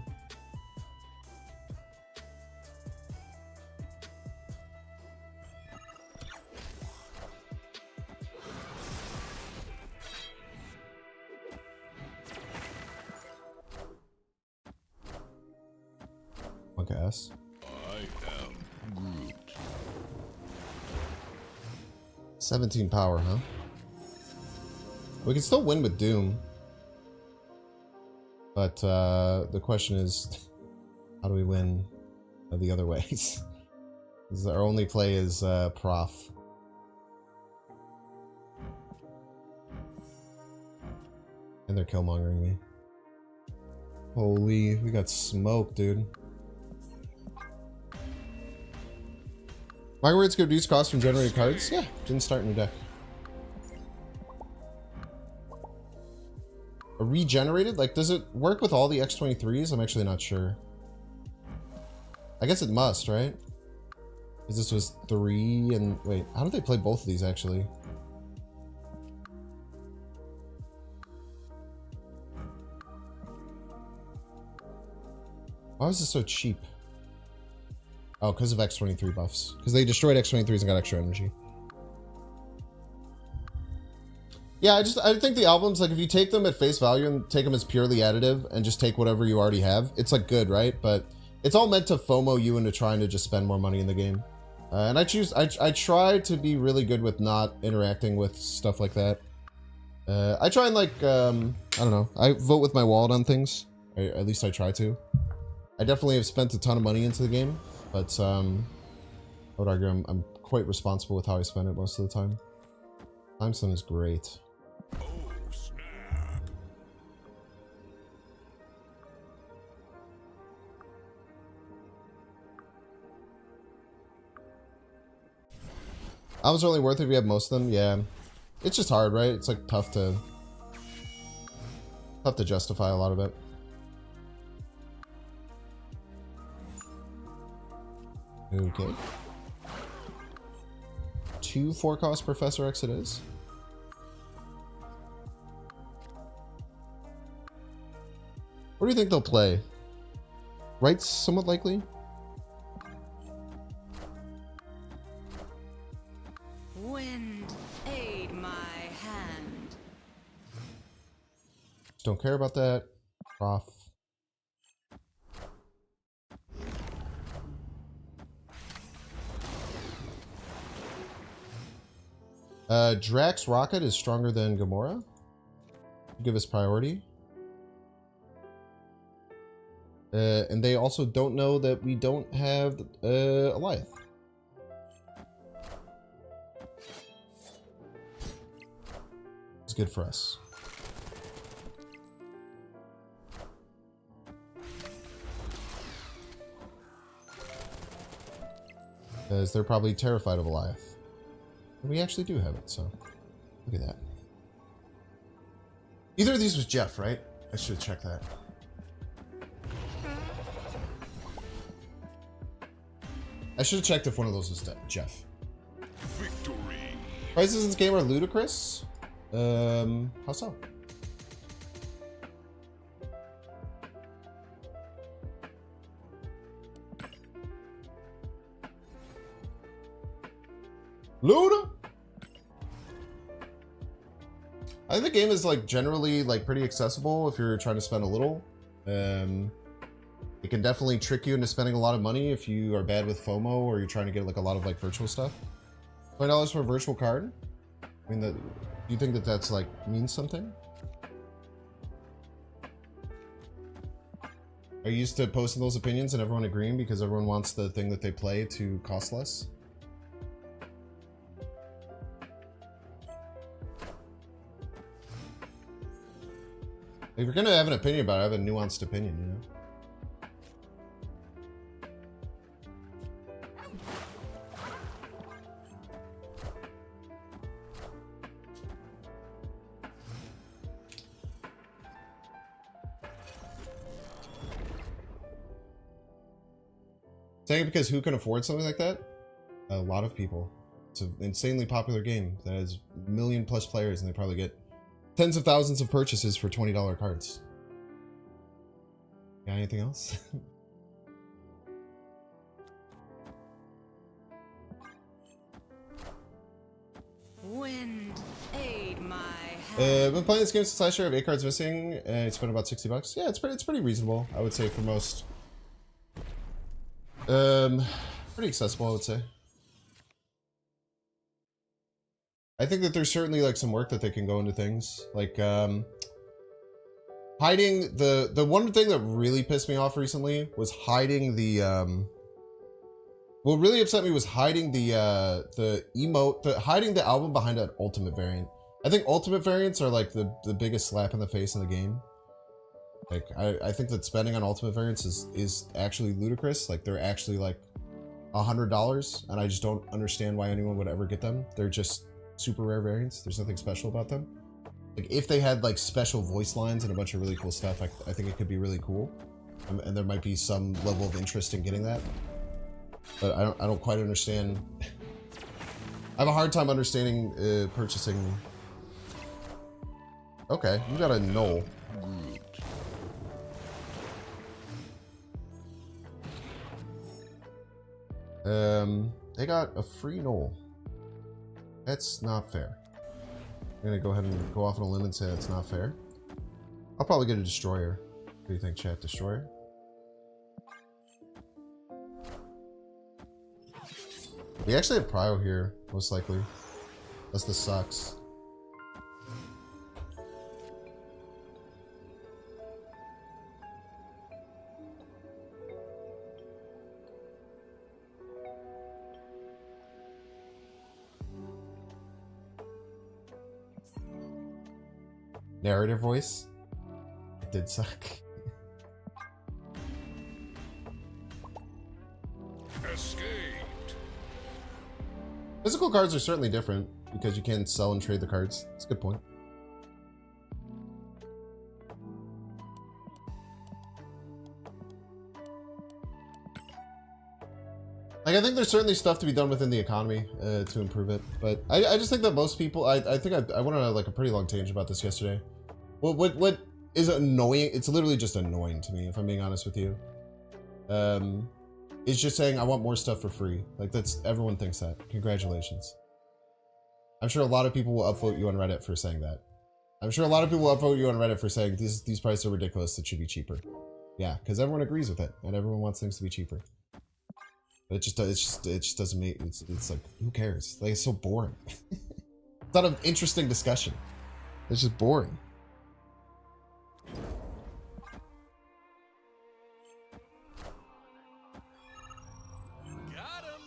Okay, S. I am Groot. 17 power, huh? We can still win with Doom. But the question is, how do we win the other ways? Because our only play is Prof. And they're killmongering me. Holy, we got smoked, dude. Microwaves could reduce cost from generated cards? Yeah, didn't start in your deck. A regenerated? Like, does it work with all the X23s? I'm actually not sure. I guess it must, right? Because this was 3 and... Wait, how do they play both of these, actually? Why was this so cheap? Oh, because of X23 buffs. Because they destroyed X23s and got extra energy. Yeah, I think the albums, like, if you take them at face value and take them as purely additive and just take whatever you already have, it's, like, good, right? But it's all meant to FOMO you into trying to just spend more money in the game. And I try to be really good with not interacting with stuff like that. I try and, like, I don't know. I vote with my wallet on things. At least I try to. I definitely have spent a ton of money into the game. But, I would argue I'm quite responsible with how I spend it most of the time. Timestone is great. Oh, snap. Albums are only worth it if you have most of them, yeah. It's just hard, right? It's like tough to justify a lot of it. Okay. 2 4-cost Professor X it is. What do you think they'll play? Right's somewhat likely? Wind, aid my hand. Just don't care about that. Prof. Drax Rocket is stronger than Gamora. Give us priority. And they also don't know that we don't have Eliath. It's good for us. Because they're probably terrified of Eliath. We actually do have it, so look at that. Either of these was Jeff, right? I should have checked that. I should have checked if one of those was Jeff. Victory. Prices in this game are ludicrous. How so? Luda? I think the game is like generally like pretty accessible if you're trying to spend a little. It can definitely trick you into spending a lot of money if you are bad with FOMO or you're trying to get like a lot of like virtual stuff. $20 for a virtual card? I mean, do you think that that's like means something? Are you used to posting those opinions and everyone agreeing because everyone wants the thing that they play to cost less? If you're gonna have an opinion about it, have a nuanced opinion, you know? Saying because who can afford something like that? A lot of people. It's an insanely popular game that has million plus players, and they probably get tens of thousands of purchases for $20 cards. Got anything else? Wind, aid my hand. I've been playing this game since last year. I have 8 cards missing, and it's been about $60. Yeah, it's pretty reasonable, I would say, for most. Pretty accessible, I would say. I think that there's certainly like some work that they can go into things, like hiding the one thing that really pissed me off recently was hiding the what really upset me was hiding the hiding the album behind an ultimate variant. I think ultimate variants are like the biggest slap in the face in the game. Like I think that spending on ultimate variants is actually ludicrous. Like they're actually like $100, and I just don't understand why anyone would ever get them. They're just super rare variants. There's nothing special about them. Like if they had like special voice lines and a bunch of really cool stuff, I think it could be really cool, and there might be some level of interest in getting that. But I don't quite understand. I have a hard time understanding purchasing. Okay, you got a null. They got a free null. That's not fair. I'm gonna go ahead and go off on a limb and say that's not fair. I'll probably get a destroyer. What do you think, chat? Destroyer? We actually have prio here, most likely. Unless this sucks. Narrative voice? It did suck. Escaped. Physical cards are certainly different because you can sell and trade the cards. That's a good point. Like, I think there's certainly stuff to be done within the economy to improve it, but I just think that most people, I think I went on like a pretty long tangent about this yesterday. What is annoying? It's literally just annoying to me, if I'm being honest with you. It's just saying I want more stuff for free. Like everyone thinks that. Congratulations. I'm sure a lot of people will upvote you on Reddit for saying that. I'm sure a lot of people will upvote you on Reddit for saying these prices are ridiculous. It should be cheaper. Yeah, because everyone agrees with it, and everyone wants things to be cheaper. But it just doesn't make it's like, who cares? Like, it's so boring. It's not an interesting discussion. It's just boring. Got him.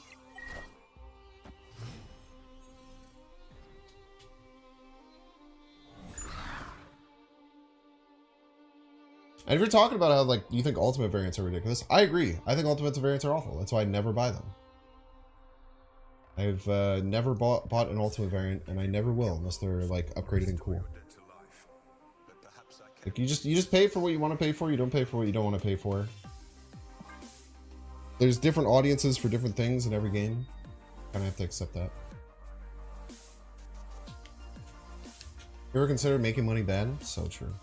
And if you're talking about how, like, you think ultimate variants are ridiculous, I agree. I think ultimate variants are awful. That's why I never buy them. I've never bought an ultimate variant, and I never will unless they're like upgraded and cool. Like you just pay for what you want to pay for. You don't pay for what you don't want to pay for. There's different audiences for different things in every game. Kind of have to accept that. You ever consider making money bad? So true.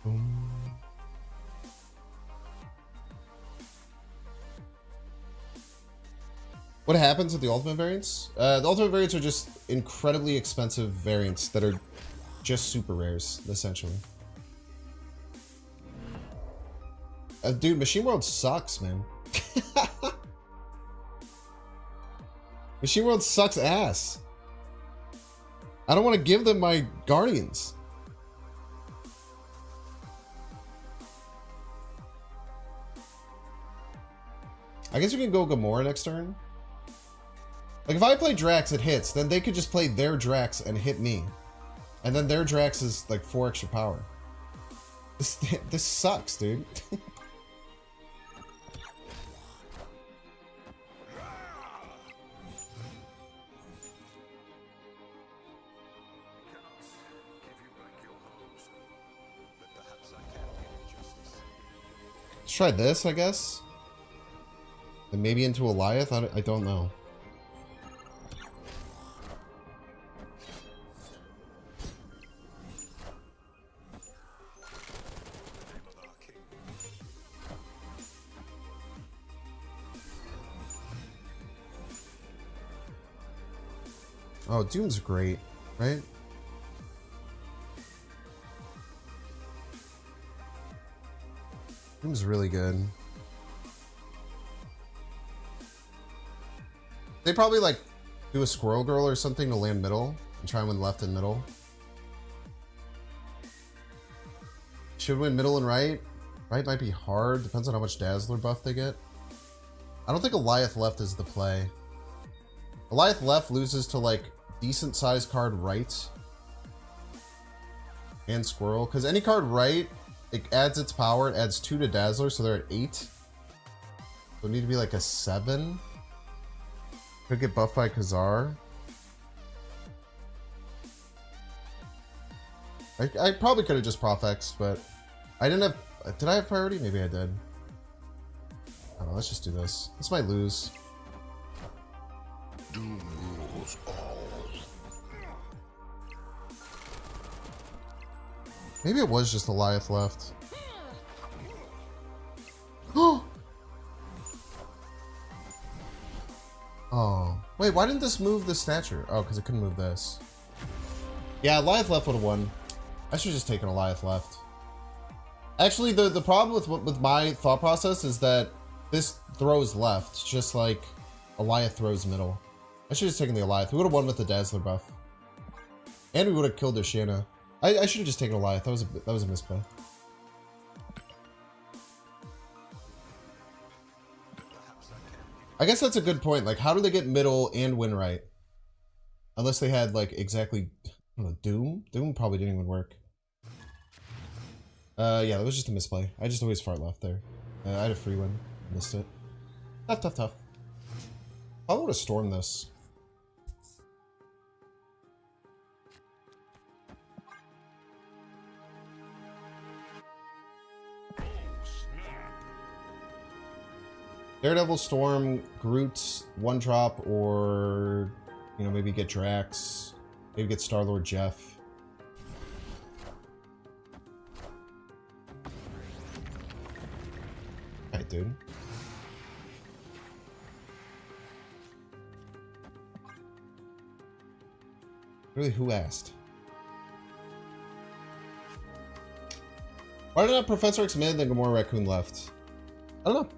Boom. What happens with the ultimate variants? The ultimate variants are just incredibly expensive variants that are just super rares, essentially. Dude, Machine World sucks, man. Machine World sucks ass. I don't want to give them my Guardians. I guess we can go Gamora next turn. Like, if I play Drax, it hits. Then they could just play their Drax and hit me. And then their Drax is, like, 4 extra power. This sucks, dude. Let's try this, I guess. And maybe into Goliath? I don't know. Oh, Doom's great, right? Doom's really good. They probably like do a Squirrel Girl or something to land middle and try and win left and middle. Should win middle and right. Right might be hard. Depends on how much Dazzler buff they get. I don't think Goliath left is the play. Goliath left loses to like decent sized card right and Squirrel, because any card right, it adds its power. It adds 2 to Dazzler, so they're at 8. So it need to be like a 7. Could get buffed by Khazar. I probably could have just Prof-X, but I didn't have... Did I have priority? Maybe I did. I don't know, let's just do this. This might lose. Doom rules all. Maybe it was just Goliath left. Oh! Wait, why didn't this move the stature? Oh, because it couldn't move this. Yeah, Goliath left would have won. I should have just taken Goliath left. Actually, the problem with my thought process is that this throws left, just like Goliath throws middle. I should have taken the Goliath. We would have won with the Dazzler buff. And we would have killed their Shanna. I should have just taken Goliath. That was a misplay. I guess that's a good point. Like, how do they get middle and win right? Unless they had, like, exactly... I don't know, Doom? Doom probably didn't even work. Yeah, that was just a misplay. I just always fart left there. I had a free win. Missed it. Tough. I would have stormed this. Daredevil, Storm, Groot, 1-drop, or, you know, maybe get Drax. Maybe get Star-Lord Jeff. Alright, dude. Really, who asked? Why did not Professor X mid, then Gamora Raccoon left? I don't know.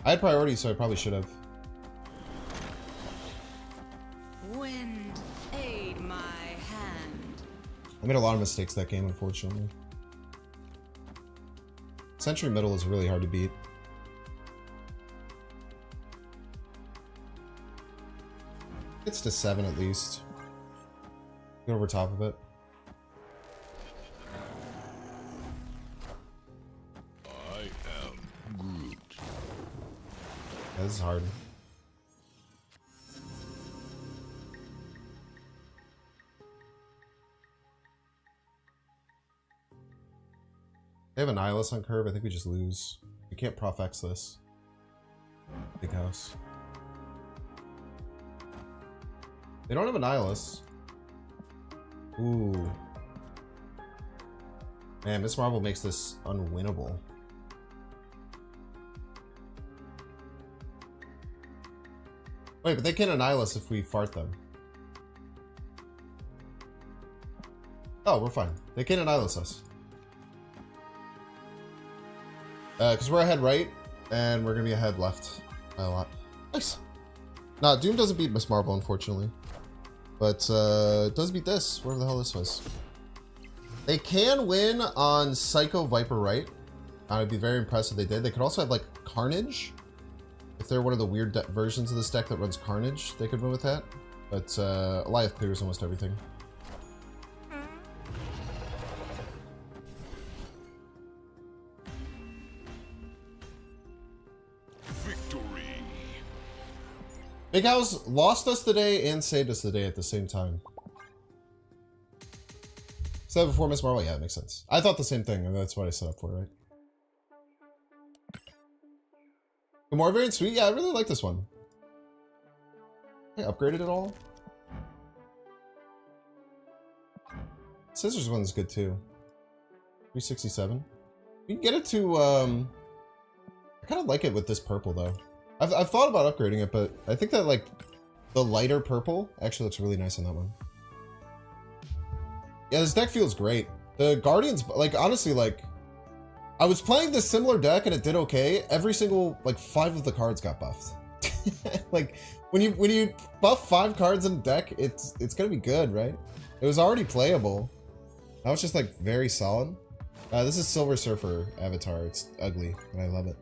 I had priority, so I probably should have. Wind, aid my hand. I made a lot of mistakes that game, unfortunately. Sentry middle is really hard to beat. It's to 7 at least. Go over top of it. I am Groot. Yeah, this is hard. They have a Nihilus on curve. I think we just lose. We can't Prof-X this. Big house. They don't have a Nihilus. Ooh. Man, Miss Marvel makes this unwinnable. Wait, but they can't Nihilus if we fart them. Oh, we're fine. They can't Nihilus us. Because we're ahead right, and we're going to be ahead left by a lot. Nice. Nah, Doom doesn't beat Miss Marvel, unfortunately. But it does beat this, whatever the hell this was. They can win on Psycho Viper right. I'd be very impressed if they did. They could also have, like, Carnage. If they're one of the weird versions of this deck that runs Carnage, they could win with that. But Goliath clears almost everything. Victory. Big House lost us the day and saved us the day at the same time. Is that before Miss Marvel? Yeah, it makes sense. I thought the same thing, and that's what I set up for, right? The more variant sweet? Yeah, I really like this one. I upgraded it all. Scissors one's good too. 367. You can get it to, I kind of like it with this purple though. I've thought about upgrading it, but I think that like the lighter purple actually looks really nice on that one. Yeah, this deck feels great. The Guardians, like honestly, like I was playing this similar deck and it did okay. Every single, like 5 of the cards got buffed. Like when you buff 5 cards in a deck, it's gonna be good, right? It was already playable. Now it's just like very solid. This is Silver Surfer avatar. It's ugly, and I love it.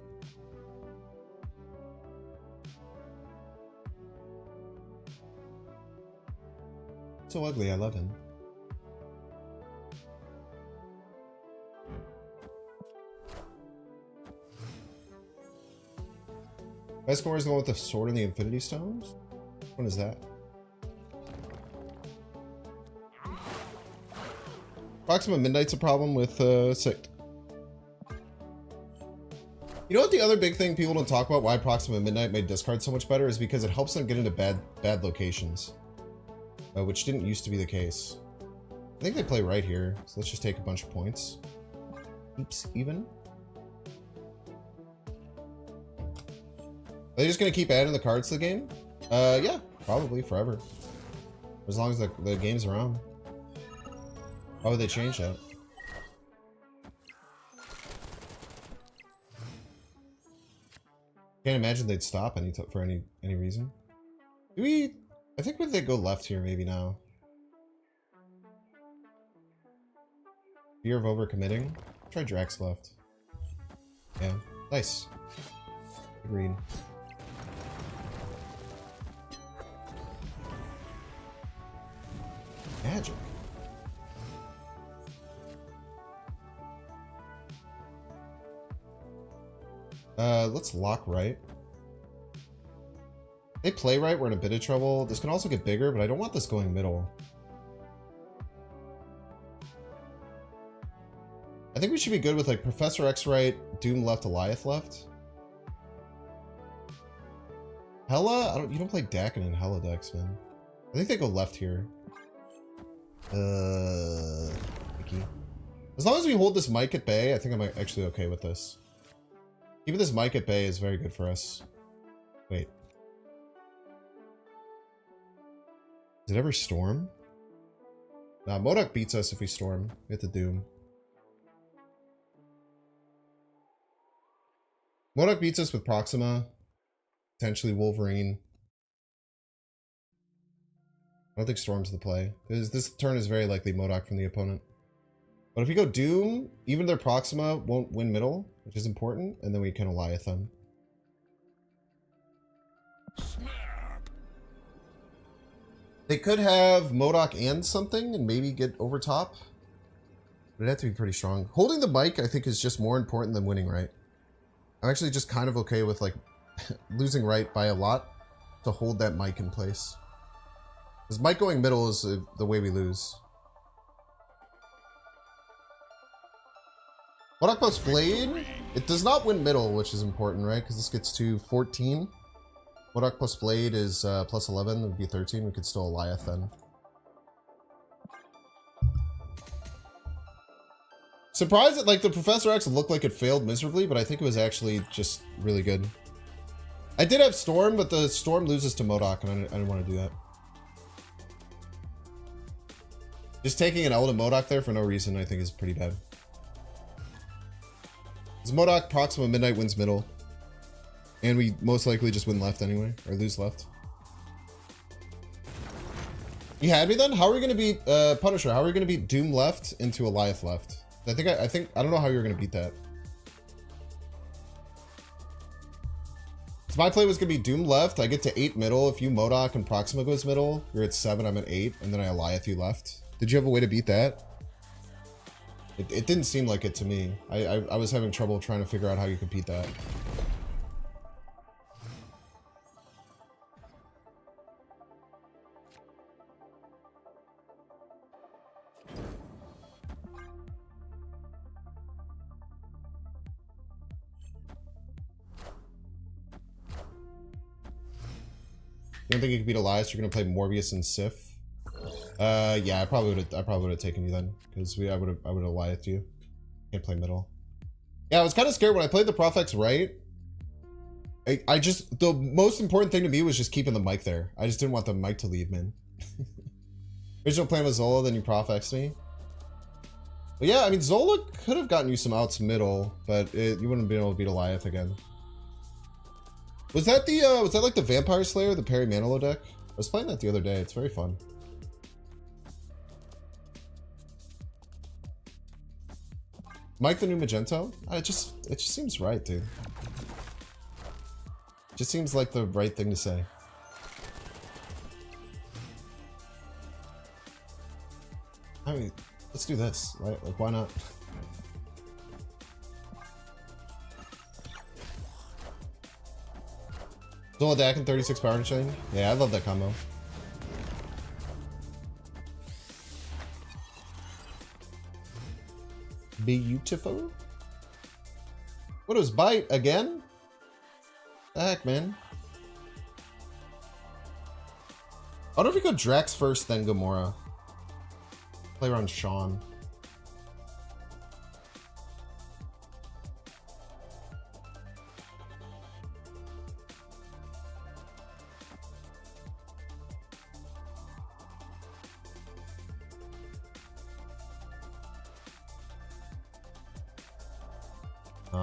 So ugly, I love him. Best score is the one with the sword and the Infinity Stones? Which one is that? Proxima Midnight's a problem with Sick. You know what the other big thing people don't talk about why Proxima Midnight made discard so much better is because it helps them get into bad locations. Which didn't used to be the case. I think they play right here, so let's just take a bunch of points. Keeps even. Are they just gonna keep adding the cards to the game? Yeah, probably forever. As long as the game's around. Why would they change that? Can't imagine they'd stop for any reason. Do we? I think when they go left here, maybe now. Fear of overcommitting. Try Drax left. Yeah, nice. Agreed. Magic. Let's lock right. They play right, we're in a bit of trouble. This can also get bigger, but I don't want this going middle. I think we should be good with like Professor X right, Doom left, Eliath left. Hella? You don't play Dakin in Hella decks, man. I think they go left here. Icky. As long as we hold this mic at bay, I think I'm actually okay with this. Keeping this mic at bay is very good for us. Wait. Does it ever storm? Nah, MODOK beats us if we storm. We have to Doom. MODOK beats us with Proxima. Potentially Wolverine. I don't think Storm's the play. This turn is very likely MODOK from the opponent. But if we go Doom, even their Proxima won't win middle, which is important, and then we can Eliath them. They could have MODOK and something, and maybe get over top. But it'd have to be pretty strong. Holding the mic, I think, is just more important than winning right. I'm actually just kind of okay with, like, losing right by a lot to hold that mic in place. Because mic going middle is the way we lose. MODOK plus Blade, it does not win middle, which is important, right? Because this gets to 14. MODOK plus Blade is plus 11, it would be 13. We could still Eliath then. Surprised that like the Professor X looked like it failed miserably, but I think it was actually just really good. I did have Storm, but the Storm loses to MODOK, and I didn't want to do that. Just taking an L to MODOK there for no reason, I think, is pretty bad. Because MODOK Proxima Midnight wins middle. And we most likely just win left anyway, or lose left. You had me then? How are we gonna beat Punisher? How are we gonna beat Doom left into Eliath left? I don't know how you're gonna beat that. So my play was gonna be Doom left. I get to 8 middle. If you MODOK and Proxima goes middle, you're at 7. I'm at 8, and then I Eliath you left. Did you have a way to beat that? It didn't seem like it to me. I was having trouble trying to figure out how you could beat that. don't think you could beat Elias? You're gonna play Morbius and Sif. Yeah, I probably would have taken you then, because I would have Eliathed you. Can't play middle. Yeah, I was kind of scared when I played the Profex right. I just, the most important thing to me was just keeping the mic there. I just didn't want the mic to leave, man. Original plan was Zola, then you Profexed me. But yeah, I mean, Zola could have gotten you some outs middle, but you wouldn't have been able to beat Eliath again. Was that like the Vampire Slayer, the Perry Manilow deck? I was playing that the other day. It's very fun. Mike the new Magento? It just seems right, dude. Just seems like the right thing to say. I mean, let's do this, right? Like, why not? Zola Dak and 36 power chain? Yeah, I love that combo. Beautiful. What was Bite again? The heck, man. I wonder if we go Drax first, then Gamora. Play around Sean.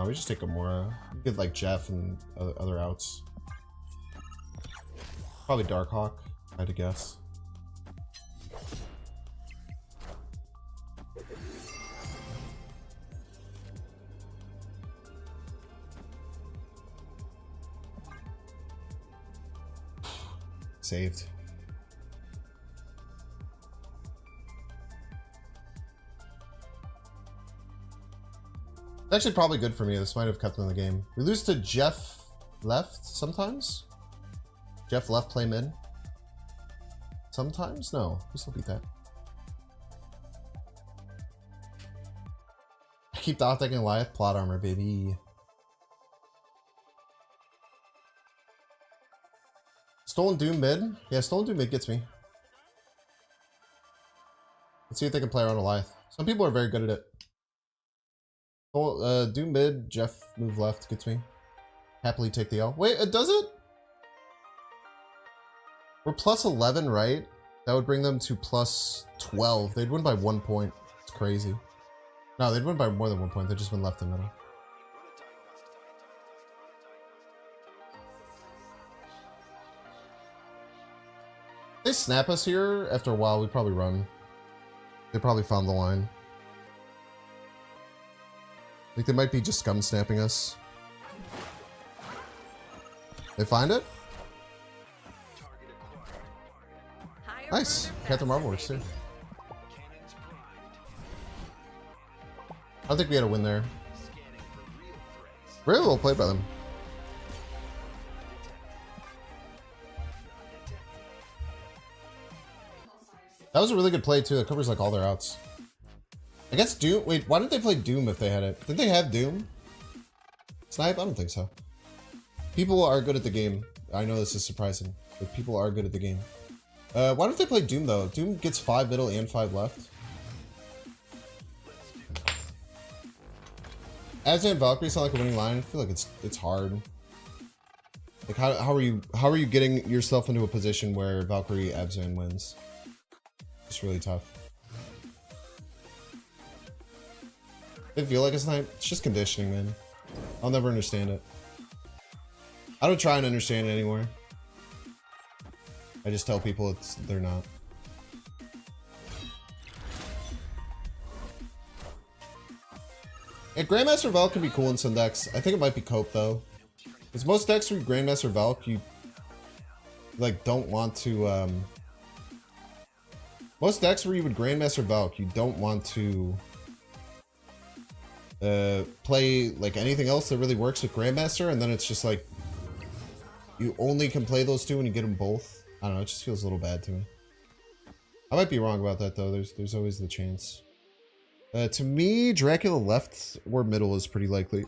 We just take Gamora. We get like Jeff and other outs. Probably Darkhawk, I had to guess. Saved. It's actually probably good for me. This might have kept them in the game. We lose to Jeff left sometimes. Jeff left play mid. Sometimes? No, we still beat that. I keep dot decking Goliath plot armor, baby. Stolen Doom mid? Yeah, Stolen Doom mid gets me. Let's see if they can play around Goliath. Some people are very good at it. Doom mid, Jeff move left gets me. Happily take the L. Wait, does it? We're plus 11, right? That would bring them to plus 12. They'd win by 1 point. It's crazy. No, they'd win by more than 1 point. They just win left and middle. If they snap us here, after a while, we'd probably run. They probably found the line. I think they might be just scum snapping us. They find it? Nice. Panther Marvel works too. I don't think we had a win there. Very well played by them. That was a really good play too. It covers like all their outs. I guess Doom. Wait, why didn't they play Doom if they had it? Did they have Doom? Snipe? I don't think so. People are good at the game. I know this is surprising, but people are good at the game. Why don't they play Doom though? Doom gets 5 middle and 5 left. Abzan Valkyrie sound like a winning line. I feel like it's hard. Like how are you getting yourself into a position where Valkyrie Abzan wins? It's really tough. I feel like it's not. It's just conditioning, man. I'll never understand it. I don't try and understand it anymore. I just tell people they're not. And Grandmaster Valk can be cool in some decks. I think it might be Cope though, because most decks where Grandmaster Valk you like don't want to. Most decks where you would Grandmaster Valk, you don't want to. Play like anything else that really works with Grandmaster, and then it's just like you only can play those two and you get them both. I don't know, it just feels a little bad to me. I might be wrong about that though. There's always the chance. To me, Dracula left or middle is pretty likely.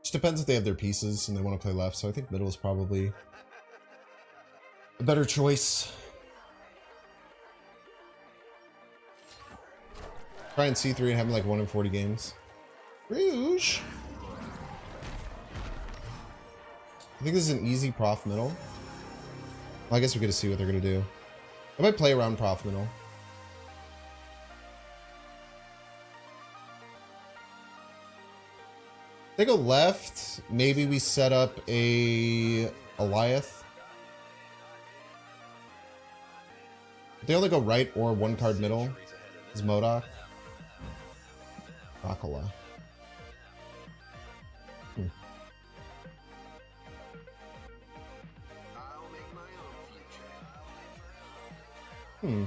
Just depends if they have their pieces and they want to play left, so I think middle is probably a better choice. Try and C3 and have like 1 in 40 games. Rouge! I think this is an easy prof middle. Well, I guess we get to see what they're going to do. I might play around prof middle. They go left. Maybe we set up a Eliath. They only go right or 1 card middle. Is Modok. Akala. Hmm.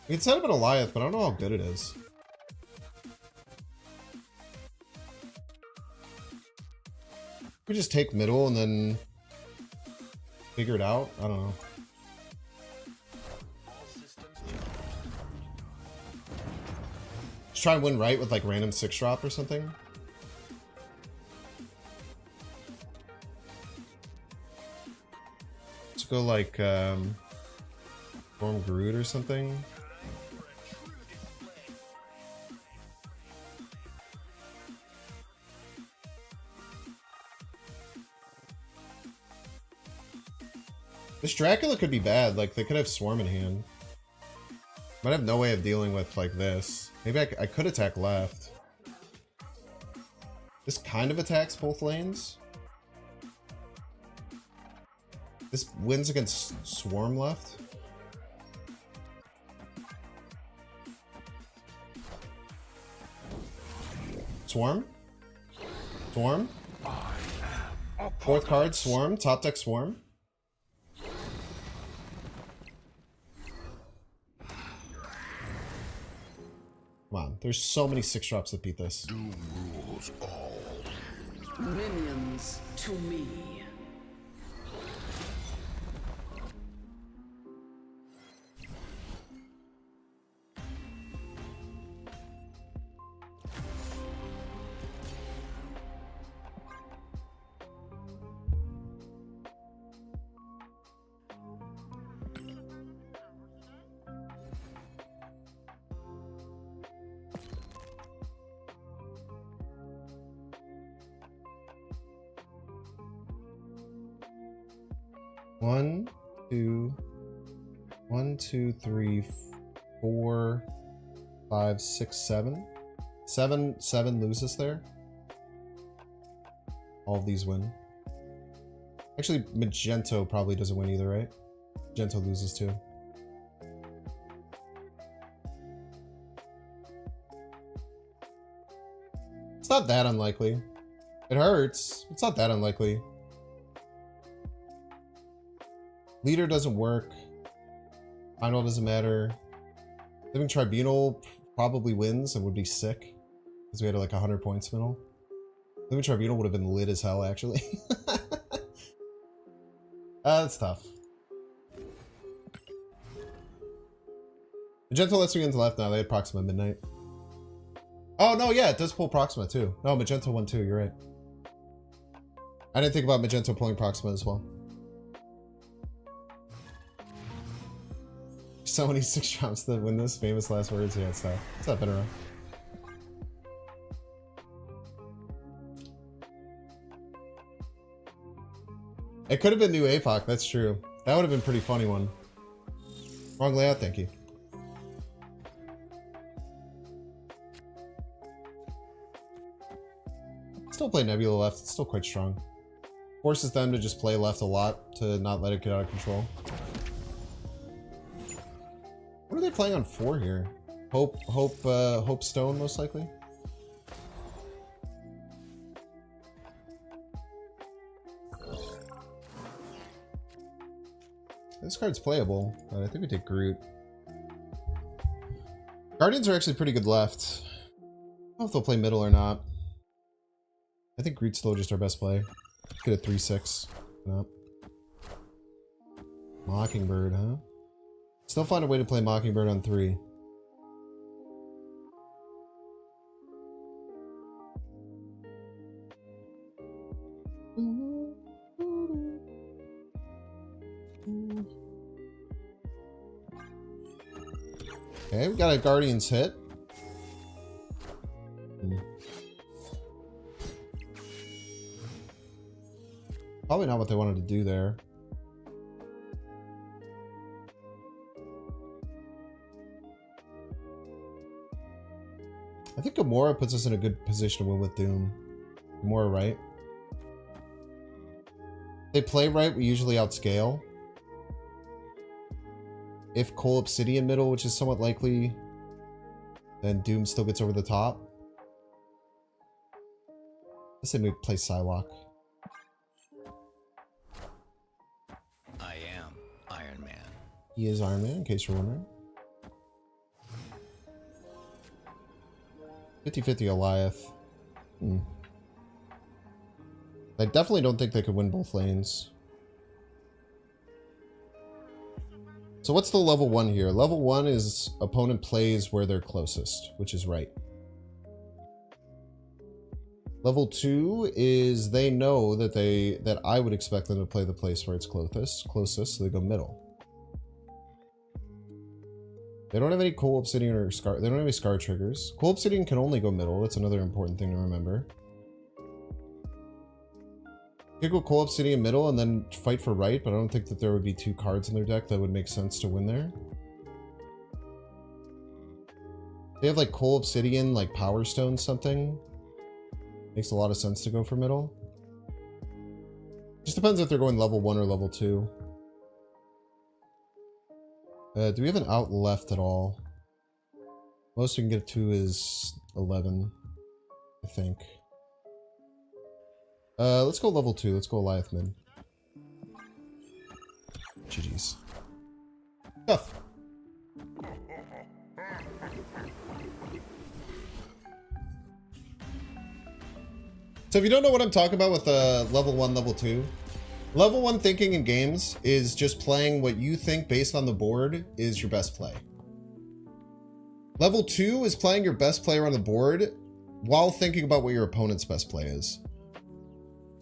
We can set up an Eliath, but I don't know how good it is. We just take middle and then figure it out. I don't know. Just try and win right with like random 6-drop or something. Let's go like Storm Groot or something. This Dracula could be bad. Like, they could have Swarm in hand. Might have no way of dealing with, like, this. Maybe I could attack left. This kind of attacks both lanes. This wins against Swarm left. Swarm? Swarm? 4th card, Swarm. Top deck Swarm. Come on, there's so many 6-drops that beat this. Doom rules all. Minions to me. One, two, three, 4, 5, 6, 7. 7 loses there. All of these win. Actually, Magento probably doesn't win either, right? Magento loses too. It's not that unlikely. It hurts. It's not that unlikely. Leader doesn't work. Final doesn't matter. Living Tribunal probably wins and would be sick. Because we had like 100 points middle. Living Tribunal would have been lit as hell, actually. That's tough. Magento lets me into left now. They had Proxima Midnight. Oh, no, yeah, it does pull Proxima too. No, Magento won too. You're right. I didn't think about Magento pulling Proxima as well. So many 6-drops that win this. Famous last words. Yeah, it's tough. It's not been around. It could have been New APOC. That's true. That would have been a pretty funny one. Wrong layout. Thank you. Still play Nebula left. It's still quite strong. Forces them to just play left a lot to not let it get out of control. What are they playing on 4 here? Hope Stone, most likely. This card's playable, but I think we take Groot. Guardians are actually pretty good left. I don't know if they'll play middle or not. I think Groot's still just our best play. Get a 3/6. No. Mockingbird, huh? Still find a way to play Mockingbird on 3. Okay, we got a Guardian's hit. Probably not what they wanted to do there. I think Gamora puts us in a good position to win with Doom. Gamora, right? If they play right, we usually outscale. If Cole Obsidian middle, which is somewhat likely, then Doom still gets over the top. Let's say we play Psylocke. I am Iron Man. He is Iron Man, in case you're wondering. 50-50 Goliath. I definitely don't think they could win both lanes. So what's the level 1 here? Level 1 is opponent plays where they're closest, which is right. Level 2 is they know that I would expect them to play the place where it's closest, so they go middle. They don't have any Coal Obsidian or Scar. They don't have any Scar triggers. Coal Obsidian can only go middle. That's another important thing to remember. You could go Coal Obsidian middle and then fight for right, but I don't think that there would be 2 cards in their deck that would make sense to win there. They have like Coal Obsidian, like Power Stone something. Makes a lot of sense to go for middle. Just depends if they're going level 1 or level 2. Do we have an out left at all? Most we can get to is 11, I think. Let's go level 2. Let's go Goliath mid. GG's. Tough. So if you don't know what I'm talking about with level 1, level 2, level 1 thinking in games is just playing what you think based on the board is your best play. Level 2 is playing your best player on the board while thinking about what your opponent's best play is.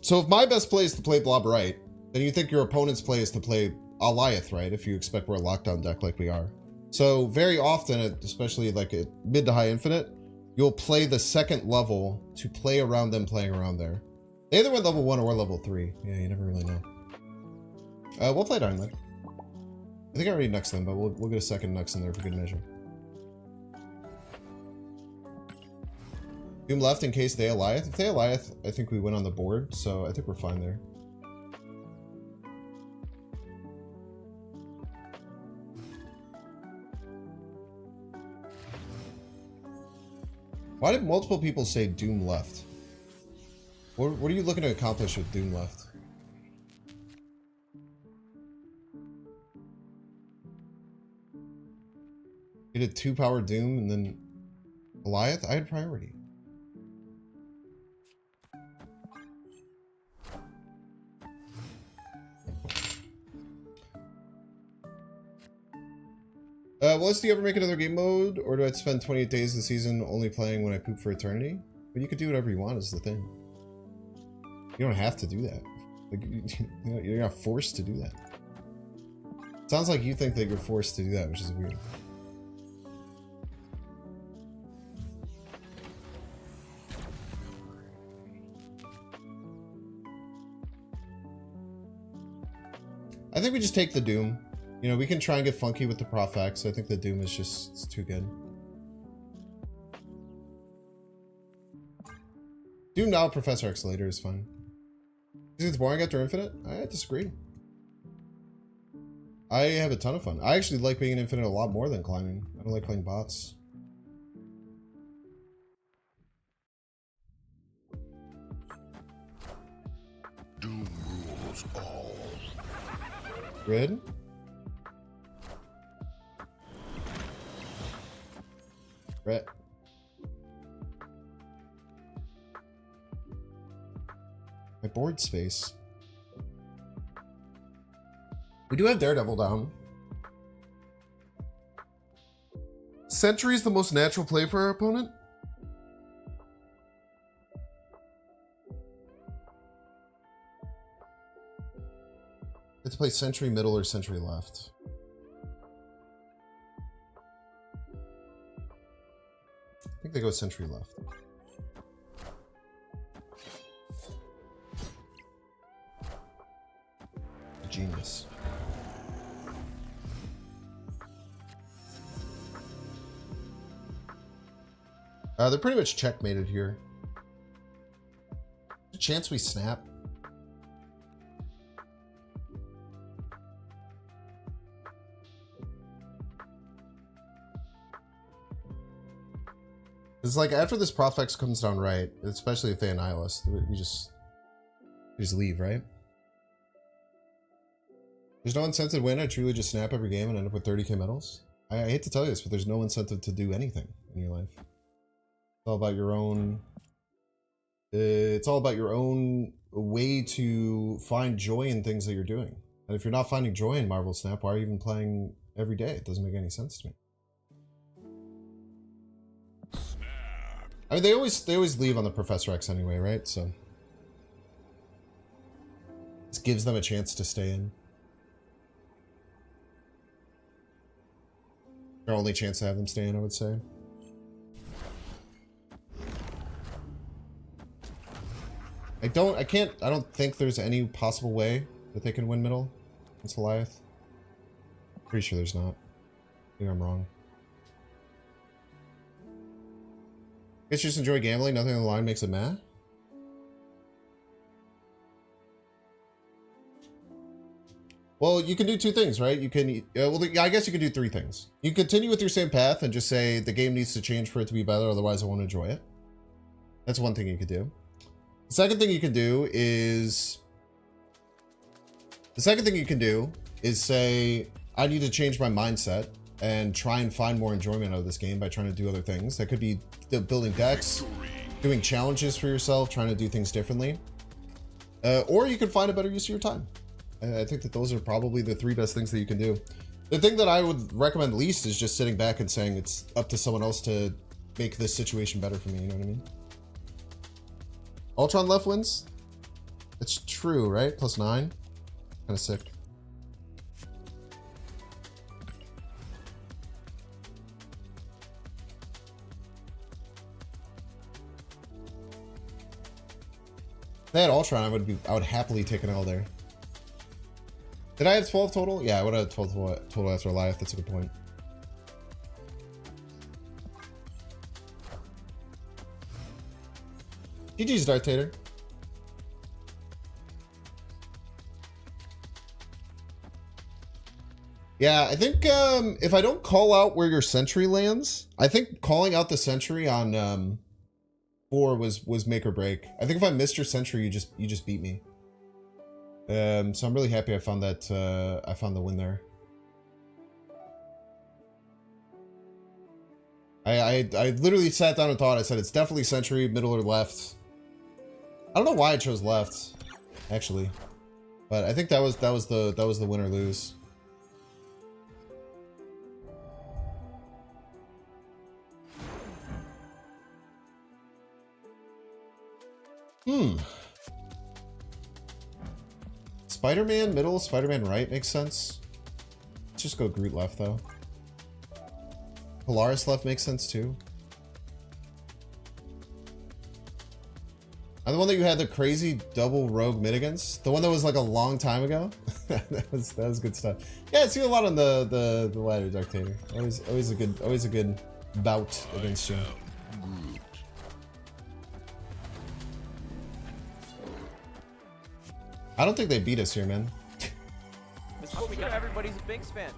So if my best play is to play Blob right, then you think your opponent's play is to play Goliath right, if you expect we're a lockdown deck like we are. So very often, especially like at mid to high infinite, you'll play the second level to play around them playing around there. They either went level 1 or level 3. Yeah, you never really know. We'll play Iron Lad. I think I already Nux them, but we'll get a second Nux in there for good measure. Doom left in case they Goliath. If they Goliath, I think we win on the board, so I think we're fine there. Why did multiple people say Doom left? What are you looking to accomplish with Doom left? You did 2-power Doom and then Goliath? I had priority. Willis, do you ever make another game mode? Or do I spend 28 days of the season only playing when I poop for eternity? But you could do whatever you want is the thing. You don't have to do that. Like, you're not forced to do that. Sounds like you think that you're forced to do that, which is weird. I think we just take the Doom. You know, we can try and get funky with the Prof X. I think the Doom is just it's too good. Doom now, Professor X later is fine. You think it's boring after Infinite? I disagree. I have a ton of fun. I actually like being in Infinite a lot more than climbing. I don't like playing bots. Doom rules all. Red? Red. My board space. We do have Daredevil down. Sentry is the most natural play for our opponent. Get to play Sentry middle or Sentry left. I think they go Sentry left. Genius. They're pretty much checkmated here. There's a chance we snap. It's like after this Profex comes down right, especially if they annihilate us, we just leave, right? There's no incentive to win. I truly just snap every game and end up with 30k medals. I hate to tell you this, but there's no incentive to do anything in your life. It's all about your own. It's all about your own way to find joy in things that you're doing. And if you're not finding joy in Marvel Snap, why are you even playing every day? It doesn't make any sense to me. I mean, they always leave on the Professor X anyway, right? So this gives them a chance to stay in. Their only chance to have them stay in, I would say. I don't think there's any possible way that they can win middle against Goliath. Pretty sure there's not. I think I'm wrong. Guess you just enjoy gambling, nothing on the line makes it mad? Well, you can do two things, right? You can, I guess you can do three things. You continue with your same path and just say the game needs to change for it to be better, otherwise I won't enjoy it. That's one thing you could do. The second thing you can do is say, I need to change my mindset and try and find more enjoyment out of this game by trying to do other things. That could be building decks, doing challenges for yourself, trying to do things differently. Or you could find a better use of your time. I think that those are probably the three best things that you can do. The thing that I would recommend least is just sitting back and saying it's up to someone else to make this situation better for me, you know what I mean? Ultron left wins? It's true, right? +9? Kind of sick. If they had Ultron, I would happily take an L there. Did I have 12 total? Yeah, I would have 12 total after Goliath. That's a good point. GG's, Darth Tater. Yeah, I think if I don't call out where your sentry lands, I think calling out the sentry on 4 was make or break. I think if I missed your sentry, you just beat me. So I'm really happy I found that I found the win there. I literally sat down and thought. I said it's definitely sentry, middle or left. I don't know why I chose left, actually, but I think that was the win or lose. Spider-Man middle, Spider-Man right makes sense. Let's just go Groot left though. Polaris left makes sense too. And the one that you had the crazy double rogue mid against, the one that was like a long time ago. that was good stuff. Yeah, I see a lot on the ladder, Dark Tater. Always a good bout against you. I don't think they beat us here, man. This is what we got. Everybody's a Binks fan.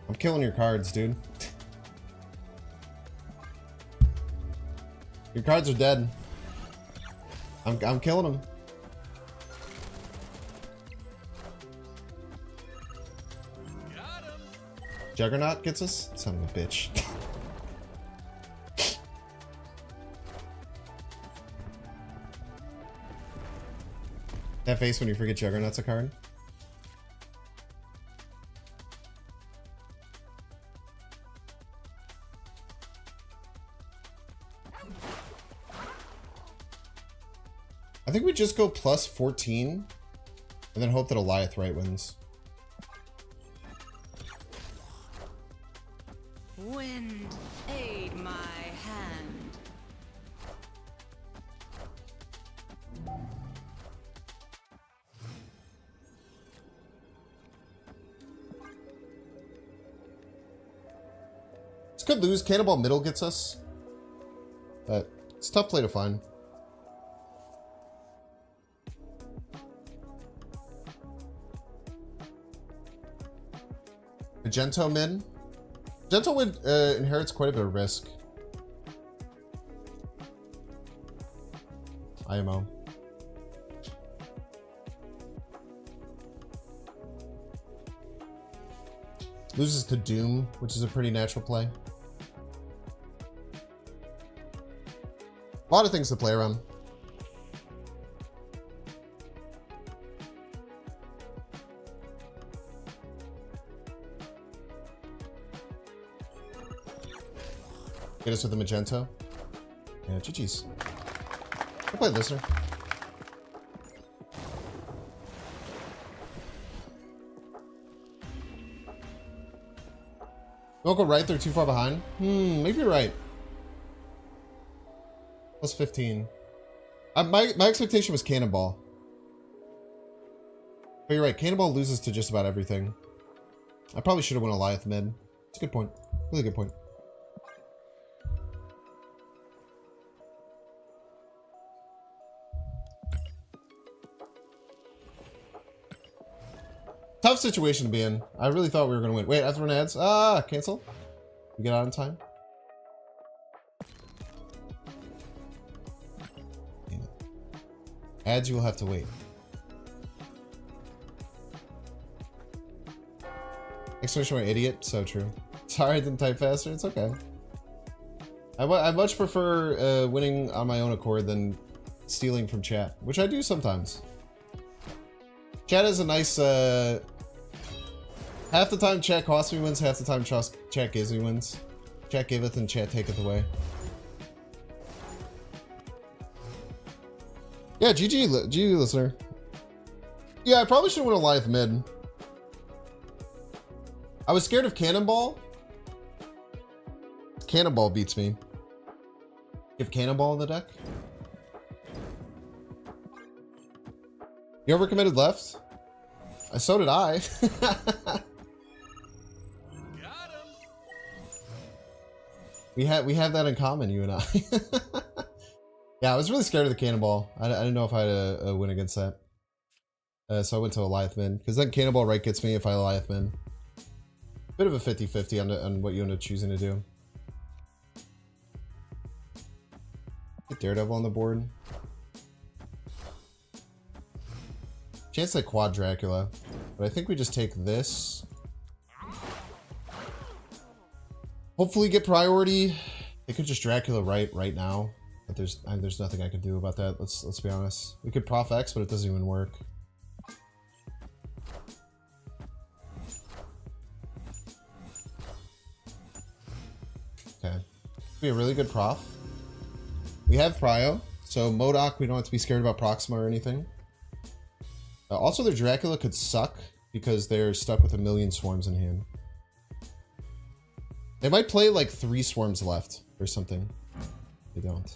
I'm killing your cards, dude. Your cards are dead. I'm killing them. Got him. Juggernaut gets us? Son of a bitch. That face when you forget Juggernaut's a card. I think we just go plus 14 and then hope that Goliath right wins. Wind, aid my hand. This could lose. Cannonball middle gets us. But it's a tough play to find. Magento mid. Magento would inherits quite a bit of risk. IMO. Loses to Doom, which is a pretty natural play. A lot of things to play around. Get us with the Magento. Yeah, GG's. I'll play listener. Don't go right, they're too far behind. Maybe you're right. Plus 15. My expectation was Cannonball. But you're right, Cannonball loses to just about everything. I probably should have won Goliath mid. It's a good point. Really good point. Tough situation to be in. I really thought we were going to win. Wait, I have to run ads. Cancel. We get out in time. Damn it. Ads, you will have to wait. Exclamation mark idiot. So true. Sorry I didn't type faster. It's okay. I much prefer winning on my own accord than stealing from chat, which I do sometimes. Chat is a nice... half the time chat costs me wins, half the time chat gives me wins. Chat giveth and chat taketh away. Yeah, GG listener. Yeah, I probably should win a live mid. I was scared of Cannonball. Cannonball beats me. Give Cannonball in the deck. You overcommitted left? So did I. We have that in common, you and I. Yeah, I was really scared of the Cannonball. I didn't know if I had a win against that. So I went to Goliath min, because then Cannonball right gets me if I Goliath min. Bit of a 50-50 on what you end up choosing to do. Get Daredevil on the board. Chance at quad Dracula, but I think we just take this. Hopefully get priority. They could just Dracula right now, but there's nothing I can do about that. Let's be honest. We could Prof X, but it doesn't even work. Okay, be a really good Prof. We have Prio, so MODOK we don't have to be scared about Proxima or anything. Also, their Dracula could suck because they're stuck with a million swarms in hand. They might play like 3 swarms left or something. They don't.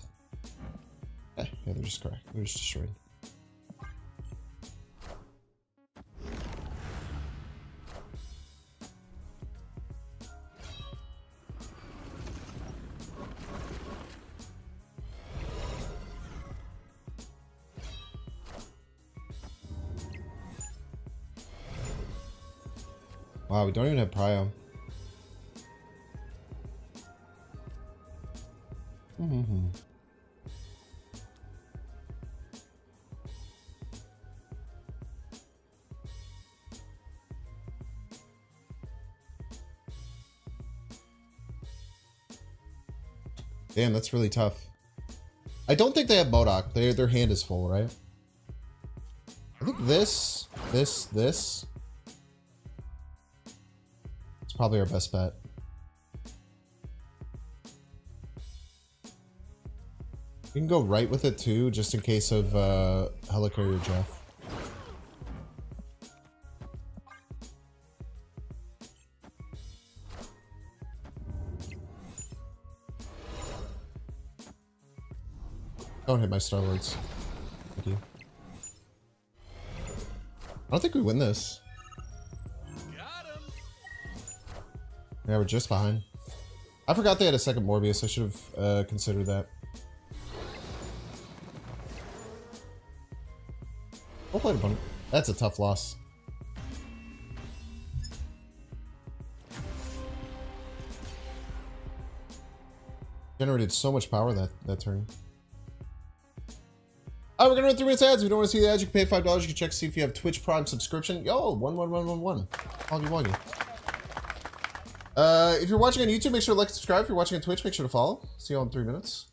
Yeah, they're just correct. They're just destroyed. Wow, we don't even have Prio. Damn, that's really tough. I don't think they have MODOK. Their hand is full, right? I think this. It's probably our best bet. You can go right with it too, just in case of Helicarrier Jeff. Don't hit my Star Lords. Thank you. I don't think we win this. Yeah, we're just behind. I forgot they had a second Morbius. I should have considered that. We'll play the opponent. That's a tough loss. Generated so much power that turn. Alright, we're gonna run 3 minutes ads. If you don't want to see the ads, you can pay $5. You can check to see if you have Twitch Prime subscription. Yo, 11111. Woggy woggy. If you're watching on YouTube, make sure to like and subscribe. If you're watching on Twitch, make sure to follow. See you all in 3 minutes.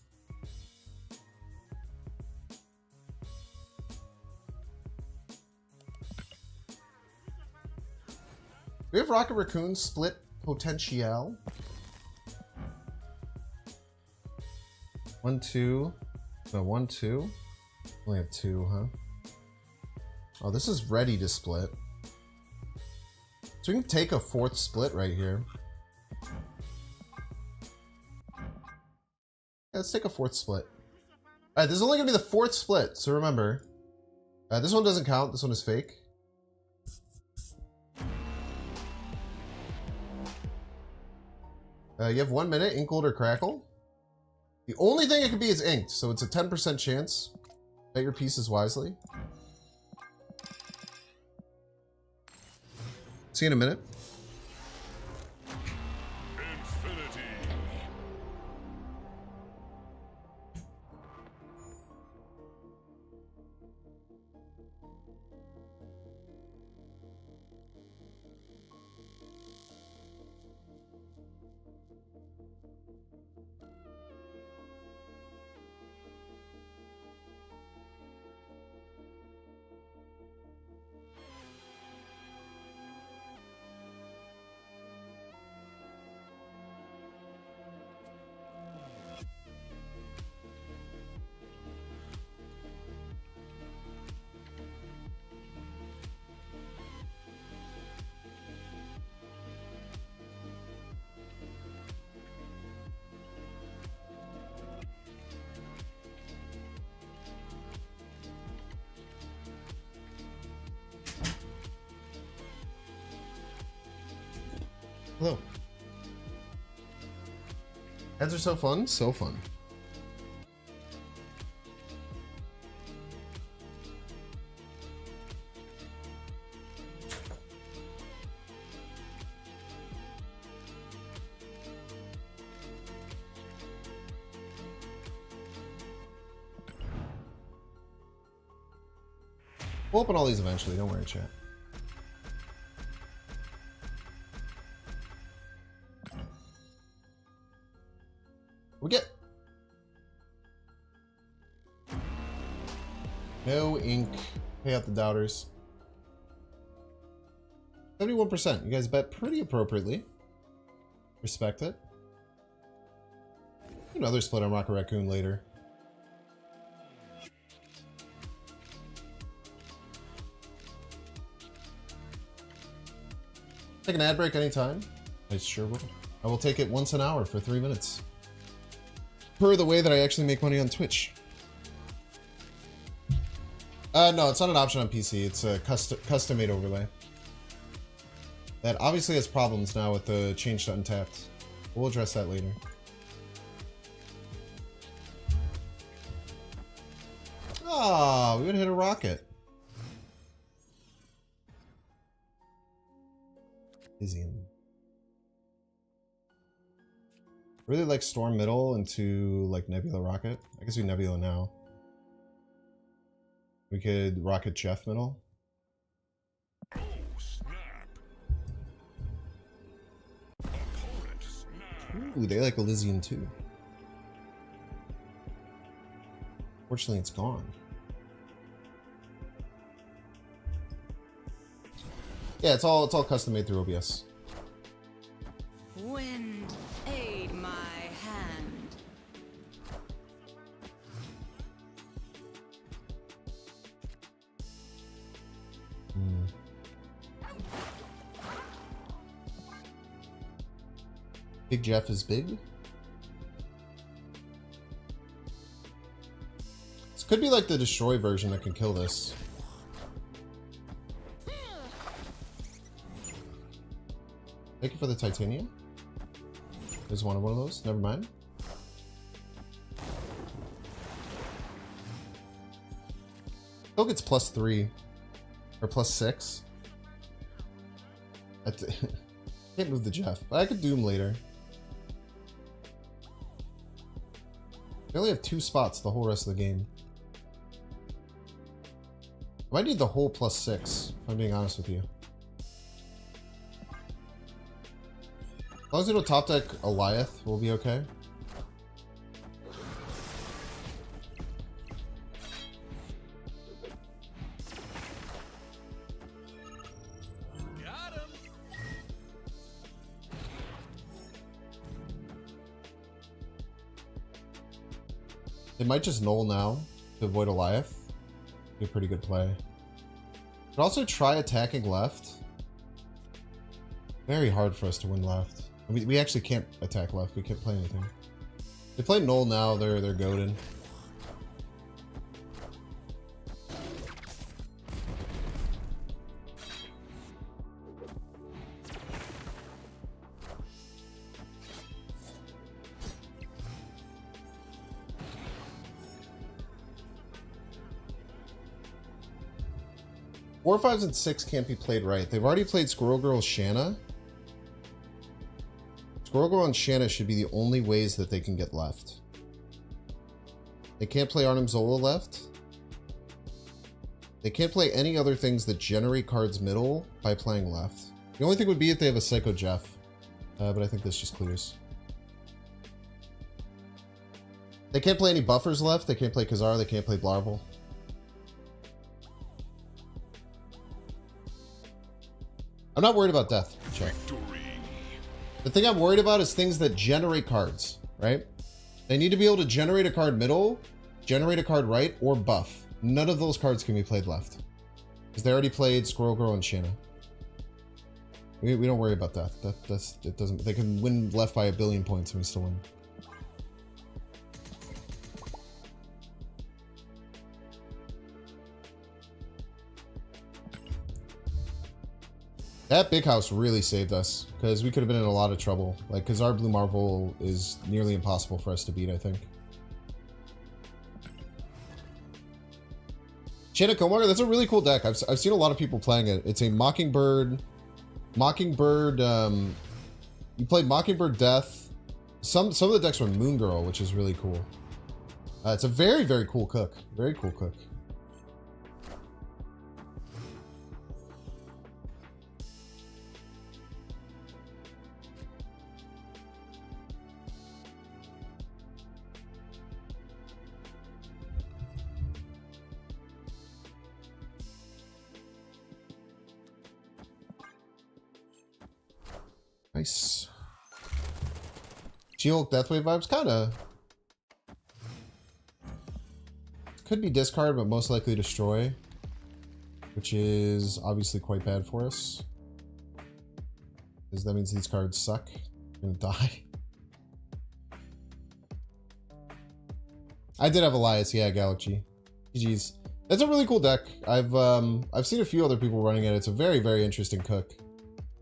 We have Rocket Raccoon split potential. 1, 2. No, 1, 2. Only have 2, huh? Oh, this is ready to split. So we can take a 4th split right here. Yeah, let's take a 4th split. Alright, this is only going to be the 4th split, so remember. This one doesn't count, this one is fake. You have 1 minute, ink gold or crackle. The only thing it could be is inked, so it's a 10% chance. Bet your pieces wisely. See you in a minute. Infinity. Hello. Ads are so fun, so fun. We'll open all these eventually, don't worry, chat. We get no ink. Pay out the doubters. 71%. You guys bet pretty appropriately. Respect it. Another split on Rocket Raccoon later. Take an ad break anytime. I sure will. I will take it once an hour for 3 minutes. Per the way that I actually make money on Twitch. No, it's not an option on PC. It's a custom-made overlay. That obviously has problems now with the change to untapped. We'll address that later. Ah, we would hit a rocket. Easy. Really like Storm Middle into like Nebula Rocket. I guess we Nebula now. We could Rocket Jeff Middle. Oh, snap. Opponent snap. Ooh, they like Elysian too. Fortunately, it's gone. Yeah, it's all custom made through OBS. Wind, aid my hand. Big Jeff is big. This could be like the destroy version that can kill this. Thank you for the titanium. There's one of those. Never mind. Still gets +3 or +6. Can't move the Jeff, but I could do him later. We only have 2 spots the whole rest of the game. I might need the whole +6, if I'm being honest with you. As long as we don't top deck Eliath, we'll be okay. Got him. They might just null now to avoid Eliath. Be a pretty good play. But also try attacking left. Very hard for us to win left. We actually can't attack left. We can't play anything. They play null now. They're goated. Four, 5s, and 6 can't be played right. They've already played Squirrel Girl Shanna. Squirrel Girl and Shanna should be the only ways that they can get left. They can't play Arnim Zola left. They can't play any other things that generate cards middle by playing left. The only thing would be if they have a Psycho Jeff. But I think this just clears. They can't play any buffers left. They can't play Khazar. They can't play Blarvel. I'm not worried about death, Chuck. The thing I'm worried about is things that generate cards, right? They need to be able to generate a card middle, generate a card right, or buff. None of those cards can be played left. Because they already played Squirrel Girl and Shanna. We don't worry about that. It doesn't. They can win left by 1 billion points and we still win. That big house really saved us, because we could have been in a lot of trouble. Like, because our Blue Marvel is nearly impossible for us to beat, I think. Shanna Killmonger, that's a really cool deck. I've seen a lot of people playing it. It's a Mockingbird... you played Mockingbird Death. Some of the decks were Moon Girl, which is really cool. It's a very, very cool cook. Very cool cook. Nice. She-Hulk Deathwave vibes, kinda. Could be discard, but most likely destroy. Which is obviously quite bad for us. Because that means these cards suck. We're gonna die. I did have Elias, yeah, Galaxy. GG's. That's a really cool deck. I've seen a few other people running it. It's a very, very interesting cook.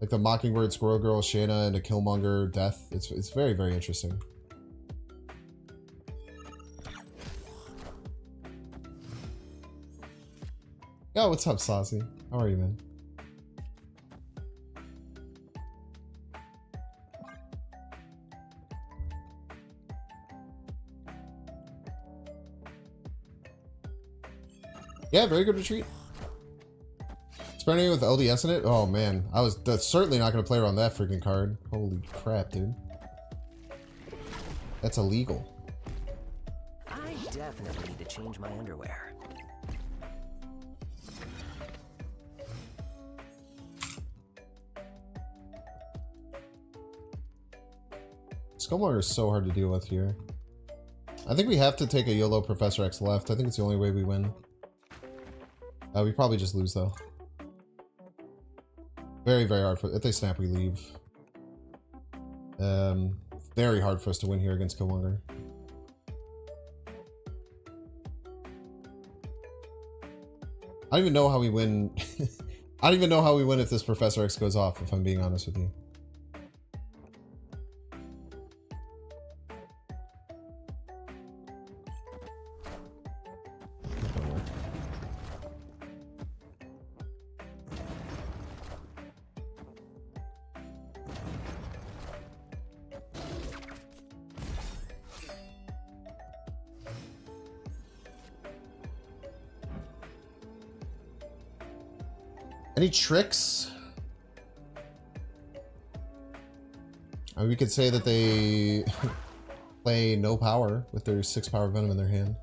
Like the Mockingbird, Squirrel Girl, Shanna, and a Killmonger Death. It's very, very interesting. Yo, what's up, Saucy? How are you, man? Yeah, very good retreat. Spreading it with LDS in it? Oh man, that's certainly not gonna play around that freaking card. Holy crap, dude. That's illegal. I definitely need to change my underwear. Skullmonger is so hard to deal with here. I think we have to take a YOLO Professor X left. I think it's the only way we win. We probably just lose though. Very, very hard for... If they snap, we leave. Very hard for us to win here against Killmonger. I don't even know how we win. I don't even know how we win if this Professor X goes off, if I'm being honest with you. Any tricks? I mean, we could say that they play no power with their 6 power venom in their hand.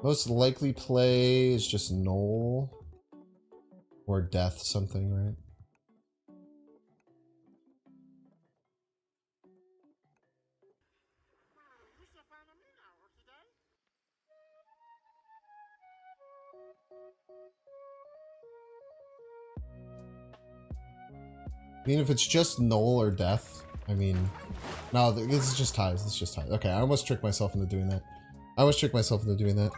Most likely play is just null or death something, right? I mean, if it's just null or death, I mean, no, this is just ties. This is just ties. Okay, I almost tricked myself into doing that. I almost tricked myself into doing that.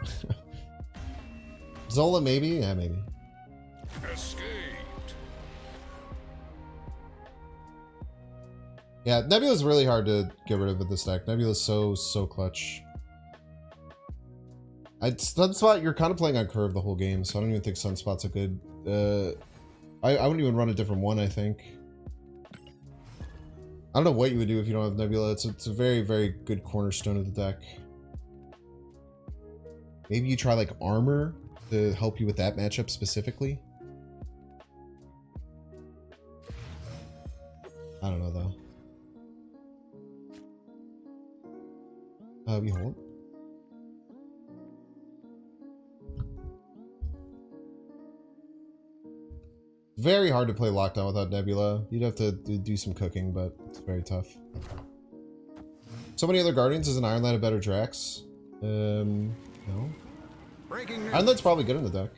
Zola, maybe? Yeah, maybe. Escaped. Yeah, Nebula's really hard to get rid of with this deck. Nebula's so clutch. Sunspot, you're kind of playing on curve the whole game, so I don't even think Sunspot's a good... I wouldn't even run a different one, I think. I don't know what you would do if you don't have Nebula. It's a very, very good cornerstone of the deck. Maybe you try like Armor to help you with that matchup specifically. I don't know though. We hold. Very hard to play Lockdown without Nebula. You'd have to do some cooking, but it's very tough. So many other Guardians. Is an Iron Lad a better Drax? No. Iron Lad's probably good in the deck.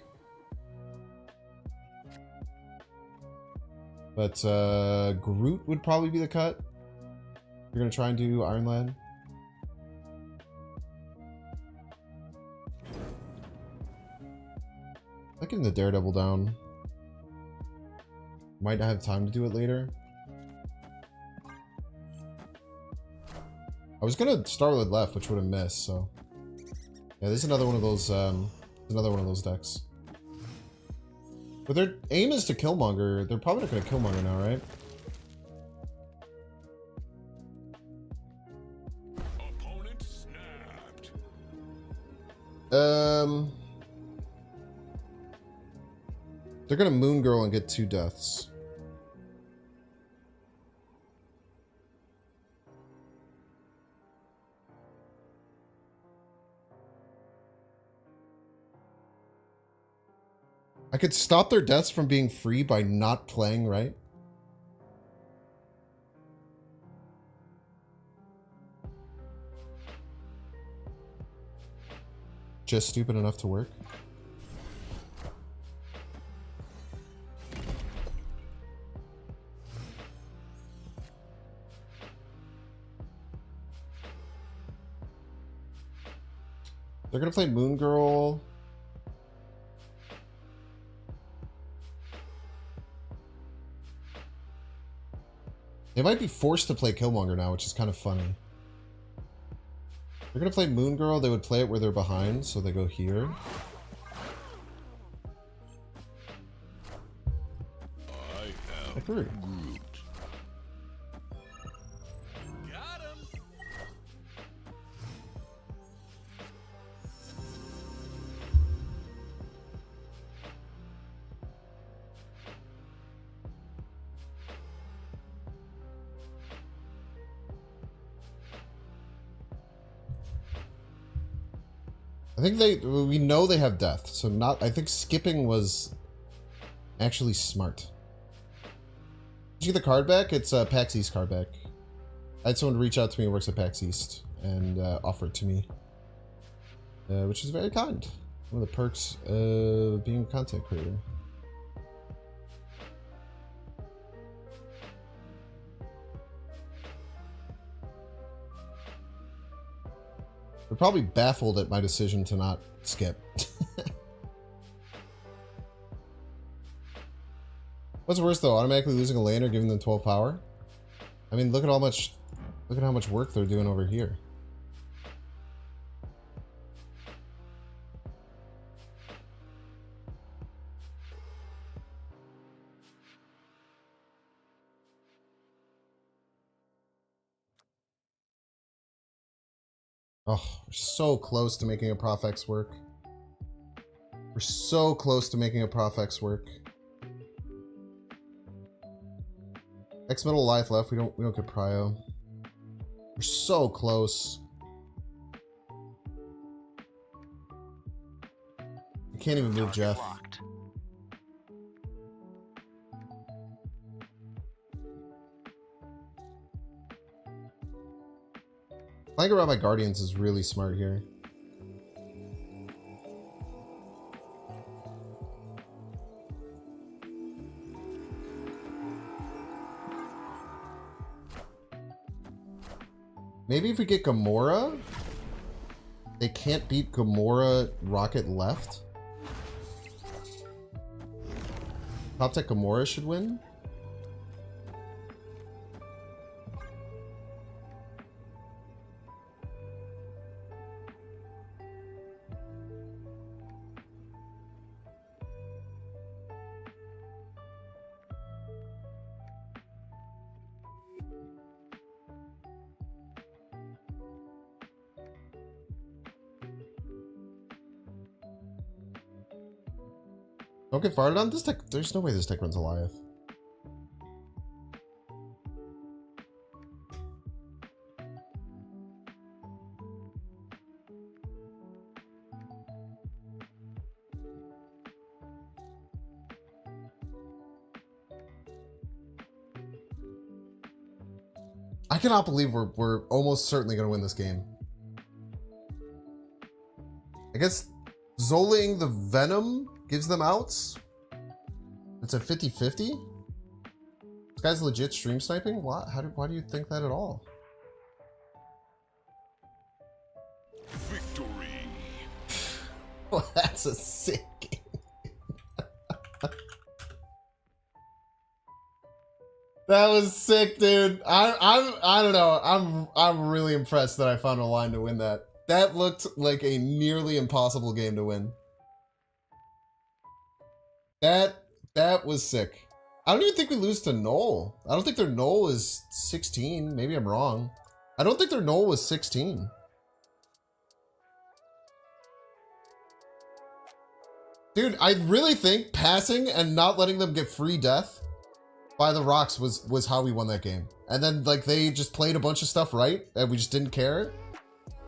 But Groot would probably be the cut. You're gonna try and do Iron Lad. I'm getting the Daredevil down. Might not have time to do it later. I was gonna Star-Lord left, which would have missed, so. Yeah, this is another one of those, decks. But their aim is to Killmonger. They're probably not gonna Killmonger now, right? Opponent snapped. They're gonna Moon Girl and get 2 deaths. I could stop their deaths from being free by not playing, right? Just stupid enough to work. They're gonna play Moon Girl. They might be forced to play Killmonger now, which is kind of funny. They're gonna play Moon Girl. They would play it where they're behind, so they go here. I have Groot. Got him. I think we know they have death, so not. I think skipping was actually smart. Did you get the card back? It's PAX East card back. I had someone reach out to me who works at PAX East and offer it to me, which is very kind. One of the perks of being a content creator. They're probably baffled at my decision to not skip. What's worse though, automatically losing a lane or giving them 12 power? I mean, look at how much work they're doing over here. Oh, we're so close to making a Profx work. We're so close to making a Profx work. X middle life left. We don't get prio. We're so close. You can't even move Jeff. Playing around my Guardians is really smart here. Maybe if we get Gamora, they can't beat Gamora Rocket left. Top Tech Gamora should win. Don't get farted on this tech. There's no way this tech runs alive. I cannot believe we're almost certainly going to win this game. I guess Zoling the Venom gives them outs. It's a 50-50. This guy's legit stream sniping. Why? Why do you think that at all? Victory. Well, that's a sick game. That was sick, dude. I don't know. I'm really impressed that I found a line to win that. That looked like a nearly impossible game to win. That was sick. I don't even think we lose to Null. I don't think their Null is 16. Maybe I'm wrong. I don't think their Null was 16. Dude, I really think passing and not letting them get free death by the rocks was how we won that game. And then like they just played a bunch of stuff right and we just didn't care.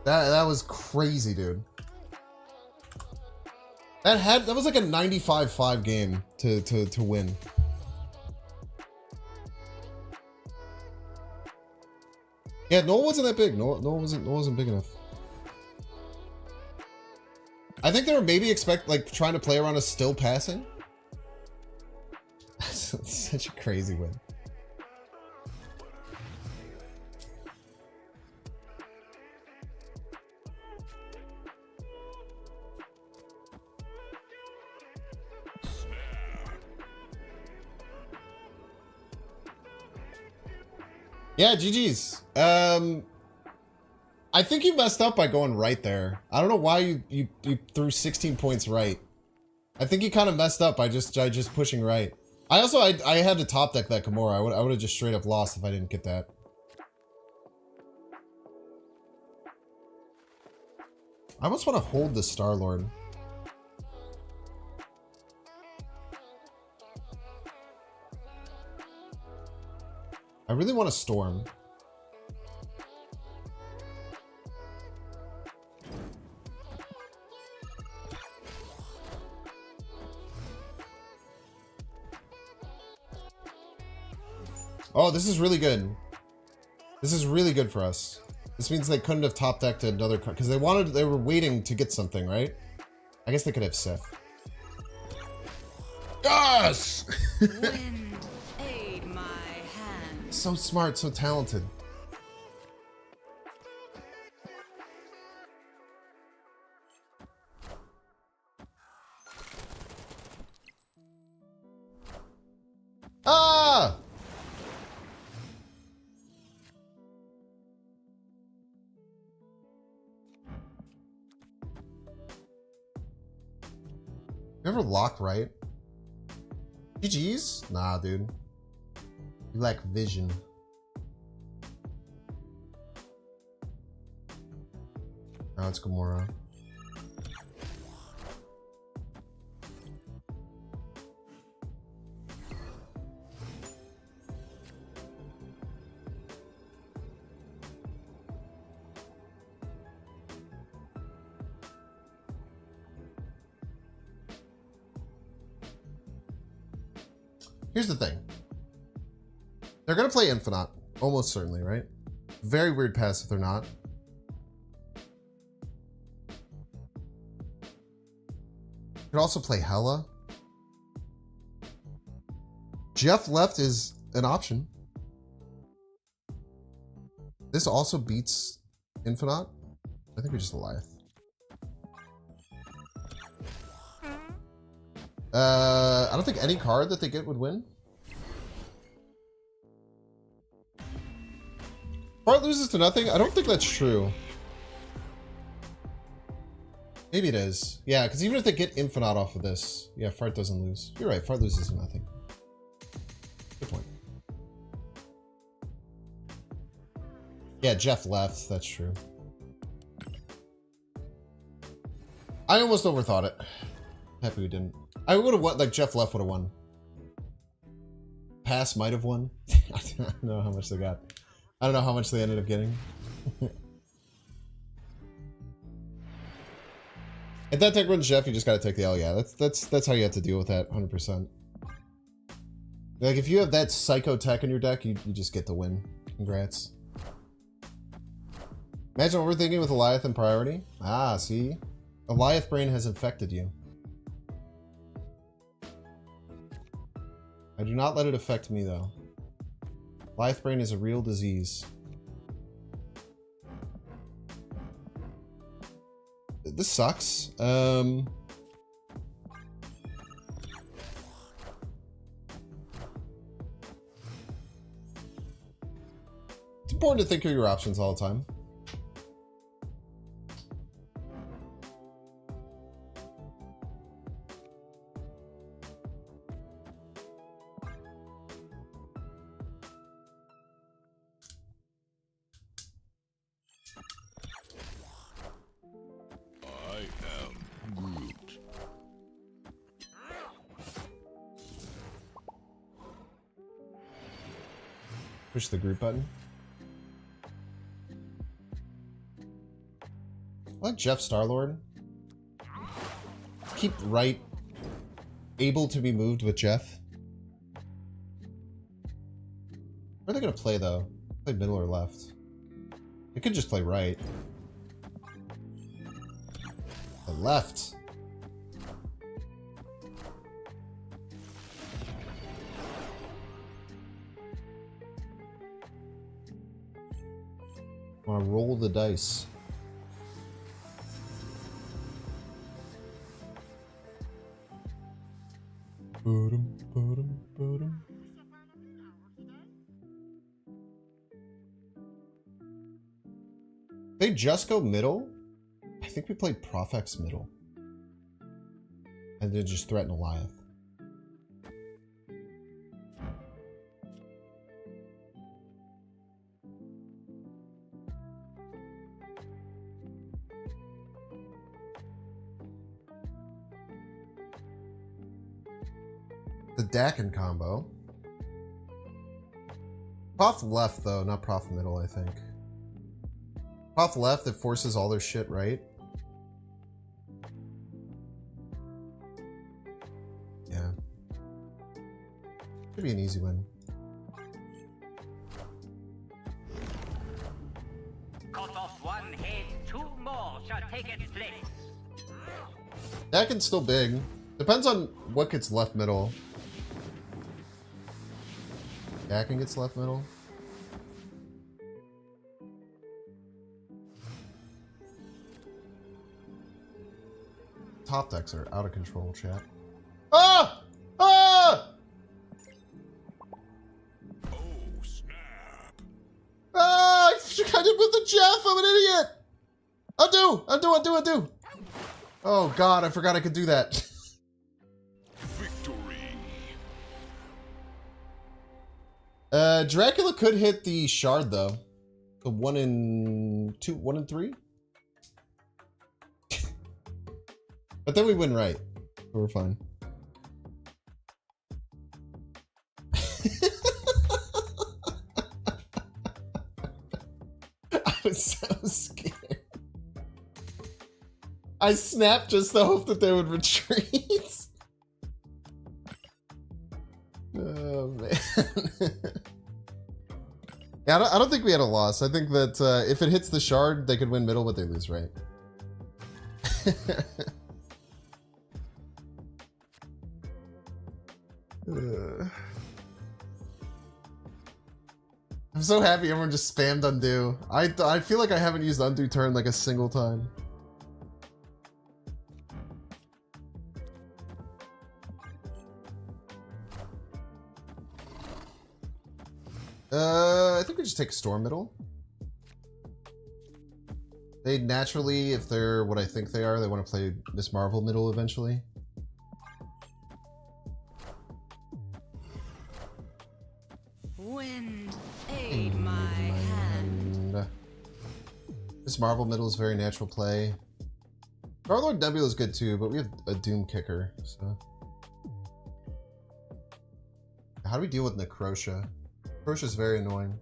That was crazy, dude. That was like a 95-5 game to win. Yeah, Null wasn't that big. Null wasn't big enough. I think they were maybe trying to play around us still passing. Such a crazy win. Yeah, GG's. I think you messed up by going right there. I don't know why you threw 16 points right. I think you kind of messed up by just pushing right. I had to top deck that Gamora. I would have just straight up lost if I didn't get that. I almost want to hold the Star-Lord. I really want to Storm. Oh, this is really good. This is really good for us. This means they couldn't have top decked another card because they were waiting to get something, right? I guess they could have Sif. Yes! Wind, aid my hand. So smart, so talented. ever locked right? GG's? Nah, dude. You lack vision. Now it's Gamora. Here's the thing. They're going to play Infinite. Almost certainly, right? Very weird pass if they're not. Could also play Hella. Jeff left is an option. This also beats Infinite. I think we just Goliath. I don't think any card that they get would win. Fart loses to nothing? I don't think that's true. Maybe it is. Yeah, because even if they get Infinite off of this, yeah, Fart doesn't lose. You're right, Fart loses to nothing. Good point. Yeah, Jeff left, that's true. I almost overthought it. Happy we didn't. I would have won, like Jeff left would have won. Pass might have won. I don't know how much they got. I don't know how much they ended up getting. If that tech runs Jeff, you just gotta take the L. Yeah, that's how you have to deal with that, 100%. Like if you have that psycho tech in your deck, you just get the win. Congrats. Imagine overthinking with Goliath in priority. Ah, see? Goliath brain has infected you. I do not let it affect me though. Goliath brain is a real disease. This sucks. It's important to think of your options all the time. Push the group button. I like Jeff Starlord. Keep right able to be moved with Jeff. Where are they gonna play though? Play middle or left? They could just play right. The left. Want to roll the dice. They just go middle? I think we played Profex middle. And then just threaten Goliath. The Dakin combo. Prof left though, not Prof middle, I think. Prof left, it forces all their shit right. Yeah. Should be an easy win. Cut off one head, two more shall take its place. Dakin's still big. Depends on what gets left middle. Dakin gets left middle. Top decks are out of control, chat. Ah! Ah! Oh, snap. Ah! I didn't move the Jeff! I'm an idiot! Undo! Undo, undo, undo! Oh god, I forgot I could do that. Dracula could hit the shard though. The 1 in 2, 1 in 3. But then we win right. So we're fine. I was so scared. I snapped just to hope that they would retreat. Oh man. Yeah, I don't think we had a loss. I think that if it hits the shard, they could win middle, but they lose right. I'm so happy everyone just spammed undo. I feel like I haven't used undo turn like a single time. I think we just take storm middle. They naturally, if they're what I think they are, they want to play Miss Marvel middle eventually. Wind, aid my hand. Miss Marvel middle is very natural play. Starlord Nebula is good too, but we have a Doom kicker, so. How do we deal with Necrotia? Necrotia is very annoying.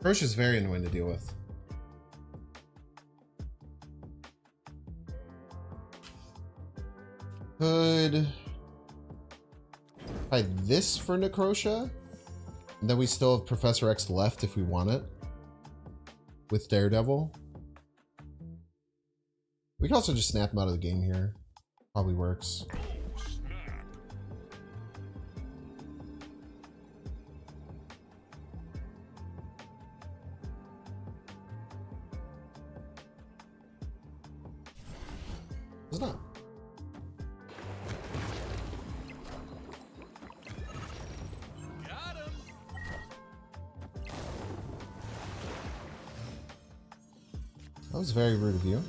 Necrotia is very annoying to deal with. Could try this for Necrotia, and then we still have Professor X left if we want it with Daredevil. We can also just snap him out of the game here. Probably works. It's not. Got him. That was very rude of you.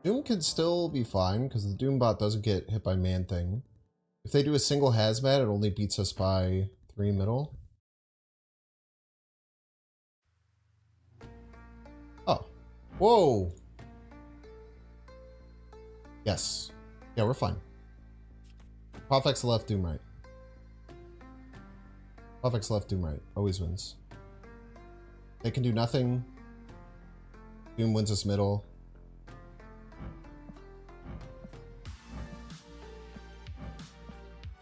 Doom can still be fine because the Doombot doesn't get hit by Man-Thing. If they do a single hazmat, it only beats us by 3 middle. Oh. Whoa. Yes. Yeah, we're fine. Profx left, Doom right. Profx left, Doom right. Always wins. They can do nothing. Doom wins us middle.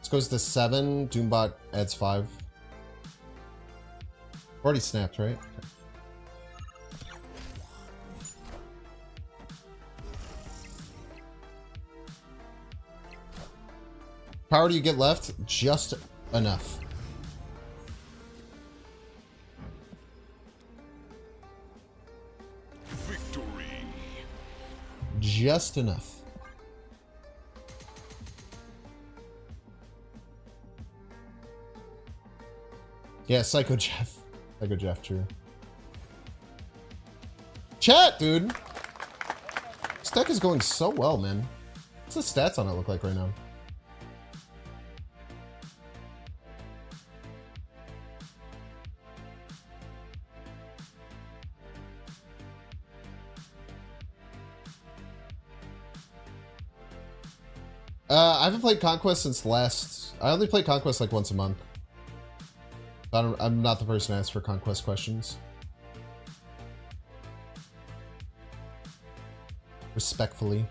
This goes to 7. Doombot adds 5. Already snapped, right? Okay. Power do you get left? Just enough. Victory. Just enough. Yeah, Psycho Jeff. Psycho Jeff, true. Chat, dude! This deck is going so well, man. What's the stats on it look like right now? I haven't played Conquest since last... I only play Conquest like once a month. I'm not the person to ask for Conquest questions. Respectfully.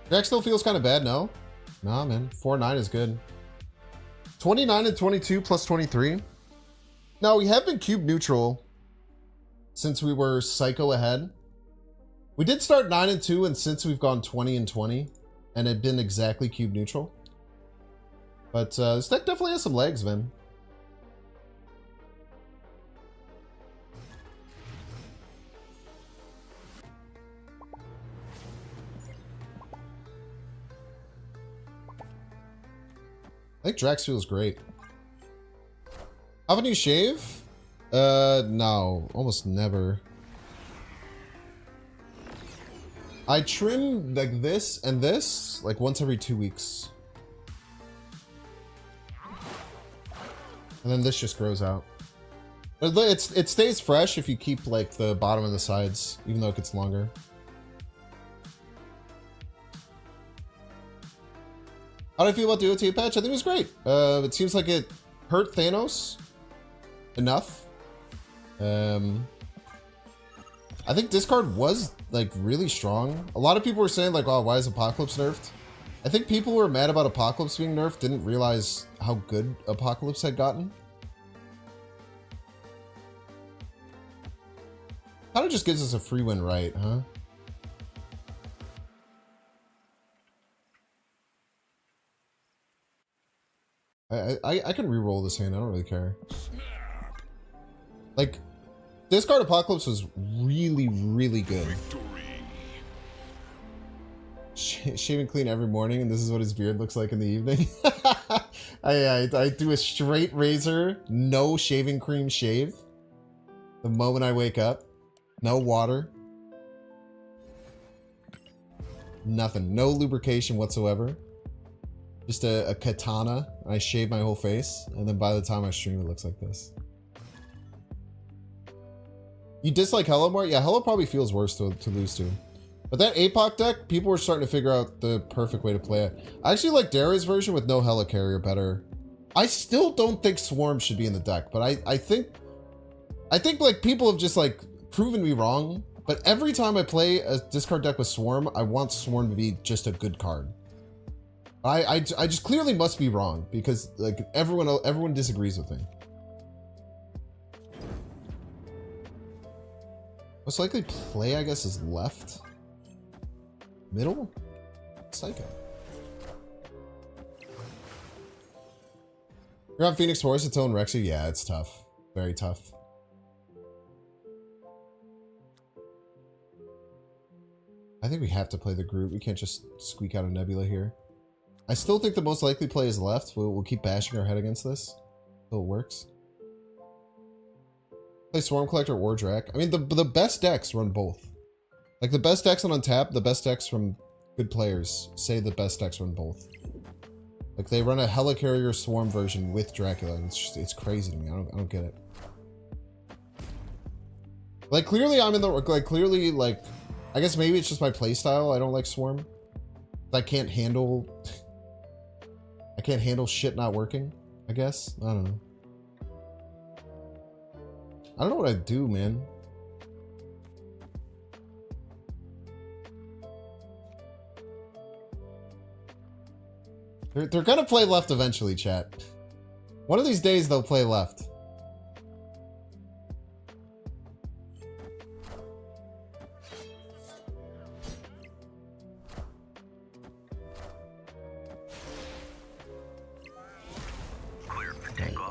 Jack still feels kind of bad, no? Nah, man. 4-9 is good. 29 and 22 plus 23. Now, we have been cube neutral since we were Psycho ahead. We did start 9 and 2, and since we've gone 20 and 20, and had been exactly cube neutral. But this deck definitely has some legs, man. I think Drax feels great. How often do you shave? No, almost never. I trim like this and this like once every 2 weeks. And then this just grows out. It stays fresh if you keep like the bottom and the sides, even though it gets longer. How do I feel about the OTA patch? I think it was great. It seems like it hurt Thanos enough. I think discard was like really strong. A lot of people were saying like, oh, why is Apocalypse nerfed? I think people who were mad about Apocalypse being nerfed didn't realize how good Apocalypse had gotten. Kind of just gives us a free win, right, huh? I can re-roll this hand. I don't really care. Like, discard Apocalypse was really, really good. Shaving clean every morning, and this is what his beard looks like in the evening. I do a straight razor, no shaving cream shave. The moment I wake up, no water, nothing, no lubrication whatsoever. Just a katana. I shave my whole face, and then by the time I stream, it looks like this. You dislike Hello more? Yeah, Hello probably feels worse to lose to. But that APOC deck, people were starting to figure out the perfect way to play it. I actually like Darius' version with no Helicarrier better. I still don't think Swarm should be in the deck, but I think like people have just like proven me wrong. But every time I play a discard deck with Swarm, I want Swarm to be just a good card. I just clearly must be wrong because like everyone disagrees with me. Most likely play, I guess, is left. Middle? Psycho. You're on Phoenix Force, its own Rexy? Yeah, it's tough. Very tough. I think we have to play the group. We can't just squeak out a Nebula here. I still think the most likely play is left. We'll keep bashing our head against this until it works. Play Swarm Collector or Drac. I mean, the best decks run both. Like, the best decks on Untap, the best decks from good players say the best decks run both. Like, they run a Helicarrier Swarm version with Dracula, and it's crazy to me. I don't get it. Like, clearly I'm in the... Like, clearly, like... I guess maybe it's just my playstyle. I don't like Swarm. I can't handle... I can't handle shit not working, I guess. I don't know. I don't know what I'd do, man. They're gonna play left eventually, chat. One of these days they'll play left.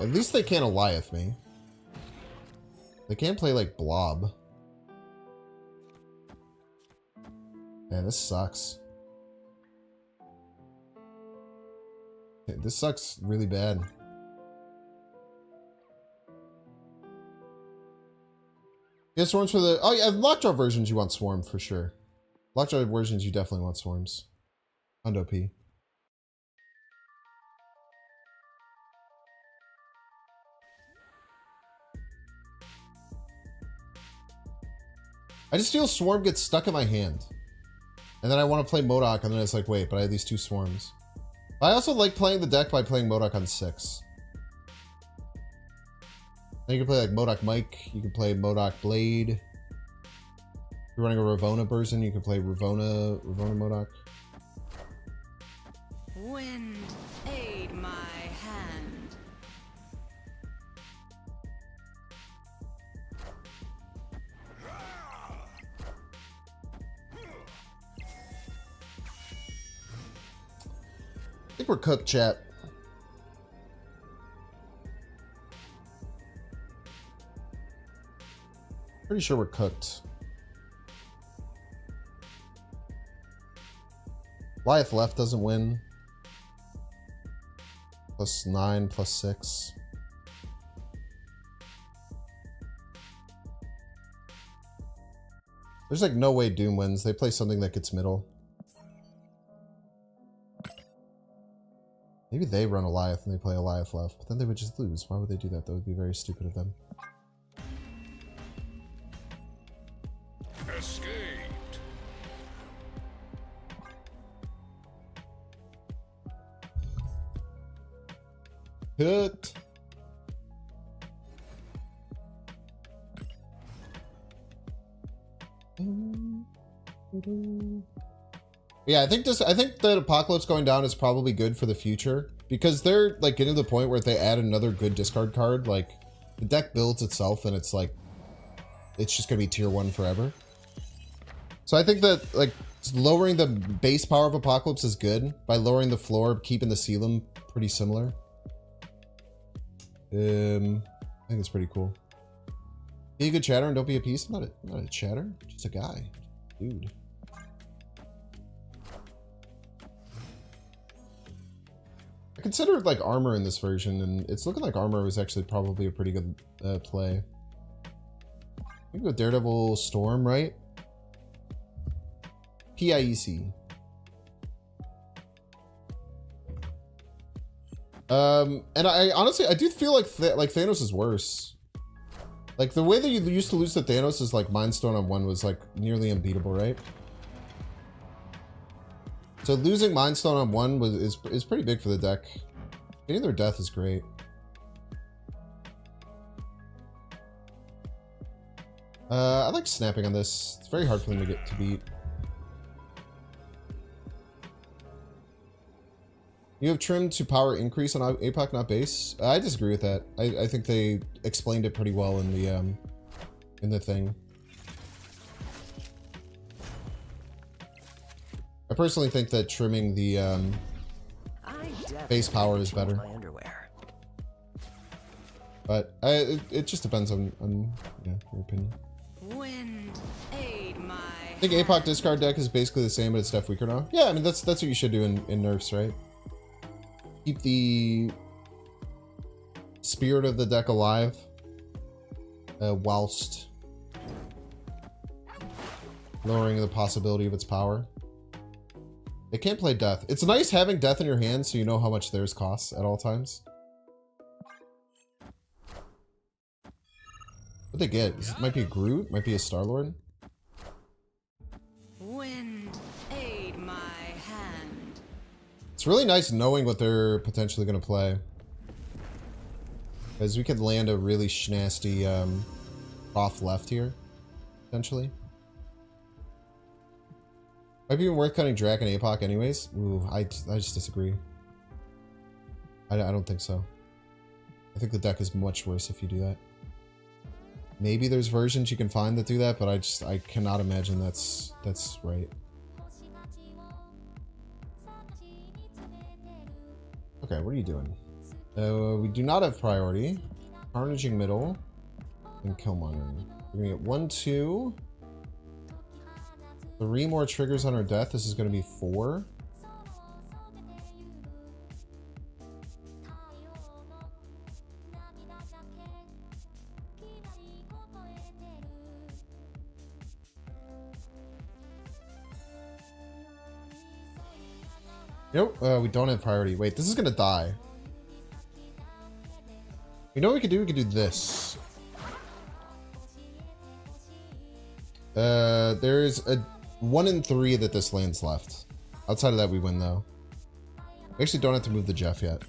At least they can't Eliath me. They can't play like Blob. Man, this sucks. Yeah, this sucks really bad. Yeah, Swarms for the... Oh yeah, Lockjaw versions you want Swarm for sure. Lockjaw versions you definitely want Swarms. Hundo P. I just feel Swarm gets stuck in my hand. And then I want to play MODOK, and then it's like, wait, but I have these two Swarms. But I also like playing the deck by playing MODOK on 6. Then you can play like MODOK Mike, you can play MODOK Blade. If you're running a Ravona version, you can play Ravona MODOK. Wind, aid my hand. I think we're cooked, chat. Pretty sure we're cooked. Goliath left doesn't win. +9, +6. There's like no way Doom wins. They play something that gets middle. Maybe they run Eliath and they play Eliath left, but then they would just lose. Why would they do that? That would be very stupid of them. Escaped. Hooked. Yeah, I think that Apocalypse going down is probably good for the future because they're like getting to the point where if they add another good discard card, like the deck builds itself and it's like it's just gonna be tier 1 forever. So I think that like lowering the base power of Apocalypse is good. By lowering the floor, keeping the ceiling pretty similar. I think it's pretty cool. Be a good chatter and don't be a piece. I'm not a chatter, just a guy. Dude. I considered like armor in this version, and it's looking like armor was actually probably a pretty good play. I think with Daredevil Storm, right? PIEC. And I honestly, I do feel like Thanos is worse. Like the way that you used to lose to Thanos is like Mind Stone on 1 was like nearly unbeatable, right? So losing Mind Stone on 1 is pretty big for the deck. Getting their death is great. I like snapping on this. It's very hard for them to beat. You have trimmed to power increase on APOC, not base. I disagree with that. I think they explained it pretty well in the thing. I personally think that trimming the base power is better. But it just depends on yeah, your opinion. Wind, aid my I think APOC discard deck is basically the same, but it's def weaker now. Yeah, I mean that's what you should do in nerfs, right? Keep the spirit of the deck alive whilst lowering the possibility of its power. It can't play death. It's nice having death in your hand so you know how much theirs costs at all times. What they get? It might be a Groot, might be a Star-Lord. wind, aid my hand. It's really nice knowing what they're potentially going to play. Because we could land a really schnasty off left here, potentially. Might be even worth cutting Drac and APOC anyways. Ooh, I just disagree. I don't think so. I think the deck is much worse if you do that. Maybe there's versions you can find that do that, but I cannot imagine that's right. Okay, what are you doing? We do not have priority. Carnaging middle and Killmonger. We're gonna get 1, 2, 3 more triggers on our death. This is gonna be 4. Nope, we don't have priority. Wait, this is gonna die. You know what we could do? We could do this. There's a 1 in 3 that this lands left. Outside of that, we win though. We actually don't have to move the Jeff yet.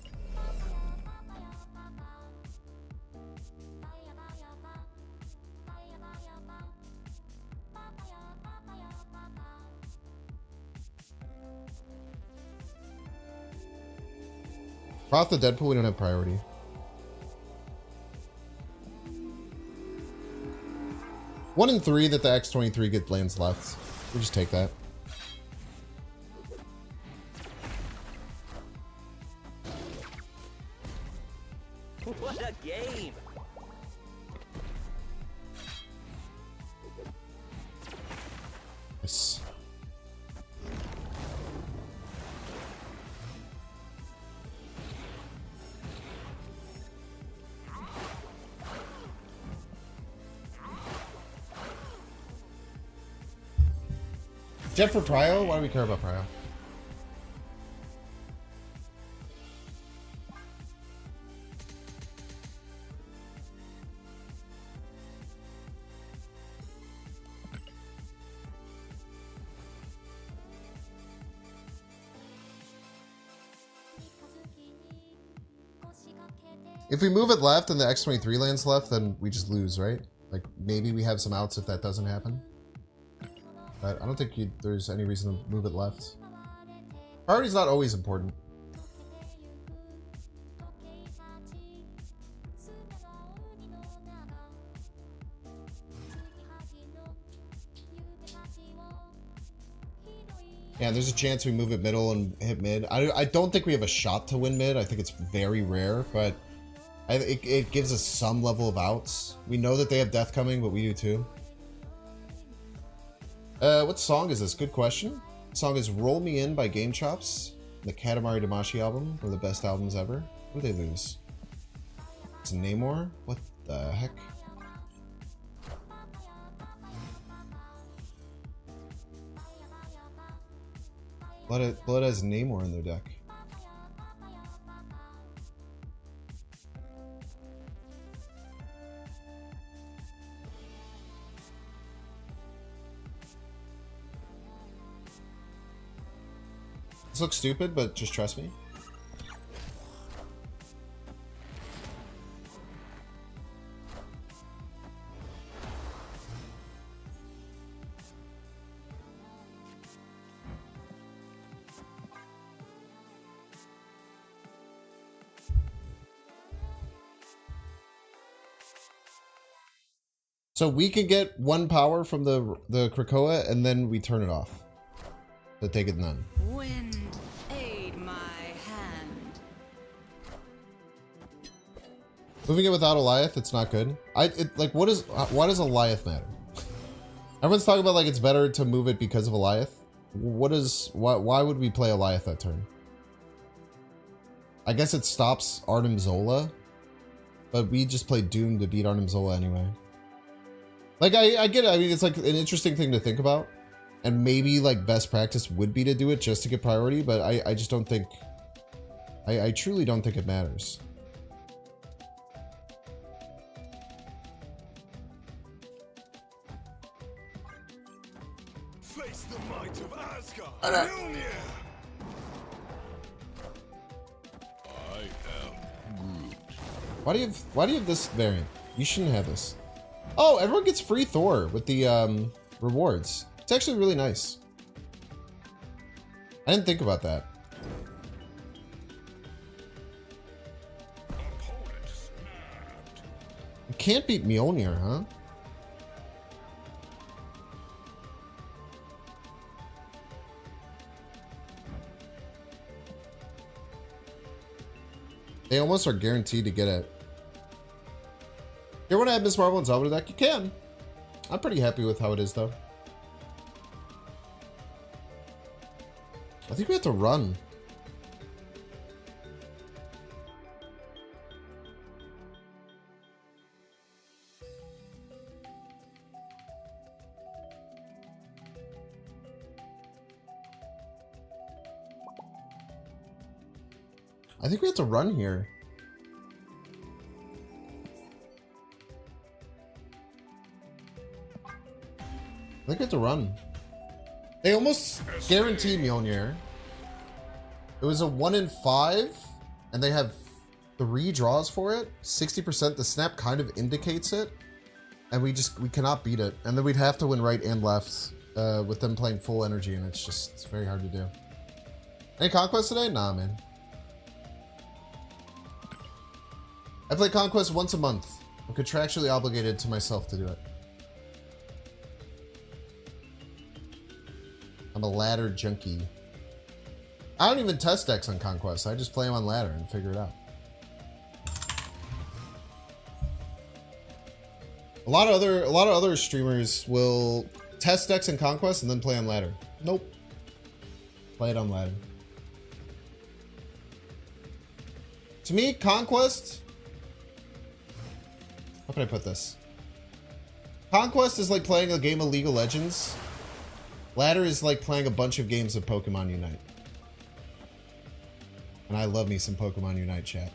Off the Deadpool, we don't have priority. One in 3 that the X-23 get lands left. We just take that. What a game! Nice. Jet for Prio? Why do we care about Prio? If we move it left and the X-23 lands left, then we just lose, right? Like, maybe we have some outs if that doesn't happen. But I don't think there's any reason to move it left. Priority's not always important. Yeah, there's a chance we move it middle and hit mid. I don't think we have a shot to win mid. I think it's very rare, but it gives us some level of outs. We know that they have death coming, but we do too. What song is this? Good question. The song is Roll Me In by Game Chops, the Katamari Damacy album, one of the best albums ever. Who did they lose? It's Namor? What the heck? Blood has Namor in their deck. This looks stupid, but just trust me. So we can get 1 power from the Krakoa, and then we turn it off to take it none. Wind, aid my hand. Moving it without Eliath, it's not good. Why does Eliath matter? Everyone's talking about like it's better to move it because of Eliath. Why would we play Eliath that turn? I guess it stops Arnim Zola, but we just play Doom to beat Arnim Zola anyway. Like, I get it. I mean, it's like an interesting thing to think about. And maybe, like, best practice would be to do it just to get priority, but I just don't think... I truly don't think it matters. Face the might of Asgard. Mjolnir. I am Groot. Why do you have this variant? You shouldn't have this. Oh, everyone gets free Thor with the rewards. It's actually really nice. I didn't think about that. You can't beat Mjolnir, huh? They almost are guaranteed to get it. You want to add Miss Marvel and Zelda deck? You can. I'm pretty happy with how it is, though. I think we have to run. I think we have to run here. I think we have to run. They almost guaranteed Mjolnir. It was a 1 in 5, and they have 3 draws for it. 60%. The snap kind of indicates it, and we cannot beat it. And then we'd have to win right and left with them playing full energy, and it's very hard to do. Any Conquest today? Nah, man. I play Conquest once a month. I'm contractually obligated to myself to do it. I'm a ladder junkie. I don't even test decks on Conquest. I just play them on ladder and figure it out. A lot of other streamers will test decks in Conquest and then play on ladder. Nope. Play it on ladder. To me, Conquest... How can I put this? Conquest is like playing a game of League of Legends Ladder is like playing a bunch of games of Pokemon Unite. And I love me some Pokemon Unite, chat.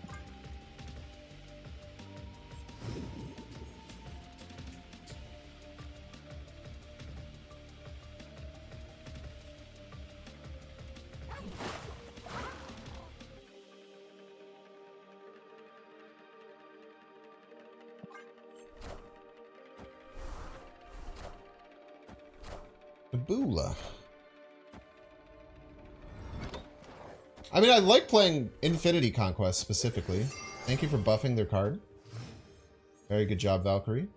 Boola. I mean, I like playing Infinity Conquest specifically. Thank you for buffing their card. Very good job, Valkyrie.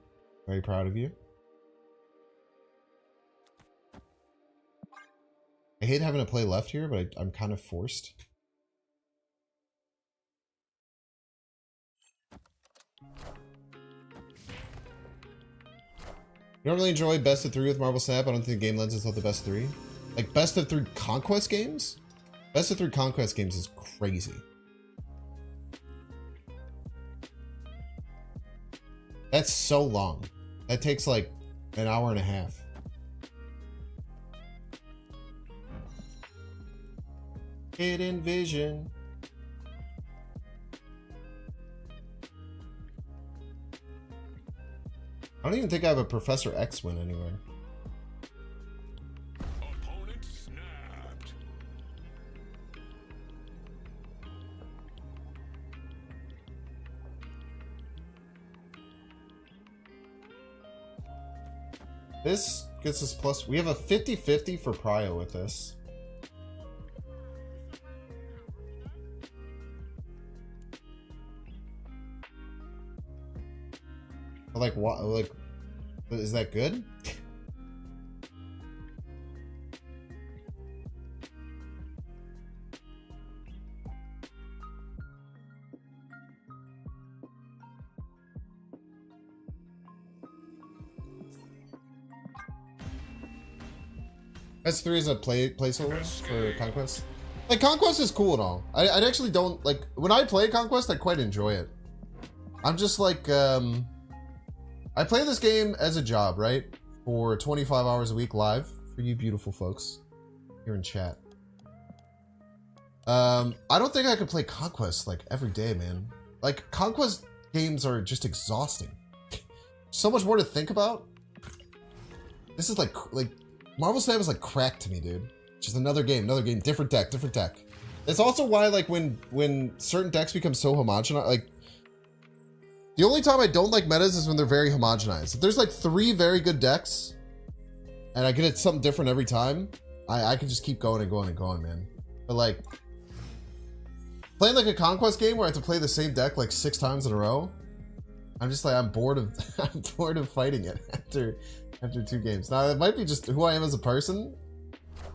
Very proud of you. I hate having to play left here, but I'm kind of forced. You don't really enjoy best of 3 with Marvel Snap. I don't think the game lends itself the best of 3. Like best of 3 conquest games? Best of 3 conquest games is crazy. That's so long. That takes like an hour and a half. Hidden vision. I don't even think I have a Professor X win anywhere. Opponent snapped. This gets us plus. We have a 50-50 for Prio with this. Like what? Like, is that good? S3 is a placeholder for Conquest. Like, Conquest is cool and all. I actually don't, like, when I play Conquest, I quite enjoy it. I'm just like, I play this game as a job, right? For 25 hours a week live for you beautiful folks here in chat. I don't think I could play Conquest like every day, man. Like, Conquest games are just exhausting. So much more to think about. This is like Marvel Snap is like crack to me, dude. Just another game, different deck. It's also why, like, when certain decks become so homogenized, like, the only time I don't like metas is when they're very homogenized. If there's like 3 very good decks, and I get it something different every time, I can just keep going and going and going, man. But like, playing like a Conquest game where I have to play the same deck like 6 times in a row, I'm just like, I'm bored of fighting it after 2 games. Now, it might be just who I am as a person.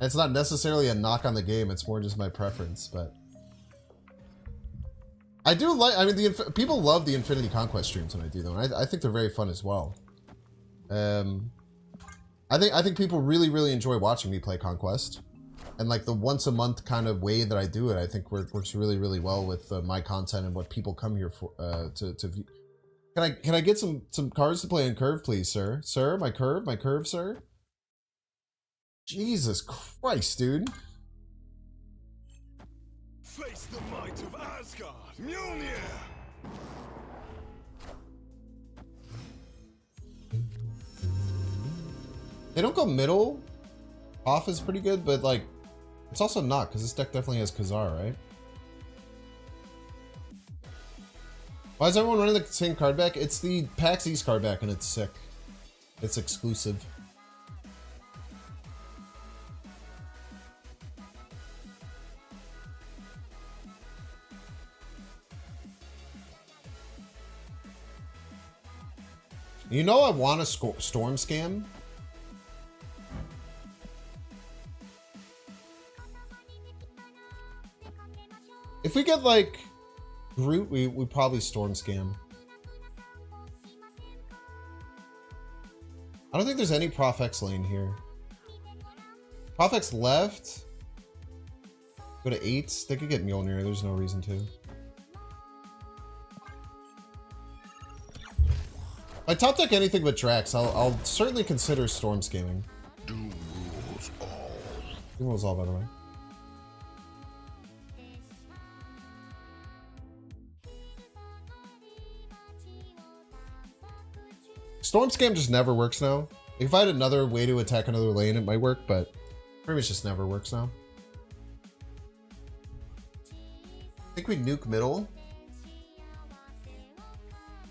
It's not necessarily a knock on the game. It's more just my preference, but I do like, I mean, people love the Infinity Conquest streams when I do them. I think they're very fun as well. I think people really enjoy watching me play Conquest. And like the once a month kind of way that I do it, I think works really well with my content and what people come here for, to view. Can I get some cards to play in curve, please, sir? Sir, my curve, sir? Jesus Christ, dude. Face the might of Asgard. Mjolnir. They don't go middle. Off is pretty good, but like, it's also not, because this deck definitely has Khazar, right? Why is everyone running the same card back? It's the PAX East card back, and it's sick. It's exclusive. You know I want a storm scam? If we get like Groot, we probably storm scam. I don't think there's any Prof X lane here. Prof X left. Go to 8s. They could get Mjolnir. There's no reason to. If I top deck anything but Drax, I'll certainly consider storm scamming. Doom rules What was all, by the way? Storm Scam just never works now. If I had another way to attack another lane, it might work, but pretty much just never works now. I think we nuke middle.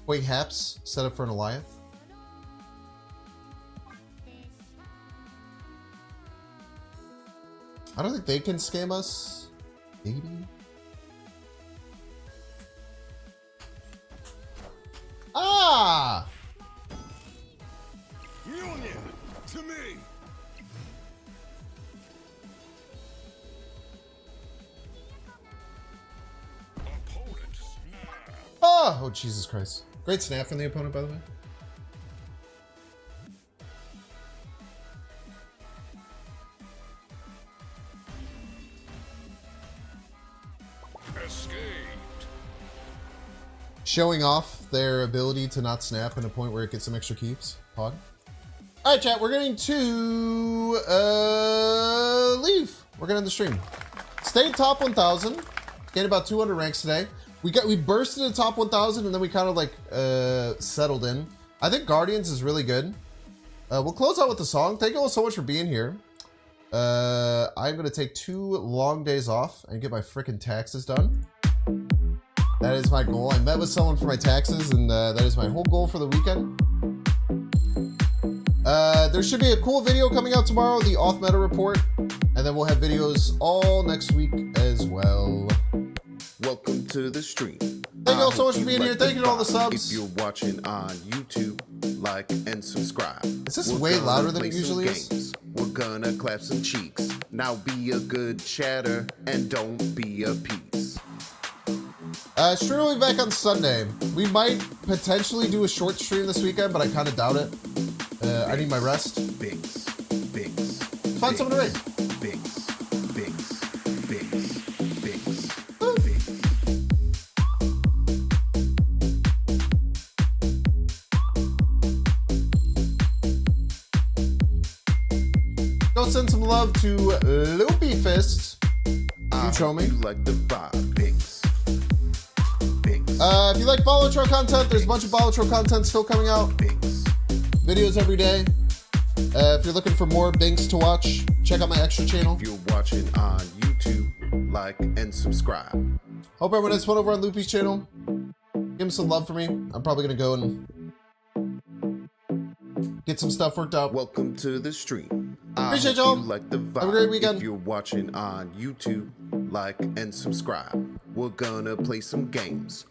Wait, Haps set up for an Alliance. I don't think they can scam us. Maybe. Ah! Mjolnir, to me. Opponent snap. Oh, Jesus Christ. Great snap from the opponent, by the way. Escaped. Showing off their ability to not snap in a point where it gets some extra keeps. Pod. All right, chat. We're getting to leave. We're gonna end the stream. Stayed top 1,000. Gained about 200 ranks today. We bursted the top 1,000 and then we kind of like settled in. I think Guardians is really good. We'll close out with the song. Thank you all so much for being here. I'm gonna take 2 long days off and get my freaking taxes done. That is my goal. I met with someone for my taxes, and that is my whole goal for the weekend. There should be a cool video coming out tomorrow, the off meta report, and then we'll have videos all next week as well. Welcome to the stream. Thank you all so much for being here. Thank you to all the subs. If you're watching on YouTube, like and subscribe. Is this way louder than it usually is? We're gonna clap some cheeks. Now be a good chatter and don't be a piece. Stream will be back on Sunday. We might potentially do a short stream this weekend, but I kind of doubt it. I need my rest. Binks. Find someone to raid. Binks. Go send some love to Loopy Fist. You show me. You like the vibe, Binks. If you like Volatro content, there's a bunch of Volatro content still coming out. Binks. Videos every day. If you're looking for more Binks to watch, check out my extra channel. If you're watching on YouTube, like and subscribe. Hope everyone has fun over on Loopy's channel. Give him some love for me. I'm probably gonna go and get some stuff worked out. Welcome to the stream. Appreciate y'all. y'all. Like the vibe. Have a great weekend. If you're watching on YouTube, like and subscribe. We're gonna play some games.